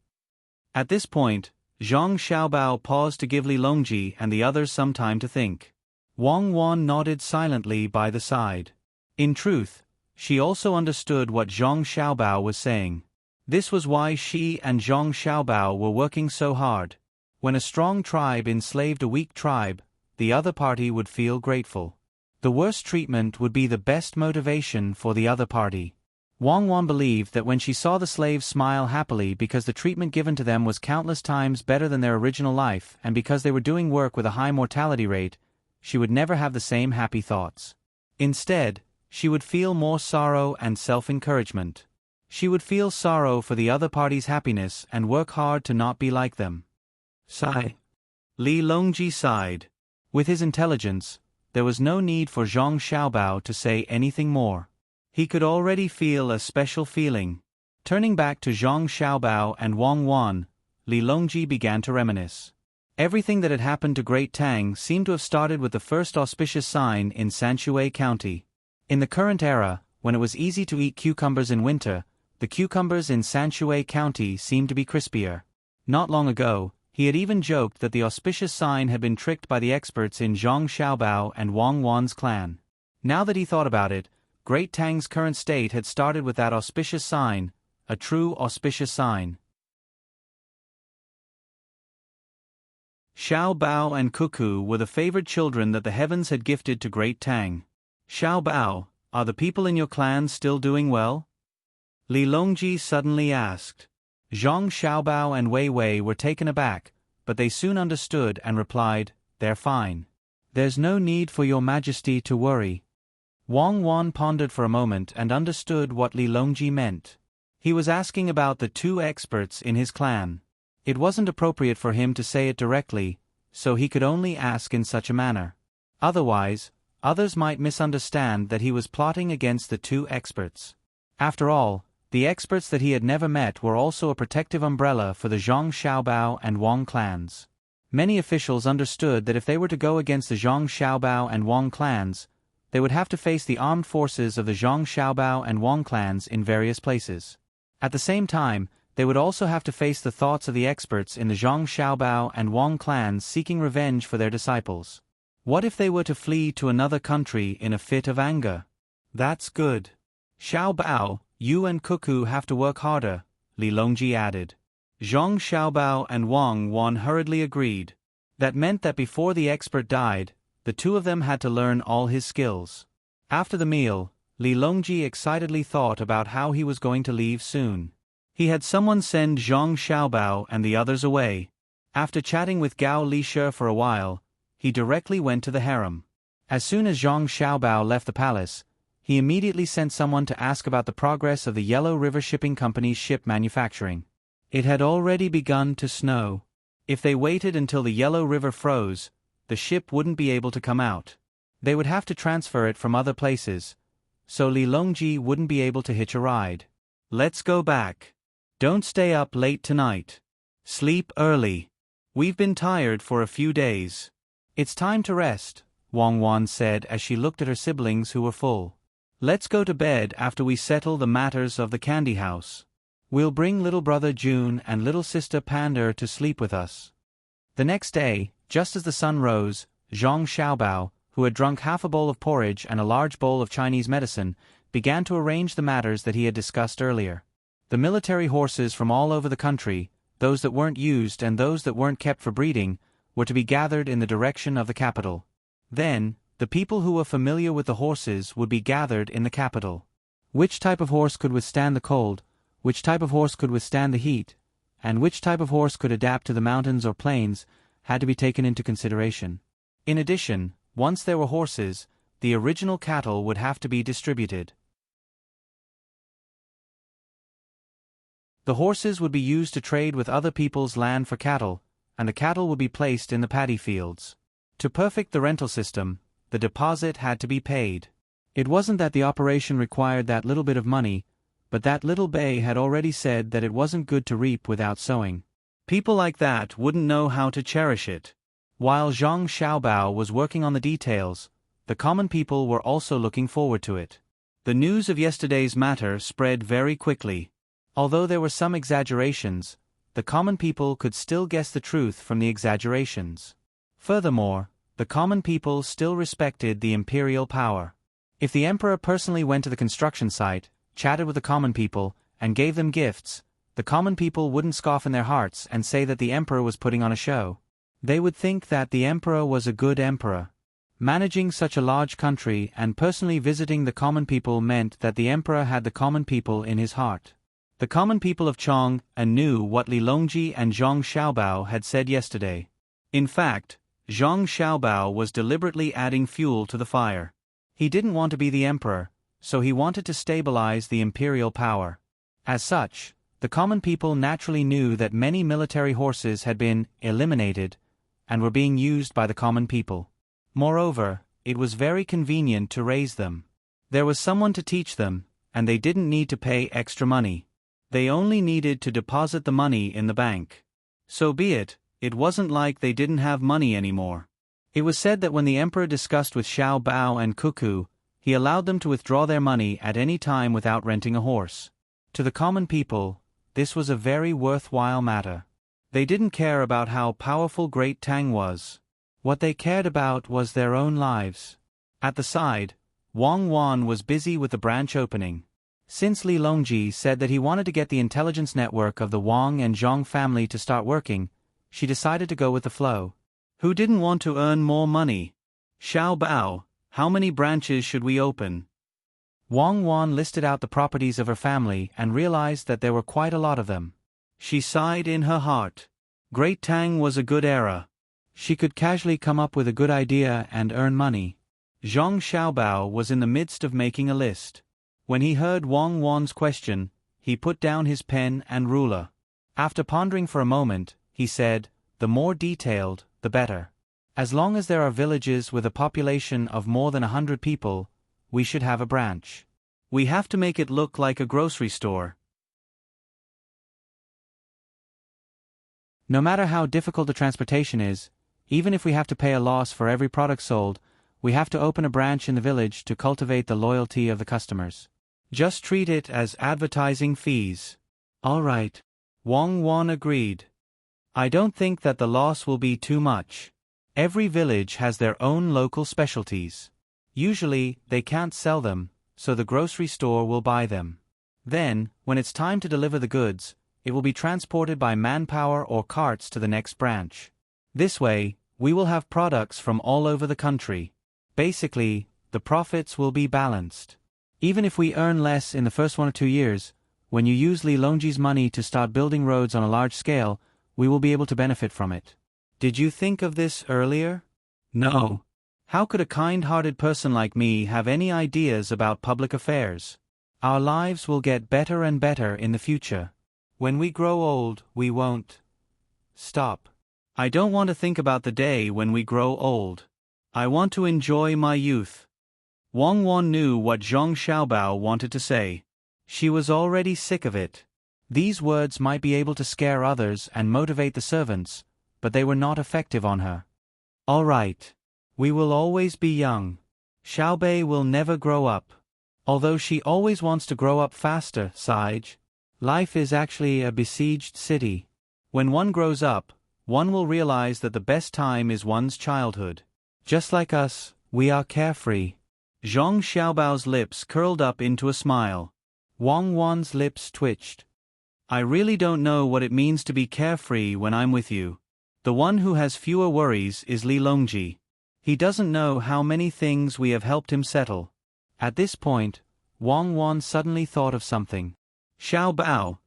At this point, Zhang Xiaobao paused to give Li Longji and the others some time to think. Wang Wan nodded silently by the side. In truth, she also understood what Zhang Xiaobao was saying. This was why she and Zhang Xiaobao were working so hard. When a strong tribe enslaved a weak tribe, the other party would feel grateful. The worst treatment would be the best motivation for the other party. Wang Wan believed that when she saw the slaves smile happily because the treatment given to them was countless times better than their original life and because they were doing work with a high mortality rate, she would never have the same happy thoughts. Instead, she would feel more sorrow and self-encouragement. She would feel sorrow for the other party's happiness and work hard to not be like them. Sigh. Li Longji sighed. With his intelligence, there was no need for Zhang Xiaobao to say anything more. He could already feel a special feeling. Turning back to Zhang Xiaobao and Wang Wan, Li Longji began to reminisce. Everything that had happened to Great Tang seemed to have started with the first auspicious sign in Sanshui County. In the current era, when it was easy to eat cucumbers in winter, the cucumbers in Sanshui County seemed to be crispier. Not long ago, he had even joked that the auspicious sign had been tricked by the experts in Zhang Xiaobao and Wang Wan's clan. Now that he thought about it, Great Tang's current state had started with that auspicious sign, a true auspicious sign. Xiao Bao and Cuckoo were the favored children that the heavens had gifted to Great Tang. Xiao Bao, are the people in your clan still doing well? Li Longji suddenly asked. Zhang Xiaobao and Wei Wei were taken aback, but they soon understood and replied, "They're fine. There's no need for your majesty to worry." Wang Wan pondered for a moment and understood what Li Longji meant. He was asking about the two experts in his clan. It wasn't appropriate for him to say it directly, so he could only ask in such a manner. Otherwise, others might misunderstand that he was plotting against the two experts. After all, the experts that he had never met were also a protective umbrella for the Zhang Xiaobao and Wang clans. Many officials understood that if they were to go against the Zhang Xiaobao and Wang clans, they would have to face the armed forces of the Zhang Xiaobao and Wang clans in various places. At the same time, they would also have to face the thoughts of the experts in the Zhang Xiaobao and Wang clans seeking revenge for their disciples. What if they were to flee to another country in a fit of anger? That's good. Xiao Bao, you and Cuckoo have to work harder, Li Longji added. Zhang Xiaobao and Wang Wan hurriedly agreed. That meant that before the expert died, the two of them had to learn all his skills. After the meal, Li Longji excitedly thought about how he was going to leave soon. He had someone send Zhang Xiaobao and the others away. After chatting with Gao Lishe for a while, he directly went to the harem. As soon as Zhang Xiaobao left the palace, he immediately sent someone to ask about the progress of the Yellow River Shipping Company's ship manufacturing. It had already begun to snow. If they waited until the Yellow River froze, the ship wouldn't be able to come out. They would have to transfer it from other places, so Li Longji wouldn't be able to hitch a ride. Let's go back. Don't stay up late tonight. Sleep early. We've been tired for a few days. It's time to rest, Wang Wan said as she looked at her siblings who were full. Let's go to bed after we settle the matters of the candy house. We'll bring little brother June and little sister Pander to sleep with us. The next day, just as the sun rose, Zhang Xiaobao, who had drunk half a bowl of porridge and a large bowl of Chinese medicine, began to arrange the matters that he had discussed earlier. The military horses from all over the country, those that weren't used and those that weren't kept for breeding, were to be gathered in the direction of the capital. Then, the people who were familiar with the horses would be gathered in the capital. Which type of horse could withstand the cold, which type of horse could withstand the heat, and which type of horse could adapt to the mountains or plains, had to be taken into consideration. In addition, once there were horses, the original cattle would have to be distributed. The horses would be used to trade with other people's land for cattle, and the cattle would be placed in the paddy fields. To perfect the rental system, the deposit had to be paid. It wasn't that the operation required that little bit of money, but that little Bay had already said that it wasn't good to reap without sowing. People like that wouldn't know how to cherish it. While Zhang Xiaobao was working on the details, the common people were also looking forward to it. The news of yesterday's matter spread very quickly. Although there were some exaggerations, the common people could still guess the truth from the exaggerations. Furthermore, the common people still respected the imperial power. If the emperor personally went to the construction site, chatted with the common people, and gave them gifts, the common people wouldn't scoff in their hearts and say that the emperor was putting on a show. They would think that the emperor was a good emperor. Managing such a large country and personally visiting the common people meant that the emperor had the common people in his heart. The common people of Chong knew what Li Longji and Zhang Xiaobao had said yesterday. In fact, Zhang Xiaobao was deliberately adding fuel to the fire. He didn't want to be the emperor, so he wanted to stabilize the imperial power. As such, the common people naturally knew that many military horses had been eliminated and were being used by the common people. Moreover, it was very convenient to raise them. There was someone to teach them, and they didn't need to pay extra money. They only needed to deposit the money in the bank. So be it, it wasn't like they didn't have money anymore. It was said that when the emperor discussed with Xiao Bao and Cuckoo, he allowed them to withdraw their money at any time without renting a horse. To the common people, this was a very worthwhile matter. They didn't care about how powerful Great Tang was. What they cared about was their own lives. At the side, Wang Wan was busy with the branch opening. Since Li Longji said that he wanted to get the intelligence network of the Wang and Zhang family to start working, she decided to go with the flow. Who didn't want to earn more money? Xiao Bao, how many branches should we open? Wang Wan listed out the properties of her family and realized that there were quite a lot of them. She sighed in her heart. Great Tang was a good era. She could casually come up with a good idea and earn money. Zhang Xiaobao was in the midst of making a list. When he heard Wang Wan's question, he put down his pen and ruler. After pondering for a moment, he said, "The more detailed, the better. As long as there are villages with a population of more than 100 people, we should have a branch. We have to make it look like a grocery store." No matter how difficult the transportation is, even if we have to pay a loss for every product sold, we have to open a branch in the village to cultivate the loyalty of the customers. Just treat it as advertising fees. All right. Wang Wan agreed. I don't think that the loss will be too much. Every village has their own local specialties. Usually, they can't sell them, so the grocery store will buy them. Then, when it's time to deliver the goods, it will be transported by manpower or carts to the next branch. This way, we will have products from all over the country. Basically, the profits will be balanced. Even if we earn less in the first 1 or 2 years, when you use Li Longji's money to start building roads on a large scale, we will be able to benefit from it. Did you think of this earlier? No. How could a kind-hearted person like me have any ideas about public affairs? Our lives will get better and better in the future. When we grow old, we won't stop. I don't want to think about the day when we grow old. I want to enjoy my youth. Wang Wan knew what Zhang Xiaobao wanted to say. She was already sick of it. These words might be able to scare others and motivate the servants, but they were not effective on her. All right. We will always be young. Xiaobei will never grow up. Although she always wants to grow up faster, Sage. Life is actually a besieged city. When one grows up, one will realize that the best time is one's childhood. Just like us, we are carefree. Zhang Xiaobao's lips curled up into a smile. Wang Wan's lips twitched. I really don't know what it means to be carefree when I'm with you. The one who has fewer worries is Li Longji. He doesn't know how many things we have helped him settle. At this point, Wang Wan suddenly thought of something. Xiaobao,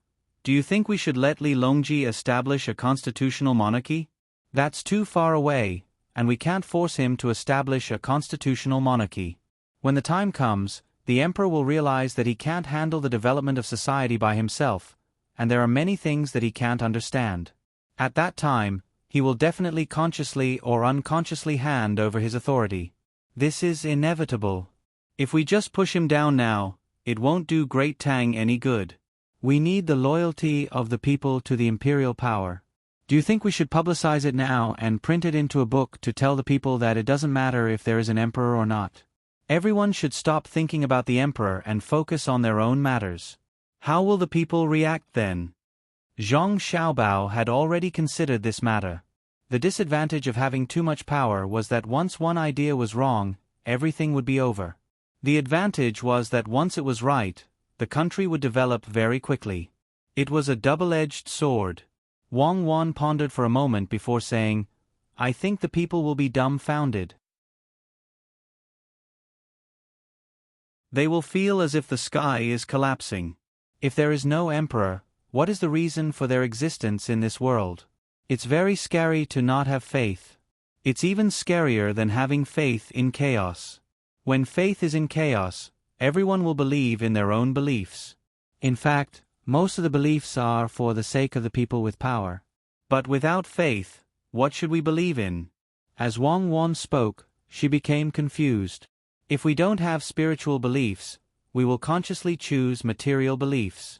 do you think we should let Li Longji establish a constitutional monarchy? That's too far away, and we can't force him to establish a constitutional monarchy. When the time comes, the emperor will realize that he can't handle the development of society by himself, and there are many things that he can't understand. At that time, he will definitely consciously or unconsciously hand over his authority. This is inevitable. If we just push him down now, it won't do Great Tang any good. We need the loyalty of the people to the imperial power. Do you think we should publicize it now and print it into a book to tell the people that it doesn't matter if there is an emperor or not? Everyone should stop thinking about the emperor and focus on their own matters. How will the people react then? Zhang Xiaobao had already considered this matter. The disadvantage of having too much power was that once one idea was wrong, everything would be over. The advantage was that once it was right, the country would develop very quickly. It was a double-edged sword. Wang Wan pondered for a moment before saying, I think the people will be dumbfounded. They will feel as if the sky is collapsing. If there is no emperor, what is the reason for their existence in this world? It's very scary to not have faith. It's even scarier than having faith in chaos. When faith is in chaos, everyone will believe in their own beliefs. In fact, most of the beliefs are for the sake of the people with power. But without faith, what should we believe in? As Wang Wan spoke, she became confused. If we don't have spiritual beliefs, we will consciously choose material beliefs.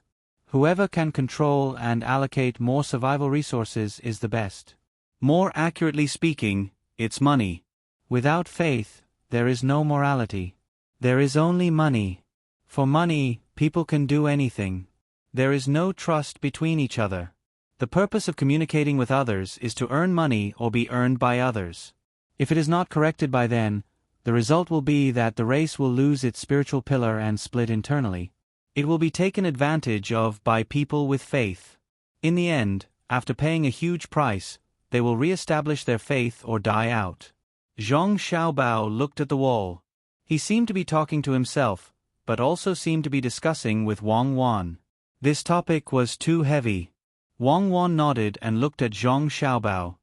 Whoever can control and allocate more survival resources is the best. More accurately speaking, it's money. Without faith, there is no morality. There is only money. For money, people can do anything. There is no trust between each other. The purpose of communicating with others is to earn money or be earned by others. If it is not corrected by then, the result will be that the race will lose its spiritual pillar and split internally. It will be taken advantage of by people with faith. In the end, after paying a huge price, they will re-establish their faith or die out. Zhang Xiaobao looked at the wall. He seemed to be talking to himself, but also seemed to be discussing with Wang Wan. This topic was too heavy. Wang Wan nodded and looked at Zhang Xiaobao.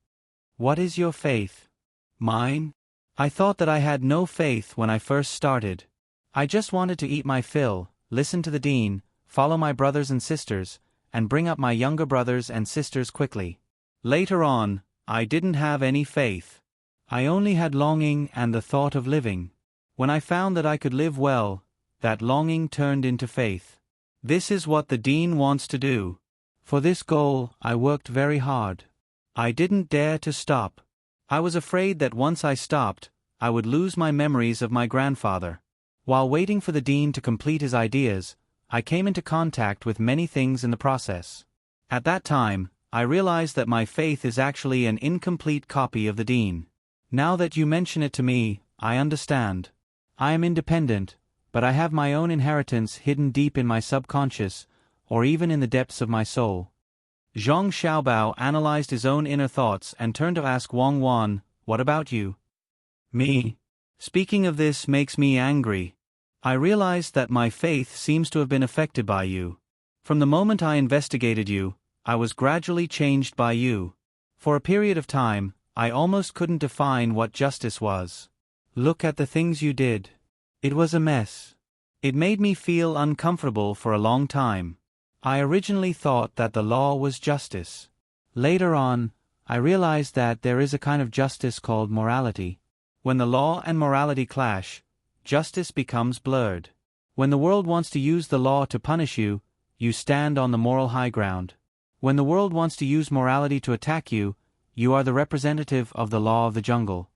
What is your faith? Mine? I thought that I had no faith when I first started. I just wanted to eat my fill, listen to the dean, follow my brothers and sisters, and bring up my younger brothers and sisters quickly. Later on, I didn't have any faith. I only had longing and the thought of living. When I found that I could live well, that longing turned into faith. This is what the dean wants to do. For this goal, I worked very hard. I didn't dare to stop. I was afraid that once I stopped, I would lose my memories of my grandfather. While waiting for the dean to complete his ideas, I came into contact with many things in the process. At that time, I realized that my faith is actually an incomplete copy of the dean. Now that you mention it to me, I understand. I am independent, but I have my own inheritance hidden deep in my subconscious, or even in the depths of my soul. Zhang Xiaobao analyzed his own inner thoughts and turned to ask Wang Wan, what about you? Me? Speaking of this makes me angry. I realized that my faith seems to have been affected by you. From the moment I investigated you, I was gradually changed by you. For a period of time, I almost couldn't define what justice was. Look at the things you did. It was a mess. It made me feel uncomfortable for a long time. I originally thought that the law was justice. Later on, I realized that there is a kind of justice called morality. When the law and morality clash, justice becomes blurred. When the world wants to use the law to punish you, you stand on the moral high ground. When the world wants to use morality to attack you, you are the representative of the law of the jungle.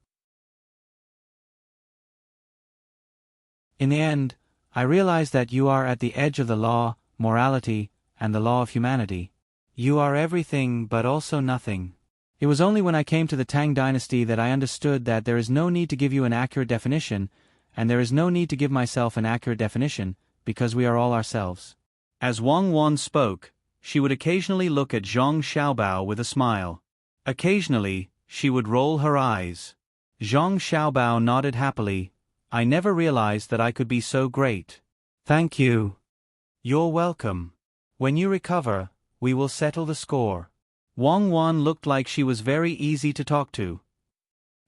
In the end, I realize that you are at the edge of the law, morality, and the law of humanity. You are everything but also nothing. It was only when I came to the Tang Dynasty that I understood that there is no need to give you an accurate definition, and there is no need to give myself an accurate definition, because we are all ourselves. As Wang Wan spoke, she would occasionally look at Zhang Xiaobao with a smile. Occasionally, she would roll her eyes. Zhang Xiaobao nodded happily. I never realized that I could be so great. Thank you. You're welcome. When you recover, we will settle the score. Wang Wan looked like she was very easy to talk to.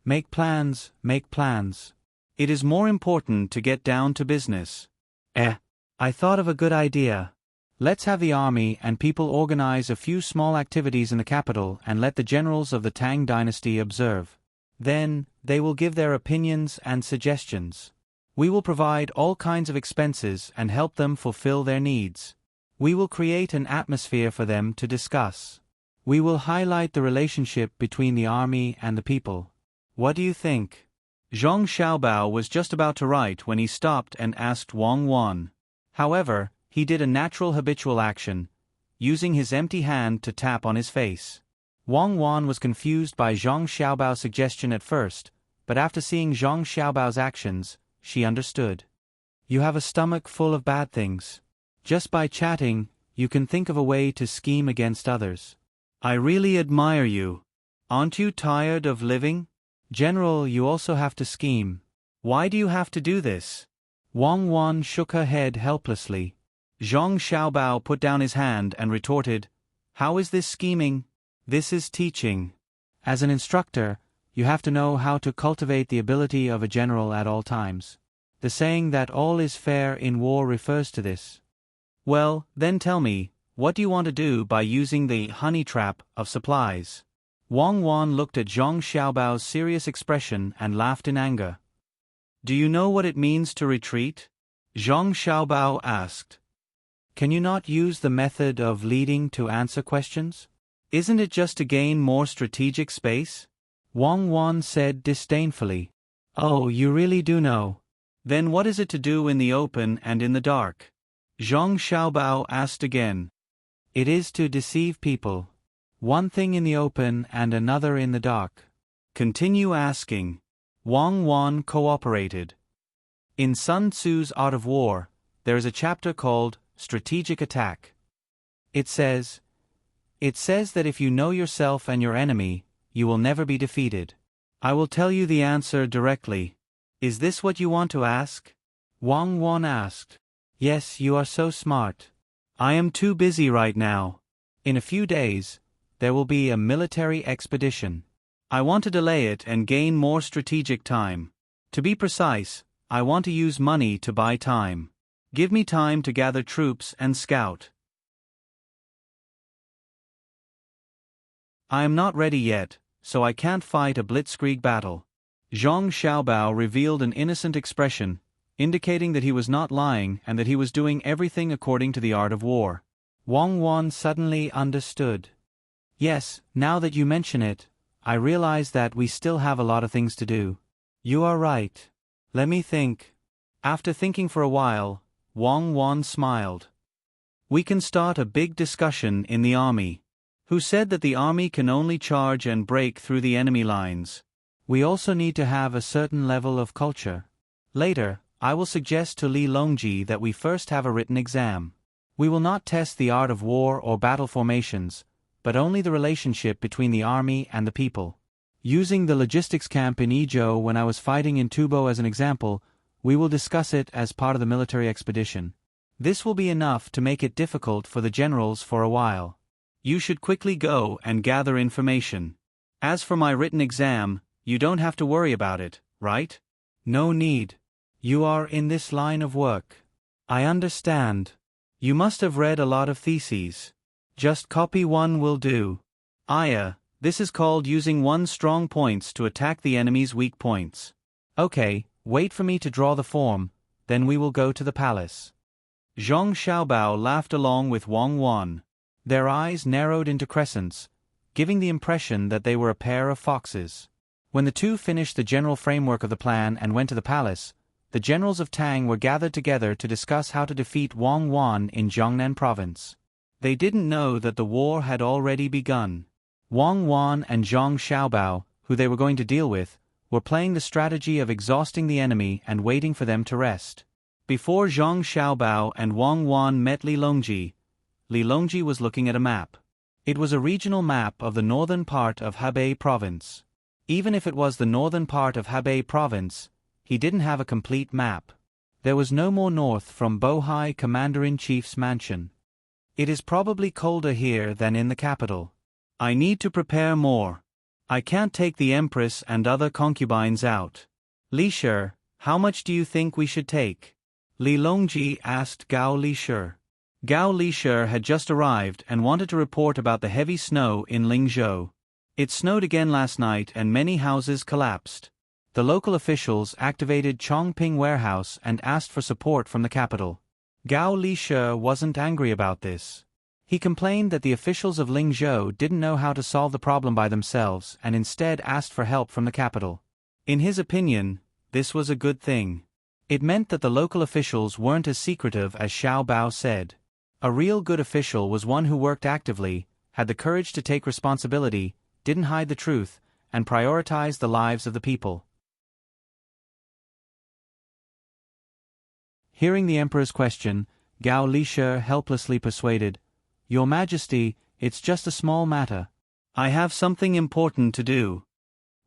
Make plans, make plans. It is more important to get down to business. I thought of a good idea. Let's have the army and people organize a few small activities in the capital and let the generals of the Tang Dynasty observe. Then, they will give their opinions and suggestions. We will provide all kinds of expenses and help them fulfill their needs. We will create an atmosphere for them to discuss. We will highlight the relationship between the army and the people. What do you think? Zhang Xiaobao was just about to write when he stopped and asked Wang Wan. However, he did a natural habitual action, using his empty hand to tap on his face. Wang Wan was confused by Zhang Xiaobao's suggestion at first, but after seeing Zhang Xiaobao's actions, she understood. You have a stomach full of bad things. Just by chatting, you can think of a way to scheme against others. I really admire you. Aren't you tired of living? General, you also have to scheme. Why do you have to do this? Wang Wan shook her head helplessly. Zhang Xiaobao put down his hand and retorted, How is this scheming? This is teaching. As an instructor, you have to know how to cultivate the ability of a general at all times. The saying that all is fair in war refers to this. Well, then tell me, what do you want to do by using the honey trap of supplies? Wang Wan looked at Zhang Xiaobao's serious expression and laughed in anger. Do you know what it means to retreat? Zhang Xiaobao asked. Can you not use the method of leading to answer questions? Isn't it just to gain more strategic space? Wang Wan said disdainfully. Oh, you really do know. Then what is it to do in the open and in the dark? Zhang Xiaobao asked again. It is to deceive people. One thing in the open and another in the dark. Continue asking. Wang Wan cooperated. In Sun Tzu's Art of War, there is a chapter called Strategic Attack. It says that if you know yourself and your enemy, you will never be defeated. I will tell you the answer directly. Is this what you want to ask? Wang Wan asked. Yes, you are so smart. I am too busy right now. In a few days, there will be a military expedition. I want to delay it and gain more strategic time. To be precise, I want to use money to buy time. Give me time to gather troops and scout. I am not ready yet, so I can't fight a blitzkrieg battle. Zhang Xiaobao revealed an innocent expression, indicating that he was not lying and that he was doing everything according to the art of war. Wang Wan suddenly understood. Yes, now that you mention it, I realize that we still have a lot of things to do. You are right. Let me think. After thinking for a while, Wang Wan smiled. We can start a big discussion in the army. Who said that the army can only charge and break through the enemy lines? We also need to have a certain level of culture. Later, I will suggest to Li Longji that we first have a written exam. We will not test the art of war or battle formations, but only the relationship between the army and the people. Using the logistics camp in Izhou when I was fighting in Tubo as an example, We will discuss it as part of the military expedition. This will be enough to make it difficult for the generals for a while. You should quickly go and gather information. As for my written exam, you don't have to worry about it, right? No need. You are in this line of work. I understand. You must have read a lot of theses. Just copy one will do. This is called using one's strong points to attack the enemy's weak points. Okay, wait for me to draw the form, then we will go to the palace. Zhang Xiaobao laughed along with Wang Wan. Their eyes narrowed into crescents, giving the impression that they were a pair of foxes. When the two finished the general framework of the plan and went to the palace, the generals of Tang were gathered together to discuss how to defeat Wang Wan in Jiangnan province. They didn't know that the war had already begun. Wang Wan and Zhang Xiaobao, who they were going to deal with, were playing the strategy of exhausting the enemy and waiting for them to rest. Before Zhang Xiaobao and Wang Wan met Li Longji was looking at a map. It was a regional map of the northern part of Hebei province. Even if it was the northern part of Hebei province, he didn't have a complete map. There was no more north from Bohai Commander-in-Chief's mansion. It is probably colder here than in the capital. I need to prepare more. I can't take the Empress and other concubines out. Li Shi, how much do you think we should take? Li Longji asked Gao Li Shi. Gao Li Shi had just arrived and wanted to report about the heavy snow in Lingzhou. It snowed again last night and many houses collapsed. The local officials activated Chongping Warehouse and asked for support from the capital. Gao Li Shi wasn't angry about this. He complained that the officials of Lingzhou didn't know how to solve the problem by themselves and instead asked for help from the capital. In his opinion, this was a good thing. It meant that the local officials weren't as secretive as Xiao Bao said. A real good official was one who worked actively, had the courage to take responsibility, didn't hide the truth, and prioritized the lives of the people. Hearing the emperor's question, Gao Li Shi helplessly persuaded, "Your Majesty, it's just a small matter. I have something important to do."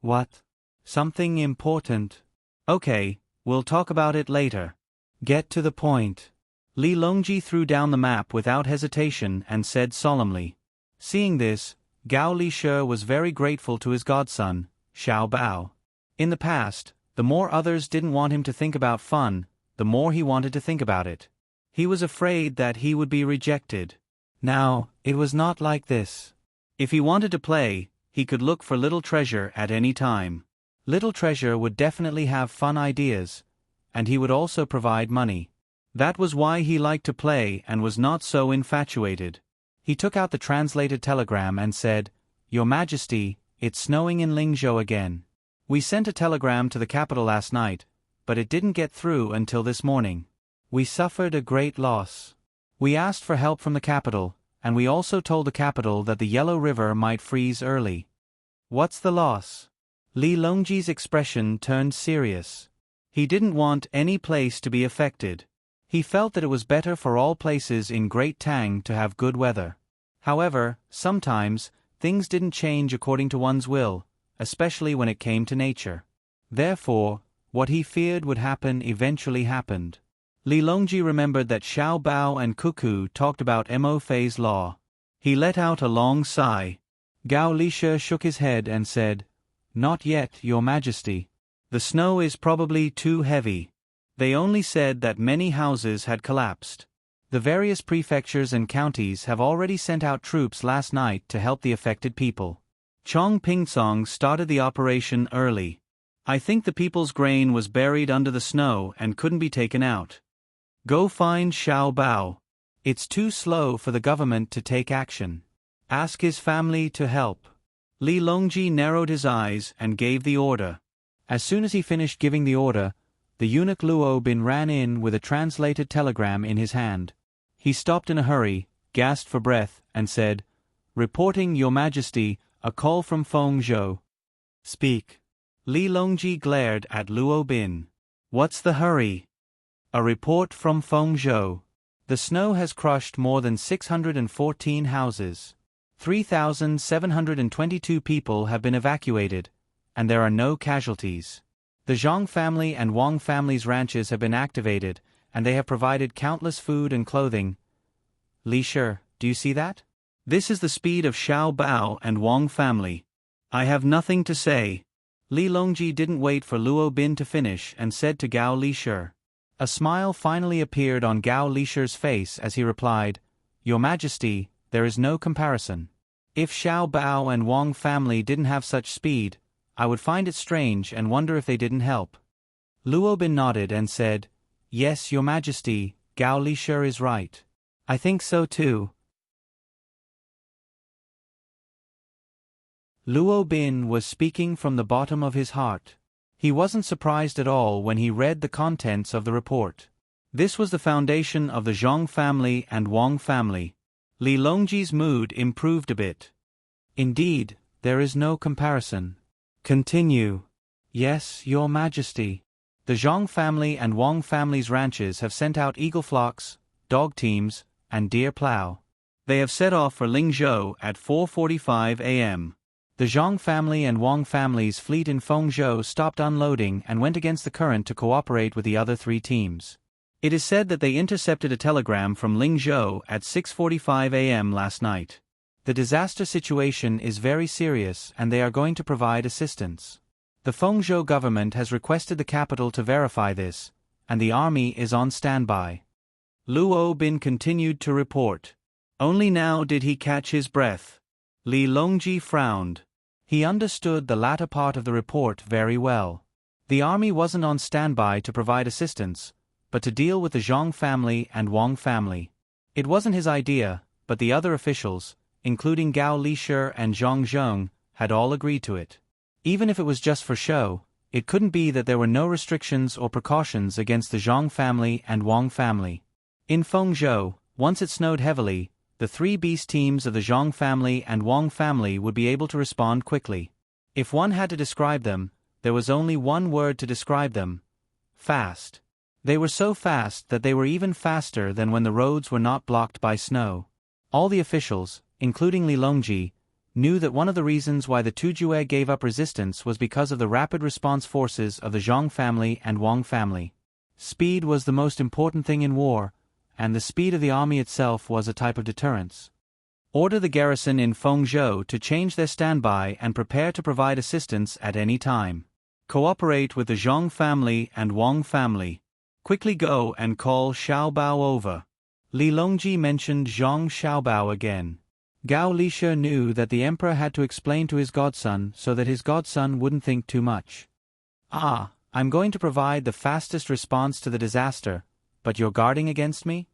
"What? Something important? Okay, we'll talk about it later. Get to the point." Li Longji threw down the map without hesitation and said solemnly. Seeing this, Gao Li Shi was very grateful to his godson, Xiao Bao. In the past, the more others didn't want him to think about fun, the more he wanted to think about it. He was afraid that he would be rejected. Now, it was not like this. If he wanted to play, he could look for Little Treasure at any time. Little Treasure would definitely have fun ideas, and he would also provide money. That was why he liked to play and was not so infatuated. He took out the translated telegram and said, "Your Majesty, it's snowing in Lingzhou again. We sent a telegram to the capital last night, but it didn't get through until this morning. We suffered a great loss. We asked for help from the capital, and we also told the capital that the Yellow River might freeze early." "What's the loss?" Li Longji's expression turned serious. He didn't want any place to be affected. He felt that it was better for all places in Great Tang to have good weather. However, sometimes, things didn't change according to one's will, especially when it came to nature. Therefore, what he feared would happen eventually happened. Li Longji remembered that Xiao Bao and Cuckoo talked about Mo Fei's law. He let out a long sigh. Gao Li Shi shook his head and said, "Not yet, Your Majesty. The snow is probably too heavy. They only said that many houses had collapsed. The various prefectures and counties have already sent out troops last night to help the affected people. Chong Pingsong started the operation early. I think the people's grain was buried under the snow and couldn't be taken out. Go find Xiao Bao. It's too slow for the government to take action. Ask his family to help." Li Longji narrowed his eyes and gave the order. As soon as he finished giving the order, the eunuch Luo Bin ran in with a translated telegram in his hand. He stopped in a hurry, gasped for breath, and said, "Reporting Your Majesty, a call from Feng Zhou." "Speak." Li Longji glared at Luo Bin. "What's the hurry?" "A report from Feng Zhou. The snow has crushed more than 614 houses. 3,722 people have been evacuated, and there are no casualties. The Zhang family and Wang family's ranches have been activated, and they have provided countless food and clothing. Li Shi, do you see that? This is the speed of Xiao Bao and Wang family. I have nothing to say. Li Longji didn't wait for Luo Bin to finish and said to Gao Li Shi. A smile finally appeared on Gao Li Shi's face as he replied, Your Majesty, there is no comparison. If Xiao Bao and Wang family didn't have such speed, I would find it strange and wonder if they didn't help. Luo Bin nodded and said, Yes, Your Majesty, Gao Li Shi is right. I think so too. Luo Bin was speaking from the bottom of his heart. He wasn't surprised at all when he read the contents of the report. This was the foundation of the Zhang family and Wang family. Li Longji's mood improved a bit. Indeed, there is no comparison. Continue. Yes, Your Majesty. The Zhang family and Wang family's ranches have sent out eagle flocks, dog teams, and deer plow. They have set off for Lingzhou at 4:45 a.m. The Zhang family and Wang family's fleet in Fengzhou stopped unloading and went against the current to cooperate with the other three teams. It is said that they intercepted a telegram from Lingzhou at 6:45 a.m. last night. The disaster situation is very serious and they are going to provide assistance. The Fengzhou government has requested the capital to verify this, and the army is on standby. Luo Bin continued to report. Only now did he catch his breath. Li Longji frowned. He understood the latter part of the report very well. The army wasn't on standby to provide assistance, but to deal with the Zhang family and Wang family. It wasn't his idea, but the other officials, including Gao Li Shi and Zhang Zheng, had all agreed to it. Even if it was just for show, it couldn't be that there were no restrictions or precautions against the Zhang family and Wang family. In Fengzhou, once it snowed heavily, the three beast teams of the Zhang family and Wang family would be able to respond quickly. If one had to describe them, there was only one word to describe them: fast. They were so fast that they were even faster than when the roads were not blocked by snow. All the officials, including Li Longji, knew that one of the reasons why the Tujue gave up resistance was because of the rapid response forces of the Zhang family and Wang family. Speed was the most important thing in war, and the speed of the army itself was a type of deterrence. Order the garrison in Fengzhou to change their standby and prepare to provide assistance at any time. Cooperate with the Zhang family and Wang family. Quickly go and call Xiao Bao over. Li Longji mentioned Zhang Xiaobao again. Gao Li Shi knew that the emperor had to explain to his godson so that his godson wouldn't think too much. I'm going to provide the fastest response to the disaster, but you're guarding against me?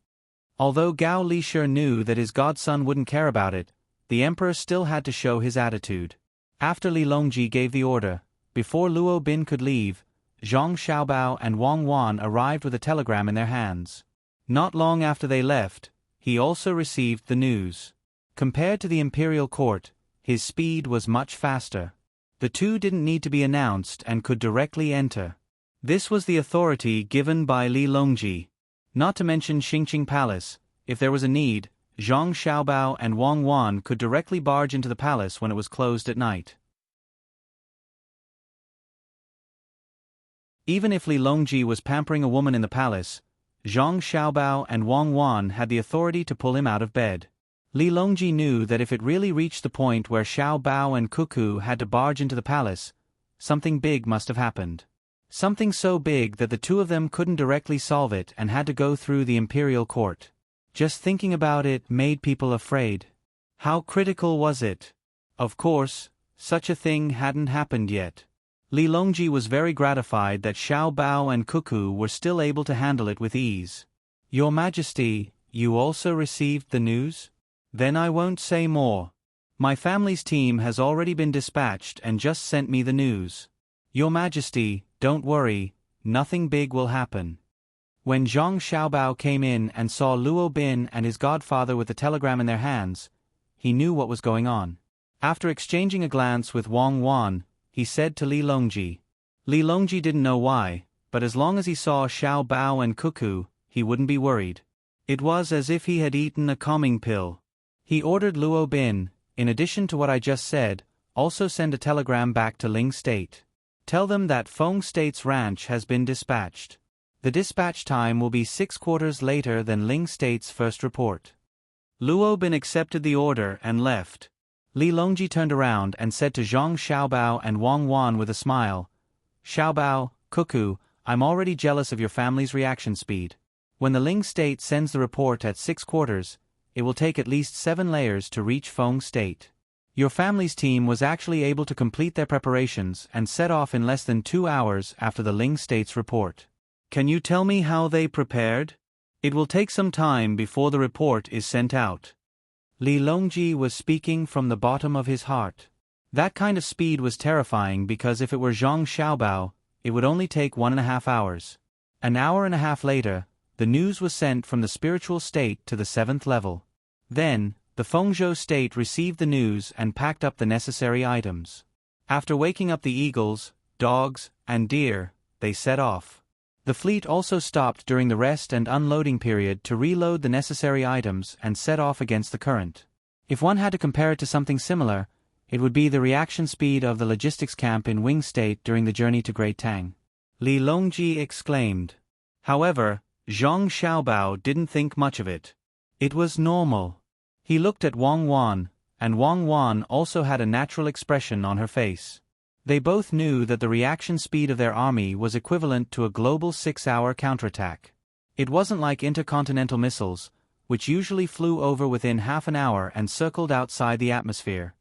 Although Gao Li Shi knew that his godson wouldn't care about it, the emperor still had to show his attitude. After Li Longji gave the order, before Luo Bin could leave, Zhang Xiaobao and Wang Wan arrived with a telegram in their hands. Not long after they left, he also received the news. Compared to the imperial court, his speed was much faster. The two didn't need to be announced and could directly enter. This was the authority given by Li Longji. Not to mention Xingqing Palace, if there was a need, Zhang Xiaobao and Wang Wan could directly barge into the palace when it was closed at night. Even if Li Longji was pampering a woman in the palace, Zhang Xiaobao and Wang Wan had the authority to pull him out of bed. Li Longji knew that if it really reached the point where Xiao Bao and Cuckoo had to barge into the palace, something big must have happened. Something so big that the two of them couldn't directly solve it and had to go through the imperial court. Just thinking about it made people afraid. How critical was it? Of course, such a thing hadn't happened yet. Li Longji was very gratified that Xiao Bao and Cuckoo were still able to handle it with ease. Your Majesty, you also received the news? Then I won't say more. My family's team has already been dispatched and just sent me the news. Your Majesty, don't worry, nothing big will happen. When Zhang Xiaobao came in and saw Luo Bin and his godfather with the telegram in their hands, he knew what was going on. After exchanging a glance with Wang Wan, he said to Li Longji. Li Longji didn't know why, but as long as he saw Xiao Bao and Cuckoo, he wouldn't be worried. It was as if he had eaten a calming pill. He ordered Luo Bin, in addition to what I just said, also send a telegram back to Ling State. Tell them that Feng State's ranch has been dispatched. The dispatch time will be 6 quarters later than Ling State's first report." Luo Bin accepted the order and left. Li Longji turned around and said to Zhang Xiaobao and Wang Wan with a smile, "Xiaobao, Cuckoo, I'm already jealous of your family's reaction speed. When the Ling State sends the report at 6 quarters, it will take at least 7 layers to reach Feng State. Your family's team was actually able to complete their preparations and set off in less than 2 hours after the Ling State's report. Can you tell me how they prepared? It will take some time before the report is sent out." Li Longji was speaking from the bottom of his heart. That kind of speed was terrifying because if it were Zhang Xiaobao, it would only take 1.5 hours. An hour and a half later, the news was sent from the spiritual state to the 7th level. Then, the Fengzhou state received the news and packed up the necessary items. After waking up the eagles, dogs, and deer, they set off. The fleet also stopped during the rest and unloading period to reload the necessary items and set off against the current. If one had to compare it to something similar, it would be the reaction speed of the logistics camp in Wing State during the journey to Great Tang. Li Longji exclaimed. However, Zhang Xiaobao didn't think much of it. It was normal. He looked at Wang Wan, and Wang Wan also had a natural expression on her face. They both knew that the reaction speed of their army was equivalent to a global 6-hour counterattack. It wasn't like intercontinental missiles, which usually flew over within half an hour and circled outside the atmosphere.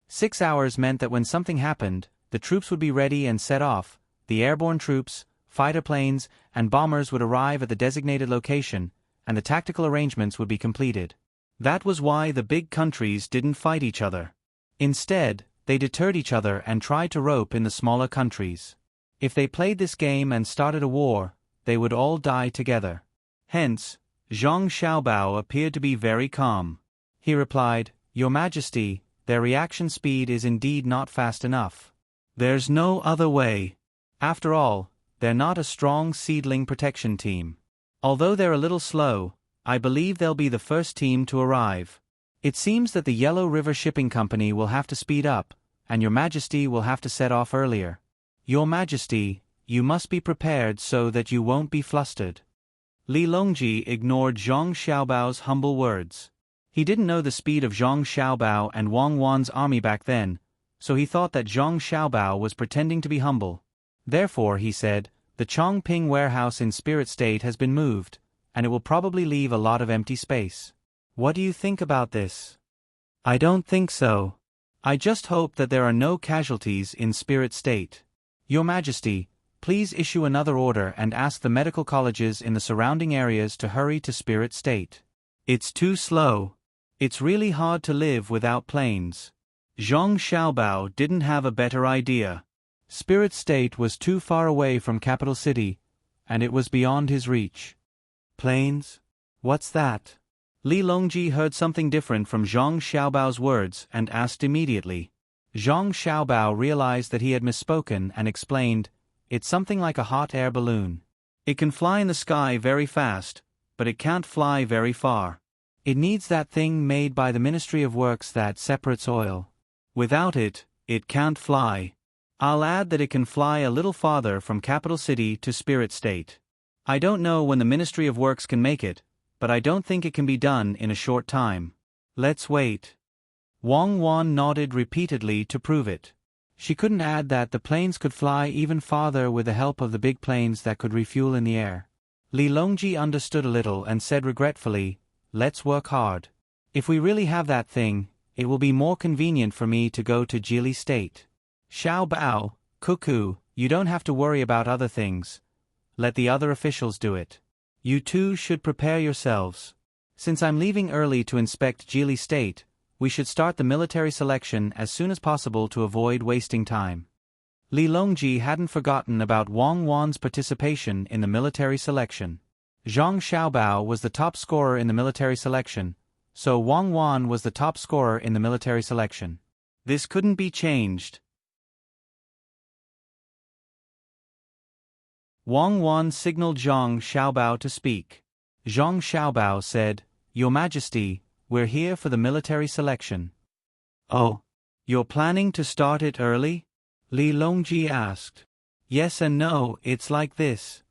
6 hours meant that when something happened, the troops would be ready and set off. The airborne troops, fighter planes, and bombers would arrive at the designated location, and the tactical arrangements would be completed. That was why the big countries didn't fight each other. Instead, they deterred each other and tried to rope in the smaller countries. If they played this game and started a war, they would all die together. Hence, Zhang Xiaobao appeared to be very calm. He replied, "Your Majesty, their reaction speed is indeed not fast enough. There's no other way. After all, they're not a strong seedling protection team. Although they're a little slow, I believe they'll be the first team to arrive. It seems that the Yellow River Shipping Company will have to speed up, and Your Majesty will have to set off earlier. Your Majesty, you must be prepared so that you won't be flustered." Li Longji ignored Zhang Xiaobao's humble words. He didn't know the speed of Zhang Xiaobao and Wang Wan's army back then, so he thought that Zhang Xiaobao was pretending to be humble. Therefore, he said, "The Chongping warehouse in Spirit State has been moved, and it will probably leave a lot of empty space. What do you think about this?" "I don't think so. I just hope that there are no casualties in Spirit State. Your Majesty, please issue another order and ask the medical colleges in the surrounding areas to hurry to Spirit State. It's too slow. It's really hard to live without planes." Zhang Xiaobao didn't have a better idea. Spirit State was too far away from Capital City, and it was beyond his reach. "Planes? What's that?" Li Longji heard something different from Zhang Xiaobao's words and asked immediately. Zhang Xiaobao realized that he had misspoken and explained, "It's something like a hot air balloon. It can fly in the sky very fast, but it can't fly very far. It needs that thing made by the Ministry of Works that separates oil. Without it, it can't fly. I'll add that it can fly a little farther from Capital City to Spirit State. I don't know when the Ministry of Works can make it, but I don't think it can be done in a short time. Let's wait." Wang Wan nodded repeatedly to prove it. She couldn't add that the planes could fly even farther with the help of the big planes that could refuel in the air. Li Longji understood a little and said regretfully, "Let's work hard. If we really have that thing, it will be more convenient for me to go to Jili State. Xiaobao, Cuckoo, you don't have to worry about other things. Let the other officials do it. You two should prepare yourselves. Since I'm leaving early to inspect Jili State, we should start the military selection as soon as possible to avoid wasting time." Li Longji hadn't forgotten about Wang Wan's participation in the military selection. Zhang Xiaobao was the top scorer in the military selection, so Wang Wan was the top scorer in the military selection. This couldn't be changed. Wang Wan signaled Zhang Xiaobao to speak. Zhang Xiaobao said, "Your Majesty, we're here for the military selection." "Oh, You're planning to start it early? Li Longji asked. Yes and no, it's like this.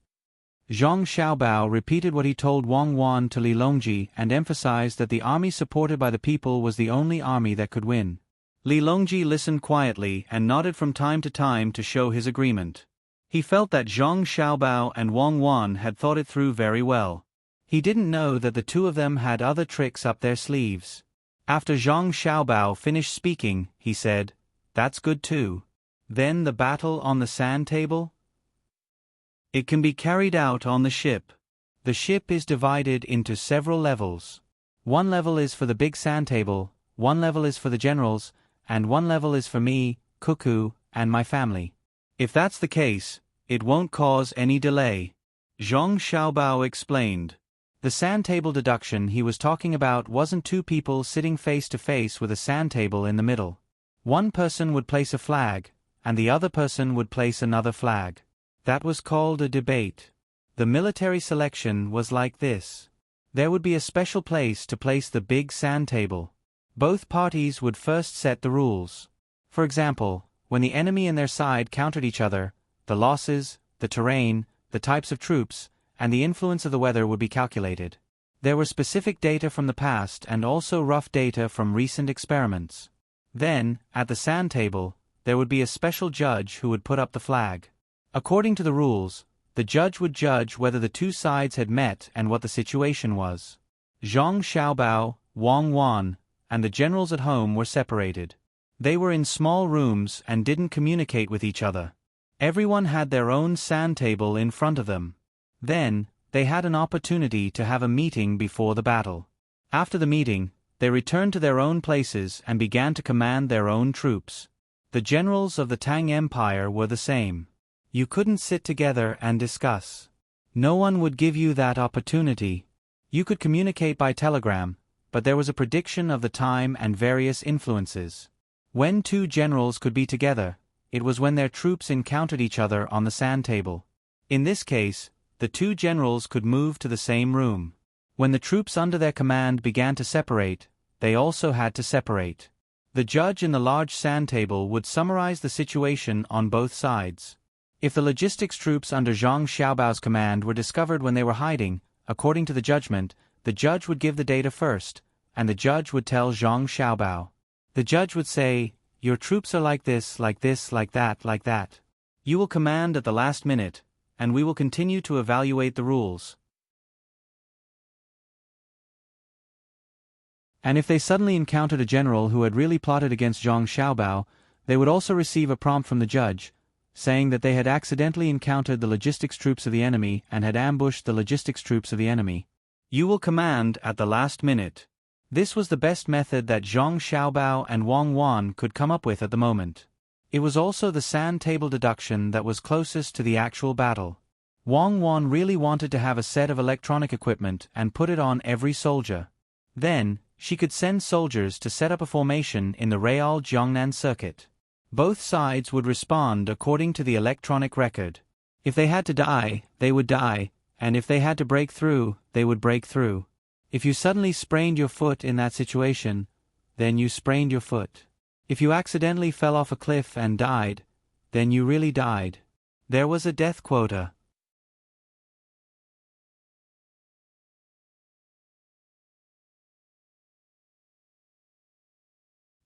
Zhang Xiaobao repeated what he told Wang Wan to Li Longji and emphasized that the army supported by the people was the only army that could win. Li Longji listened quietly and nodded from time to time to show his agreement. He felt that Zhang Xiaobao and Wang Wan had thought it through very well. He didn't know that the two of them had other tricks up their sleeves. After Zhang Xiaobao finished speaking, he said, "That's good too. Then the battle on the sand table? It can be carried out on the ship. The ship is divided into several levels. One level is for the big sand table, one level is for the generals, and one level is for me, Cuckoo, and my family. If that's the case, it won't cause any delay," Zhang Xiaobao explained. The sand table deduction he was talking about wasn't two people sitting face to face with a sand table in the middle. One person would place a flag, and the other person would place another flag. That was called a debate. The military selection was like this. There would be a special place to place the big sand table. Both parties would first set the rules. For example, when the enemy and their side countered each other, the losses, the terrain, the types of troops, and the influence of the weather would be calculated. There were specific data from the past and also rough data from recent experiments. Then, at the sand table, there would be a special judge who would put up the flag. According to the rules, the judge would judge whether the two sides had met and what the situation was. Zhang Xiaobao, Wang Wan, and the generals at home were separated. They were in small rooms and didn't communicate with each other. Everyone had their own sand table in front of them. Then, they had an opportunity to have a meeting before the battle. After the meeting, they returned to their own places and began to command their own troops. The generals of the Tang Empire were the same. You couldn't sit together and discuss. No one would give you that opportunity. You could communicate by telegram, but there was a prediction of the time and various influences. When two generals could be together, it was when their troops encountered each other on the sand table. In this case, the two generals could move to the same room. When the troops under their command began to separate, they also had to separate. The judge in the large sand table would summarize the situation on both sides. If the logistics troops under Zhang Xiaobao's command were discovered when they were hiding, according to the judgment, the judge would give the data first, and the judge would tell Zhang Xiaobao. The judge would say, "Your troops are like this, like this, like that, like that. You will command at the last minute, and we will continue to evaluate the rules." And if they suddenly encountered a general who had really plotted against Zhang Xiaobao, they would also receive a prompt from the judge, saying that they had accidentally encountered the logistics troops of the enemy and had ambushed the logistics troops of the enemy. You will command at the last minute. This was the best method that Zhang Xiaobao and Wang Wan could come up with at the moment. It was also the sand table deduction that was closest to the actual battle. Wang Wan really wanted to have a set of electronic equipment and put it on every soldier. Then, she could send soldiers to set up a formation in the Real Jiangnan circuit. Both sides would respond according to the electronic record. If they had to die, they would die, and if they had to break through, they would break through. If you suddenly sprained your foot in that situation, then you sprained your foot. If you accidentally fell off a cliff and died, then you really died. There was a death quota.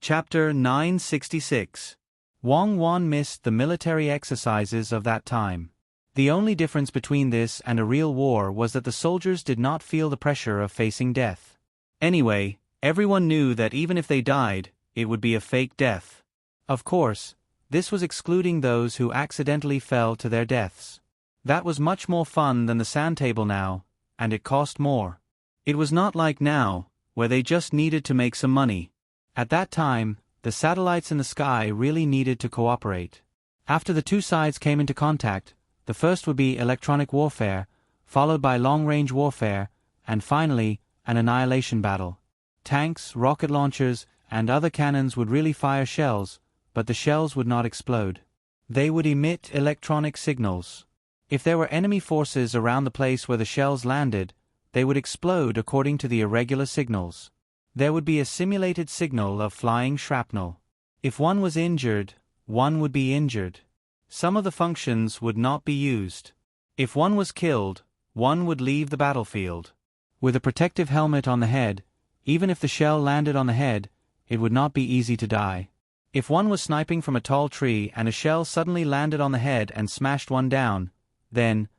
Chapter 966. Wang Wan missed the military exercises of that time. The only difference between this and a real war was that the soldiers did not feel the pressure of facing death. Anyway, everyone knew that even if they died, it would be a fake death. Of course, this was excluding those who accidentally fell to their deaths. That was much more fun than the sand table now, and it cost more. It was not like now, where they just needed to make some money. At that time, the satellites in the sky really needed to cooperate. After the two sides came into contact, the first would be electronic warfare, followed by long-range warfare, and finally, an annihilation battle. Tanks, rocket launchers, and other cannons would really fire shells, but the shells would not explode. They would emit electronic signals. If there were enemy forces around the place where the shells landed, they would explode according to the irregular signals. There would be a simulated signal of flying shrapnel. If one was injured, one would be injured. Some of the functions would not be used. If one was killed, one would leave the battlefield. With a protective helmet on the head, even if the shell landed on the head, it would not be easy to die. If one was sniping from a tall tree and a shell suddenly landed on the head and smashed one down, then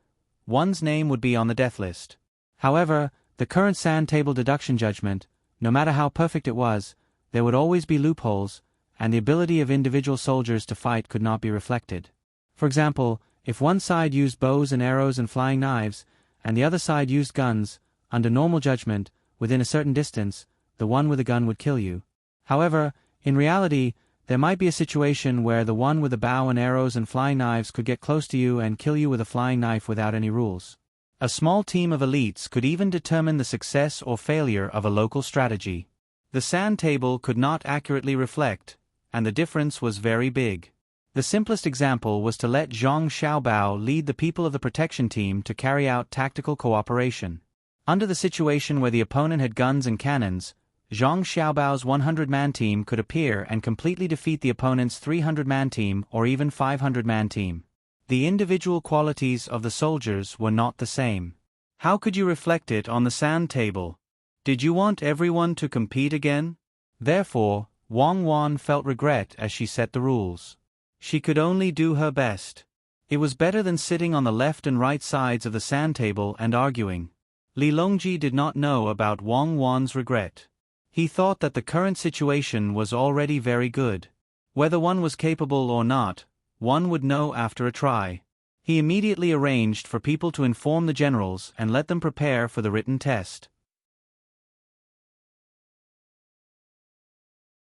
one's name would be on the death list. However, the current sand table deduction judgment, no matter how perfect it was, there would always be loopholes, and the ability of individual soldiers to fight could not be reflected. For example, if one side used bows and arrows and flying knives, and the other side used guns, under normal judgment, within a certain distance, the one with a gun would kill you. However, in reality, there might be a situation where the one with a bow and arrows and flying knives could get close to you and kill you with a flying knife without any rules. A small team of elites could even determine the success or failure of a local strategy. The sand table could not accurately reflect, and the difference was very big. The simplest example was to let Zhang Xiaobao lead the people of the protection team to carry out tactical cooperation. Under the situation where the opponent had guns and cannons, Zhang Xiaobao's 100-man team could appear and completely defeat the opponent's 300-man team or even 500-man team. The individual qualities of the soldiers were not the same. How could you reflect it on the sand table? Did you want everyone to compete again? Therefore, Wang Wan felt regret as she set the rules. She could only do her best. It was better than sitting on the left and right sides of the sand table and arguing. Li Longji did not know about Wang Wan's regret. He thought that the current situation was already very good. Whether one was capable or not, one would know after a try. He immediately arranged for people to inform the generals and let them prepare for the written test.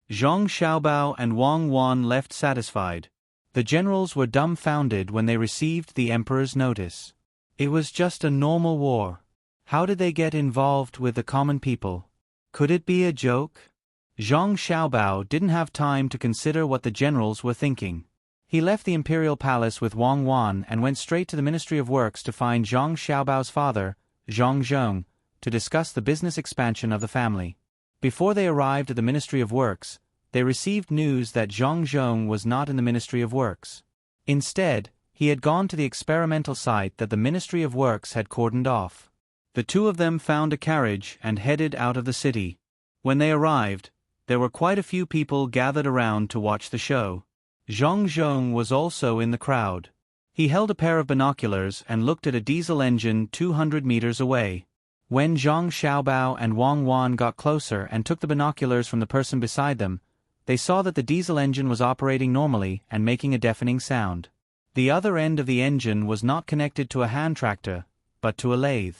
Zhang Xiaobao and Wang Wan left satisfied. The generals were dumbfounded when they received the emperor's notice. It was just a normal war. How did they get involved with the common people? Could it be a joke? Zhang Xiaobao didn't have time to consider what the generals were thinking. He left the imperial palace with Wang Wan and went straight to the Ministry of Works to find Zhang Xiaobao's father, Zhang Zhong, to discuss the business expansion of the family. Before they arrived at the Ministry of Works, they received news that Zhang Zhong was not in the Ministry of Works. Instead, he had gone to the experimental site that the Ministry of Works had cordoned off. The two of them found a carriage and headed out of the city. When they arrived, there were quite a few people gathered around to watch the show. Zhang Zhong was also in the crowd. He held a pair of binoculars and looked at a diesel engine 200 meters away. When Zhang Xiaobao and Wang Wan got closer and took the binoculars from the person beside them, they saw that the diesel engine was operating normally and making a deafening sound. The other end of the engine was not connected to a hand tractor, but to a lathe.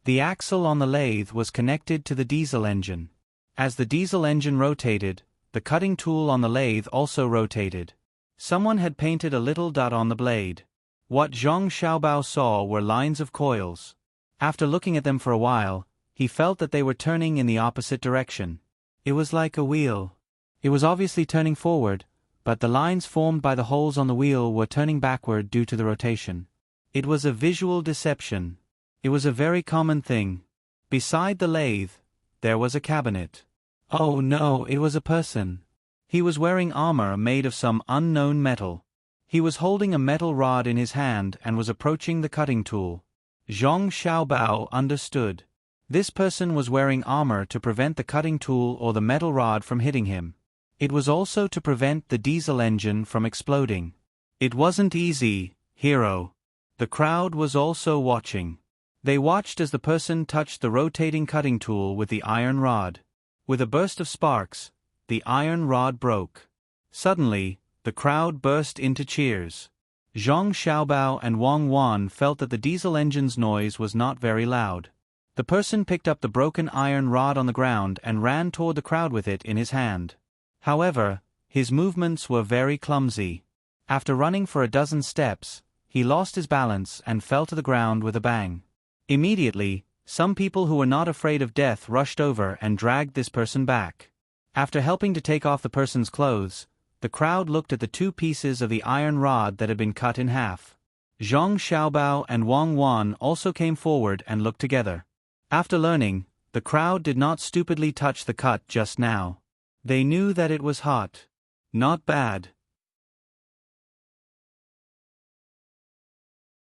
The axle on the lathe was connected to the diesel engine. As the diesel engine rotated, the cutting tool on the lathe also rotated. Someone had painted a little dot on the blade. What Zhang Xiaobao saw were lines of coils. After looking at them for a while, he felt that they were turning in the opposite direction. It was like a wheel. It was obviously turning forward, but the lines formed by the holes on the wheel were turning backward due to the rotation. It was a visual deception. It was a very common thing. Beside the lathe, there was a cabinet. Oh no, it was a person. He was wearing armor made of some unknown metal. He was holding a metal rod in his hand and was approaching the cutting tool. Zhang Xiaobao understood. This person was wearing armor to prevent the cutting tool or the metal rod from hitting him. It was also to prevent the diesel engine from exploding. It wasn't easy, hero. The crowd was also watching. They watched as the person touched the rotating cutting tool with the iron rod. With a burst of sparks, the iron rod broke. Suddenly, the crowd burst into cheers. Zhang Xiaobao and Wang Wan felt that the diesel engine's noise was not very loud. The person picked up the broken iron rod on the ground and ran toward the crowd with it in his hand. However, his movements were very clumsy. After running for a dozen steps, he lost his balance and fell to the ground with a bang. Immediately, some people who were not afraid of death rushed over and dragged this person back. After helping to take off the person's clothes, the crowd looked at the two pieces of the iron rod that had been cut in half. Zhang Xiaobao and Wang Wan also came forward and looked together. After learning, the crowd did not stupidly touch the cut just now. They knew that it was hot. Not bad.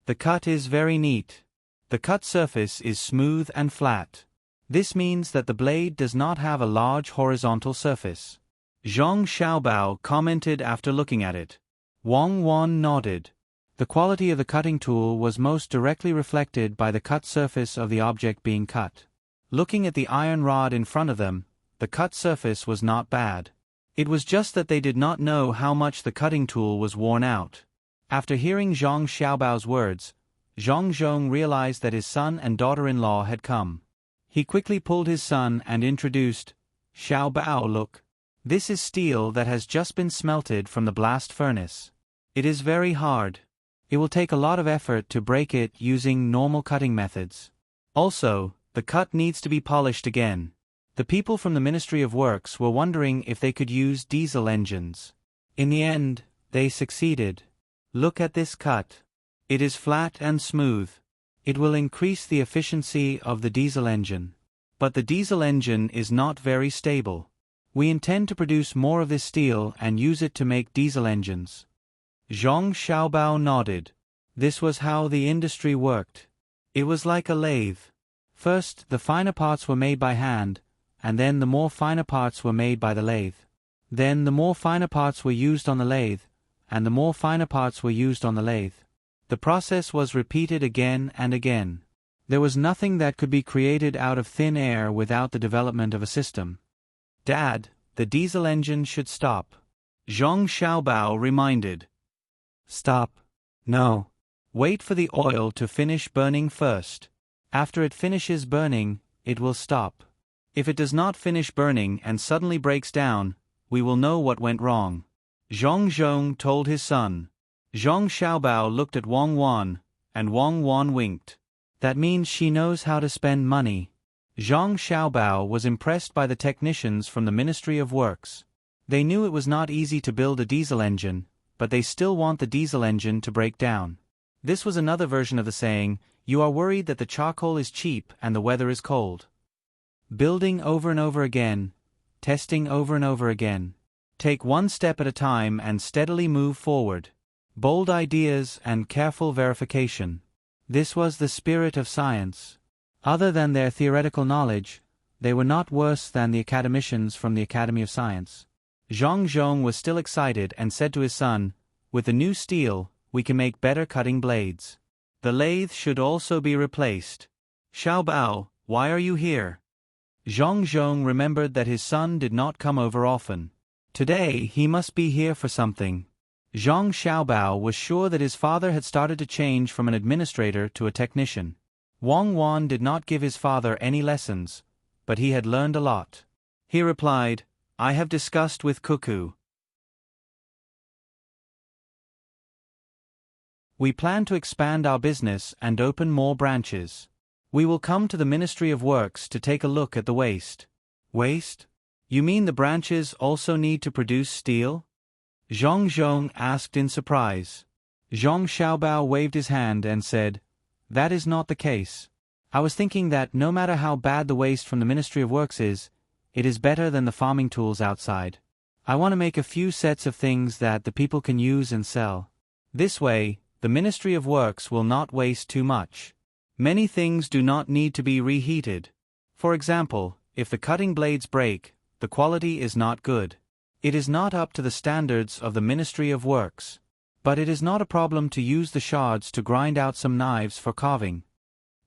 The cut is very neat. The cut surface is smooth and flat. This means that the blade does not have a large horizontal surface. Zhang Xiaobao commented after looking at it. Wang Wan nodded. The quality of the cutting tool was most directly reflected by the cut surface of the object being cut. Looking at the iron rod in front of them, the cut surface was not bad. It was just that they did not know how much the cutting tool was worn out. After hearing Zhang Xiaobao's words, Zhang Zhong realized that his son and daughter-in-law had come. He quickly pulled his son and introduced, Xiaobao, look. This is steel that has just been smelted from the blast furnace. It is very hard. It will take a lot of effort to break it using normal cutting methods. Also, the cut needs to be polished again. The people from the Ministry of Works were wondering if they could use diesel engines. In the end, they succeeded. Look at this cut. It is flat and smooth. It will increase the efficiency of the diesel engine. But the diesel engine is not very stable. We intend to produce more of this steel and use it to make diesel engines. Zhang Xiaobao nodded. This was how the industry worked. It was like a lathe. First, the finer parts were made by hand, and then the more finer parts were made by the lathe. Then the more finer parts were used on the lathe, and the more finer parts were used on the lathe. The process was repeated again and again. There was nothing that could be created out of thin air without the development of a system. Dad, the diesel engine should stop. Zhang Xiaobao reminded. Stop. No. Wait for the oil to finish burning first. After it finishes burning, it will stop. If it does not finish burning and suddenly breaks down, we will know what went wrong. Zhang Zhong told his son. Zhang Xiaobao looked at Wang Wan, and Wang Wan winked. That means she knows how to spend money. Zhang Xiaobao was impressed by the technicians from the Ministry of Works. They knew it was not easy to build a diesel engine, but they still want the diesel engine to break down. This was another version of the saying, you are worried that the charcoal is cheap and the weather is cold. Building over and over again, testing over and over again. Take one step at a time and steadily move forward. Bold ideas and careful verification. This was the spirit of science. Other than their theoretical knowledge, they were not worse than the academicians from the Academy of Science. Zhang Zhong was still excited and said to his son, with the new steel, we can make better cutting blades. The lathe should also be replaced. Xiaobao, why are you here? Zhang Zhong remembered that his son did not come over often. Today he must be here for something. Zhang Xiaobao was sure that his father had started to change from an administrator to a technician. Wang Wan did not give his father any lessons, but he had learned a lot. He replied, I have discussed with Cuckoo. We plan to expand our business and open more branches. We will come to the Ministry of Works to take a look at the waste. Waste? You mean the branches also need to produce steel? Zhang Zhong asked in surprise. Zhang Xiaobao waved his hand and said, that is not the case. I was thinking that no matter how bad the waste from the Ministry of Works is, it is better than the farming tools outside. I want to make a few sets of things that the people can use and sell. This way, the Ministry of Works will not waste too much. Many things do not need to be reheated. For example, if the cutting blades break, the quality is not good. It is not up to the standards of the Ministry of Works. But it is not a problem to use the shards to grind out some knives for carving.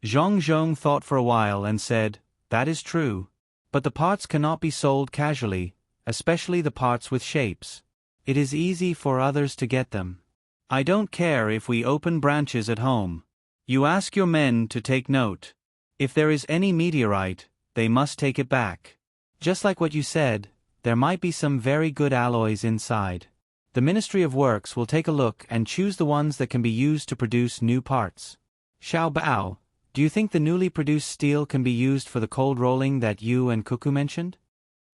Zhang Zhong thought for a while and said, that is true. But the parts cannot be sold casually, especially the parts with shapes. It is easy for others to get them. I don't care if we open branches at home. You ask your men to take note. If there is any meteorite, they must take it back. Just like what you said, there might be some very good alloys inside. The Ministry of Works will take a look and choose the ones that can be used to produce new parts. Xiaobao, do you think the newly produced steel can be used for the cold rolling that you and Cuckoo mentioned?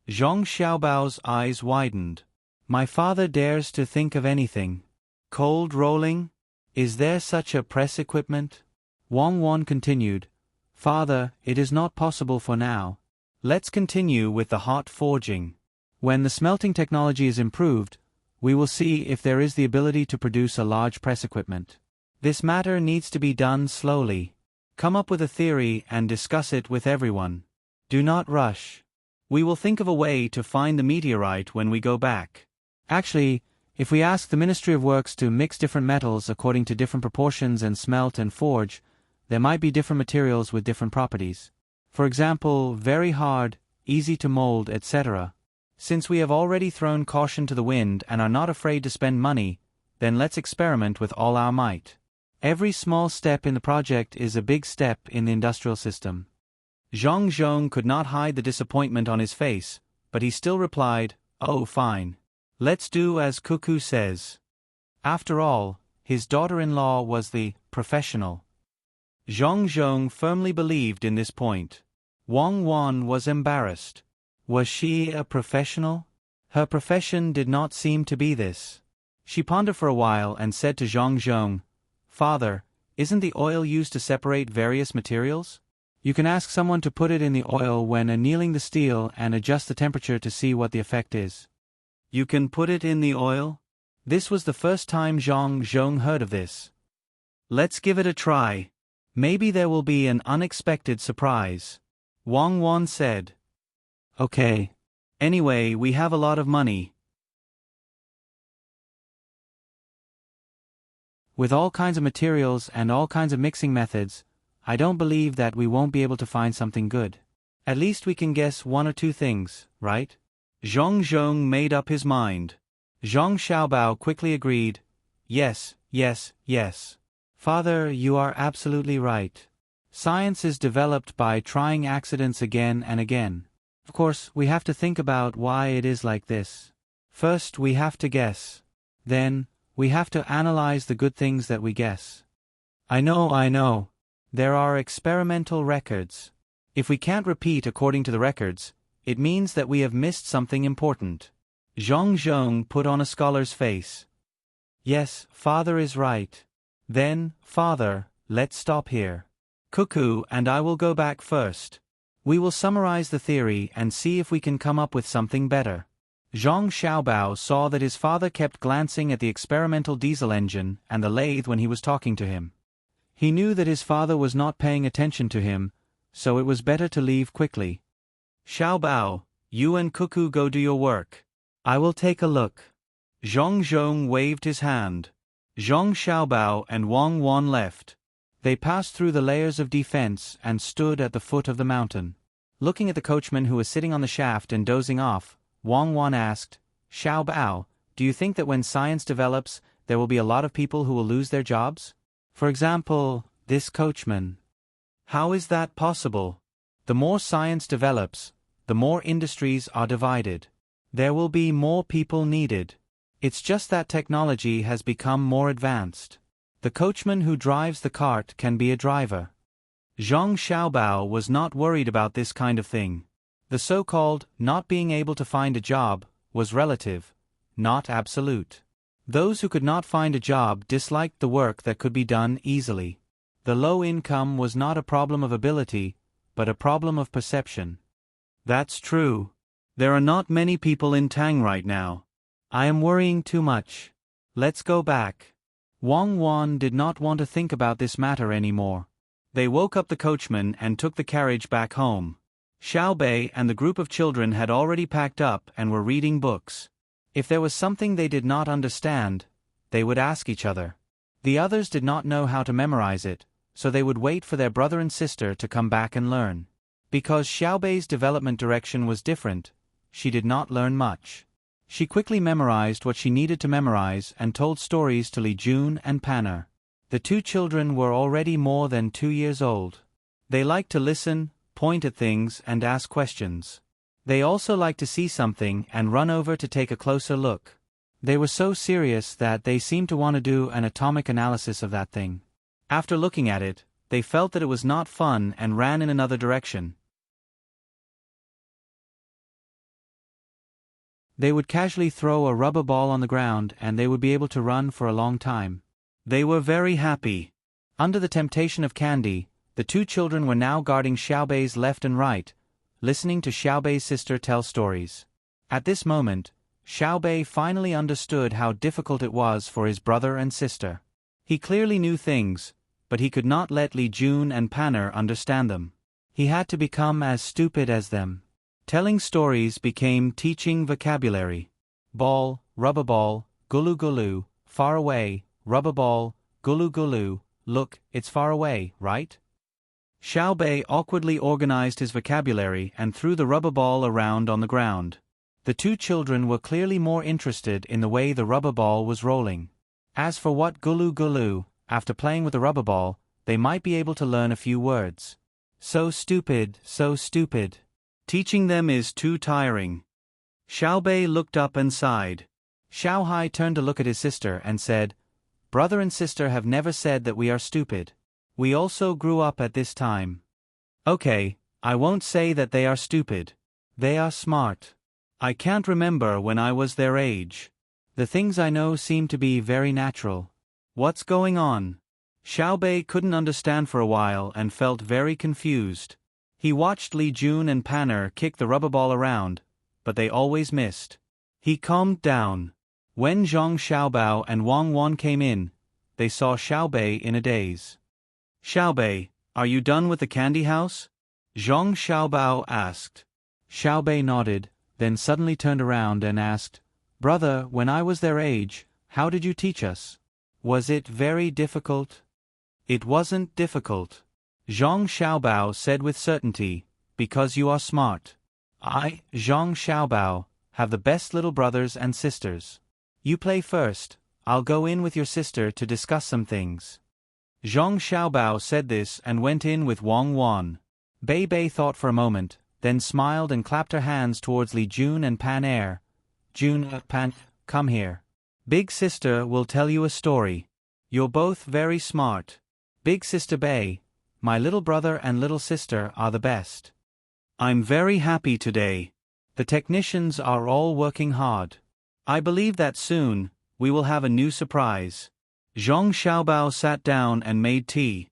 Zhang Xiaobao's eyes widened. My father dares to think of anything. Cold rolling? Is there such a press equipment? Wang Wan continued, Father, it is not possible for now. Let's continue with the hot forging. When the smelting technology is improved, We will see if there is the ability to produce a large press equipment. This matter needs to be done slowly. Come up with a theory and discuss it with everyone. Do not rush. We will think of a way to find the meteorite when we go back. Actually, if we ask the Ministry of Works to mix different metals according to different proportions and smelt and forge, there might be different materials with different properties. For example, very hard, easy to mold, etc. Since we have already thrown caution to the wind and are not afraid to spend money, then let's experiment with all our might. Every small step in the project is a big step in the industrial system. Zhang Zhong could not hide the disappointment on his face, but he still replied, "Oh, fine. Let's do as Cuckoo says." After all, his daughter-in-law was the professional. Zhang Zhong firmly believed in this point. Wang Wan was embarrassed. Was she a professional? Her profession did not seem to be this. She pondered for a while and said to Zhang Zhong, "Father, isn't the oil used to separate various materials? You can ask someone to put it in the oil when annealing the steel and adjust the temperature to see what the effect is." You can put it in the oil? This was the first time Zhang Zhong heard of this. Let's give it a try. Maybe there will be an unexpected surprise. Wang Wan said. Okay. Anyway, we have a lot of money. With all kinds of materials and all kinds of mixing methods, I don't believe that we won't be able to find something good. At least we can guess one or two things, right? Zhang Zhong made up his mind. Zhang Xiaobao quickly agreed, "Yes, yes, yes. Father, you are absolutely right. Science is developed by trying accidents again and again. Of course, we have to think about why it is like this. First, we have to guess. Then, we have to analyze the good things that we guess. I know. There are experimental records. If we can't repeat according to the records, it means that we have missed something important." Zhang Zhong put on a scholar's face. Yes, Father is right. Then, Father, let's stop here. Cuckoo and I will go back first. We will summarize the theory and see if we can come up with something better. Zhang Xiaobao saw that his father kept glancing at the experimental diesel engine and the lathe when he was talking to him. He knew that his father was not paying attention to him, so it was better to leave quickly. Xiaobao, you and Cuckoo go do your work. I will take a look. Zhang Zhong waved his hand. Zhang Xiaobao and Wang Wan left. They passed through the layers of defense and stood at the foot of the mountain. Looking at the coachman who was sitting on the shaft and dozing off, Wang Wan asked, "Xiaobao, do you think that when science develops, there will be a lot of people who will lose their jobs? For example, this coachman." How is that possible? The more science develops, the more industries are divided. There will be more people needed. It's just that technology has become more advanced. The coachman who drives the cart can be a driver. Zhang Xiaobao was not worried about this kind of thing. The so-called not being able to find a job was relative, not absolute. Those who could not find a job disliked the work that could be done easily. The low income was not a problem of ability, but a problem of perception. That's true. There are not many people in Tang right now. I am worrying too much. Let's go back. Wang Wan did not want to think about this matter anymore. They woke up the coachman and took the carriage back home. Xiao Bei and the group of children had already packed up and were reading books. If there was something they did not understand, they would ask each other. The others did not know how to memorize it, so they would wait for their brother and sister to come back and learn. Because Xiaobei's development direction was different, she did not learn much. She quickly memorized what she needed to memorize and told stories to Li Jun and Panner. The two children were already more than 2 years old. They liked to listen, point at things and ask questions. They also liked to see something and run over to take a closer look. They were so serious that they seemed to want to do an atomic analysis of that thing. After looking at it, they felt that it was not fun and ran in another direction. They would casually throw a rubber ball on the ground and they would be able to run for a long time. They were very happy. Under the temptation of candy, the two children were now guarding Xiaobei's left and right, listening to Xiaobei's sister tell stories. At this moment, Xiaobei finally understood how difficult it was for his brother and sister. He clearly knew things, but he could not let Li Jun and Pan'er understand them. He had to become as stupid as them. Telling stories became teaching vocabulary. Ball, rubber ball, gulu gulu, far away, rubber ball, gulu gulu, look, it's far away, right? Xiaobei awkwardly organized his vocabulary and threw the rubber ball around on the ground. The two children were clearly more interested in the way the rubber ball was rolling. As for what gulu gulu, after playing with the rubber ball, they might be able to learn a few words. So stupid, so stupid. Teaching them is too tiring. Xiaobei looked up and sighed. Xiaohai turned to look at his sister and said, "Brother and sister have never said that we are stupid. We also grew up at this time. Okay, I won't say that they are stupid. They are smart. I can't remember when I was their age. The things I know seem to be very natural. What's going on?" Xiaobei couldn't understand for a while and felt very confused. He watched Li Jun and Pan'er kick the rubber ball around, but they always missed. He calmed down. When Zhang Xiaobao and Wang Wan came in, they saw Xiaobei in a daze. "Xiaobei, are you done with the candy house?" Zhang Xiaobao asked. Xiaobei nodded, then suddenly turned around and asked, "Brother, when I was their age, how did you teach us? Was it very difficult?" "It wasn't difficult," Zhang Xiaobao said with certainty, "because you are smart. I, Zhang Xiaobao, have the best little brothers and sisters. You play first, I'll go in with your sister to discuss some things." Zhang Xiaobao said this and went in with Wang Wan. Bei Bei thought for a moment, then smiled and clapped her hands towards Li Jun and Pan'er. "Jun, Pan, come here. Big sister will tell you a story. You're both very smart. Big sister Bei, my little brother and little sister are the best. I'm very happy today. The technicians are all working hard. I believe that soon, we will have a new surprise." Zhang Xiaobao sat down and made tea.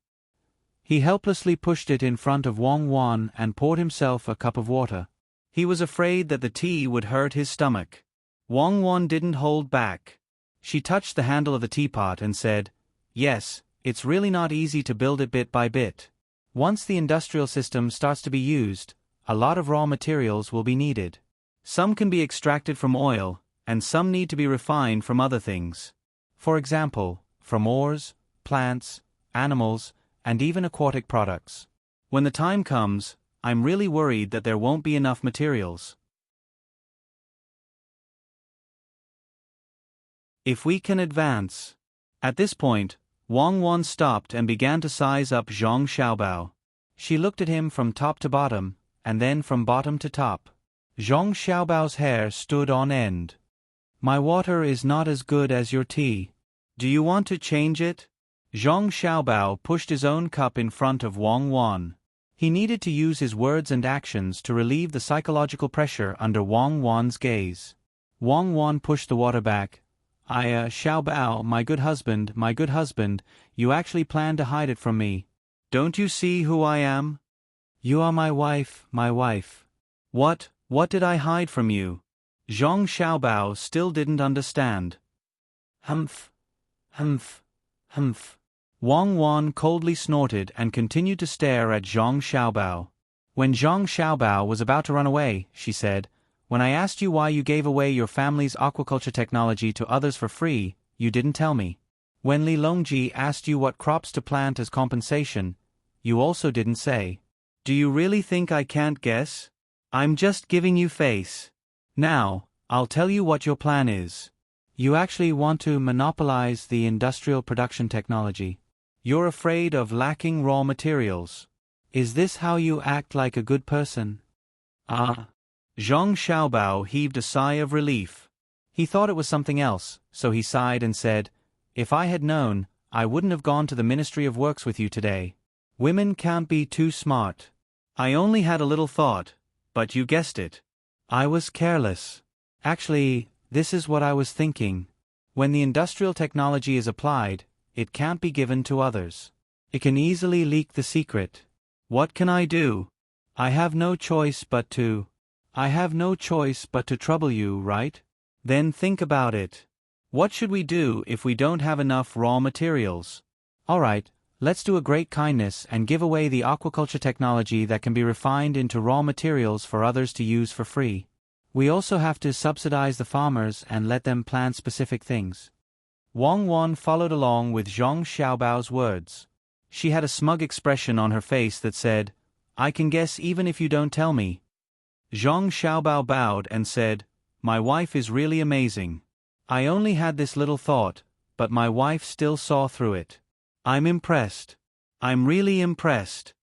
He helplessly pushed it in front of Wang Wan and poured himself a cup of water. He was afraid that the tea would hurt his stomach. Wang Wan didn't hold back. She touched the handle of the teapot and said, "Yes, it's really not easy to build it bit by bit. Once the industrial system starts to be used, a lot of raw materials will be needed. Some can be extracted from oil, and some need to be refined from other things. For example, from ores, plants, animals, and even aquatic products. When the time comes, I'm really worried that there won't be enough materials. If we can advance." At this point, Wang Wan stopped and began to size up Zhang Xiaobao. She looked at him from top to bottom, and then from bottom to top. Zhang Xiaobao's hair stood on end. "My water is not as good as your tea. Do you want to change it?" Zhang Xiaobao pushed his own cup in front of Wang Wan. He needed to use his words and actions to relieve the psychological pressure under Wang Wan's gaze. Wang Wan pushed the water back. Xiaobao, my good husband, you actually plan to hide it from me. Don't you see who I am? You are my wife, my wife. What did I hide from you?" Zhang Xiaobao still didn't understand. Humph. Wang Wan coldly snorted and continued to stare at Zhang Xiaobao. When Zhang Xiaobao was about to run away, she said, "When I asked you why you gave away your family's aquaculture technology to others for free, you didn't tell me. When Li Longji asked you what crops to plant as compensation, you also didn't say. Do you really think I can't guess? I'm just giving you face. Now, I'll tell you what your plan is. You actually want to monopolize the industrial production technology. You're afraid of lacking raw materials. Is this how you act like a good person?" Zhang Xiaobao heaved a sigh of relief. He thought it was something else, so he sighed and said, "If I had known, I wouldn't have gone to the Ministry of Works with you today. Women can't be too smart. I only had a little thought, but you guessed it. I was careless. Actually, this is what I was thinking. When the industrial technology is applied, it can't be given to others. It can easily leak the secret. What can I do? I have no choice but to trouble you, right? Then think about it. What should we do if we don't have enough raw materials? Alright, let's do a great kindness and give away the aquaculture technology that can be refined into raw materials for others to use for free. We also have to subsidize the farmers and let them plant specific things. Wang Wan followed along with Zhang Xiaobao's words. She had a smug expression on her face that said, "I can guess even if you don't tell me." Zhang Xiaobao bowed and said, "My wife is really amazing. I only had this little thought, but my wife still saw through it. I'm impressed. I'm really impressed."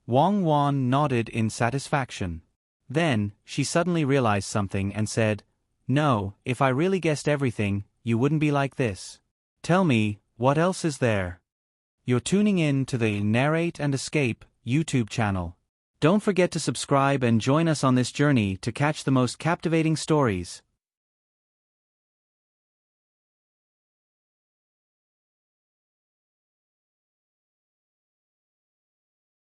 Wang Wan nodded in satisfaction. Then, she suddenly realized something and said, "No, if I really guessed everything, you wouldn't be like this. Tell me, what else is there?" You're tuning in to the Narrate and Escape YouTube channel. Don't forget to subscribe and join us on this journey to catch the most captivating stories.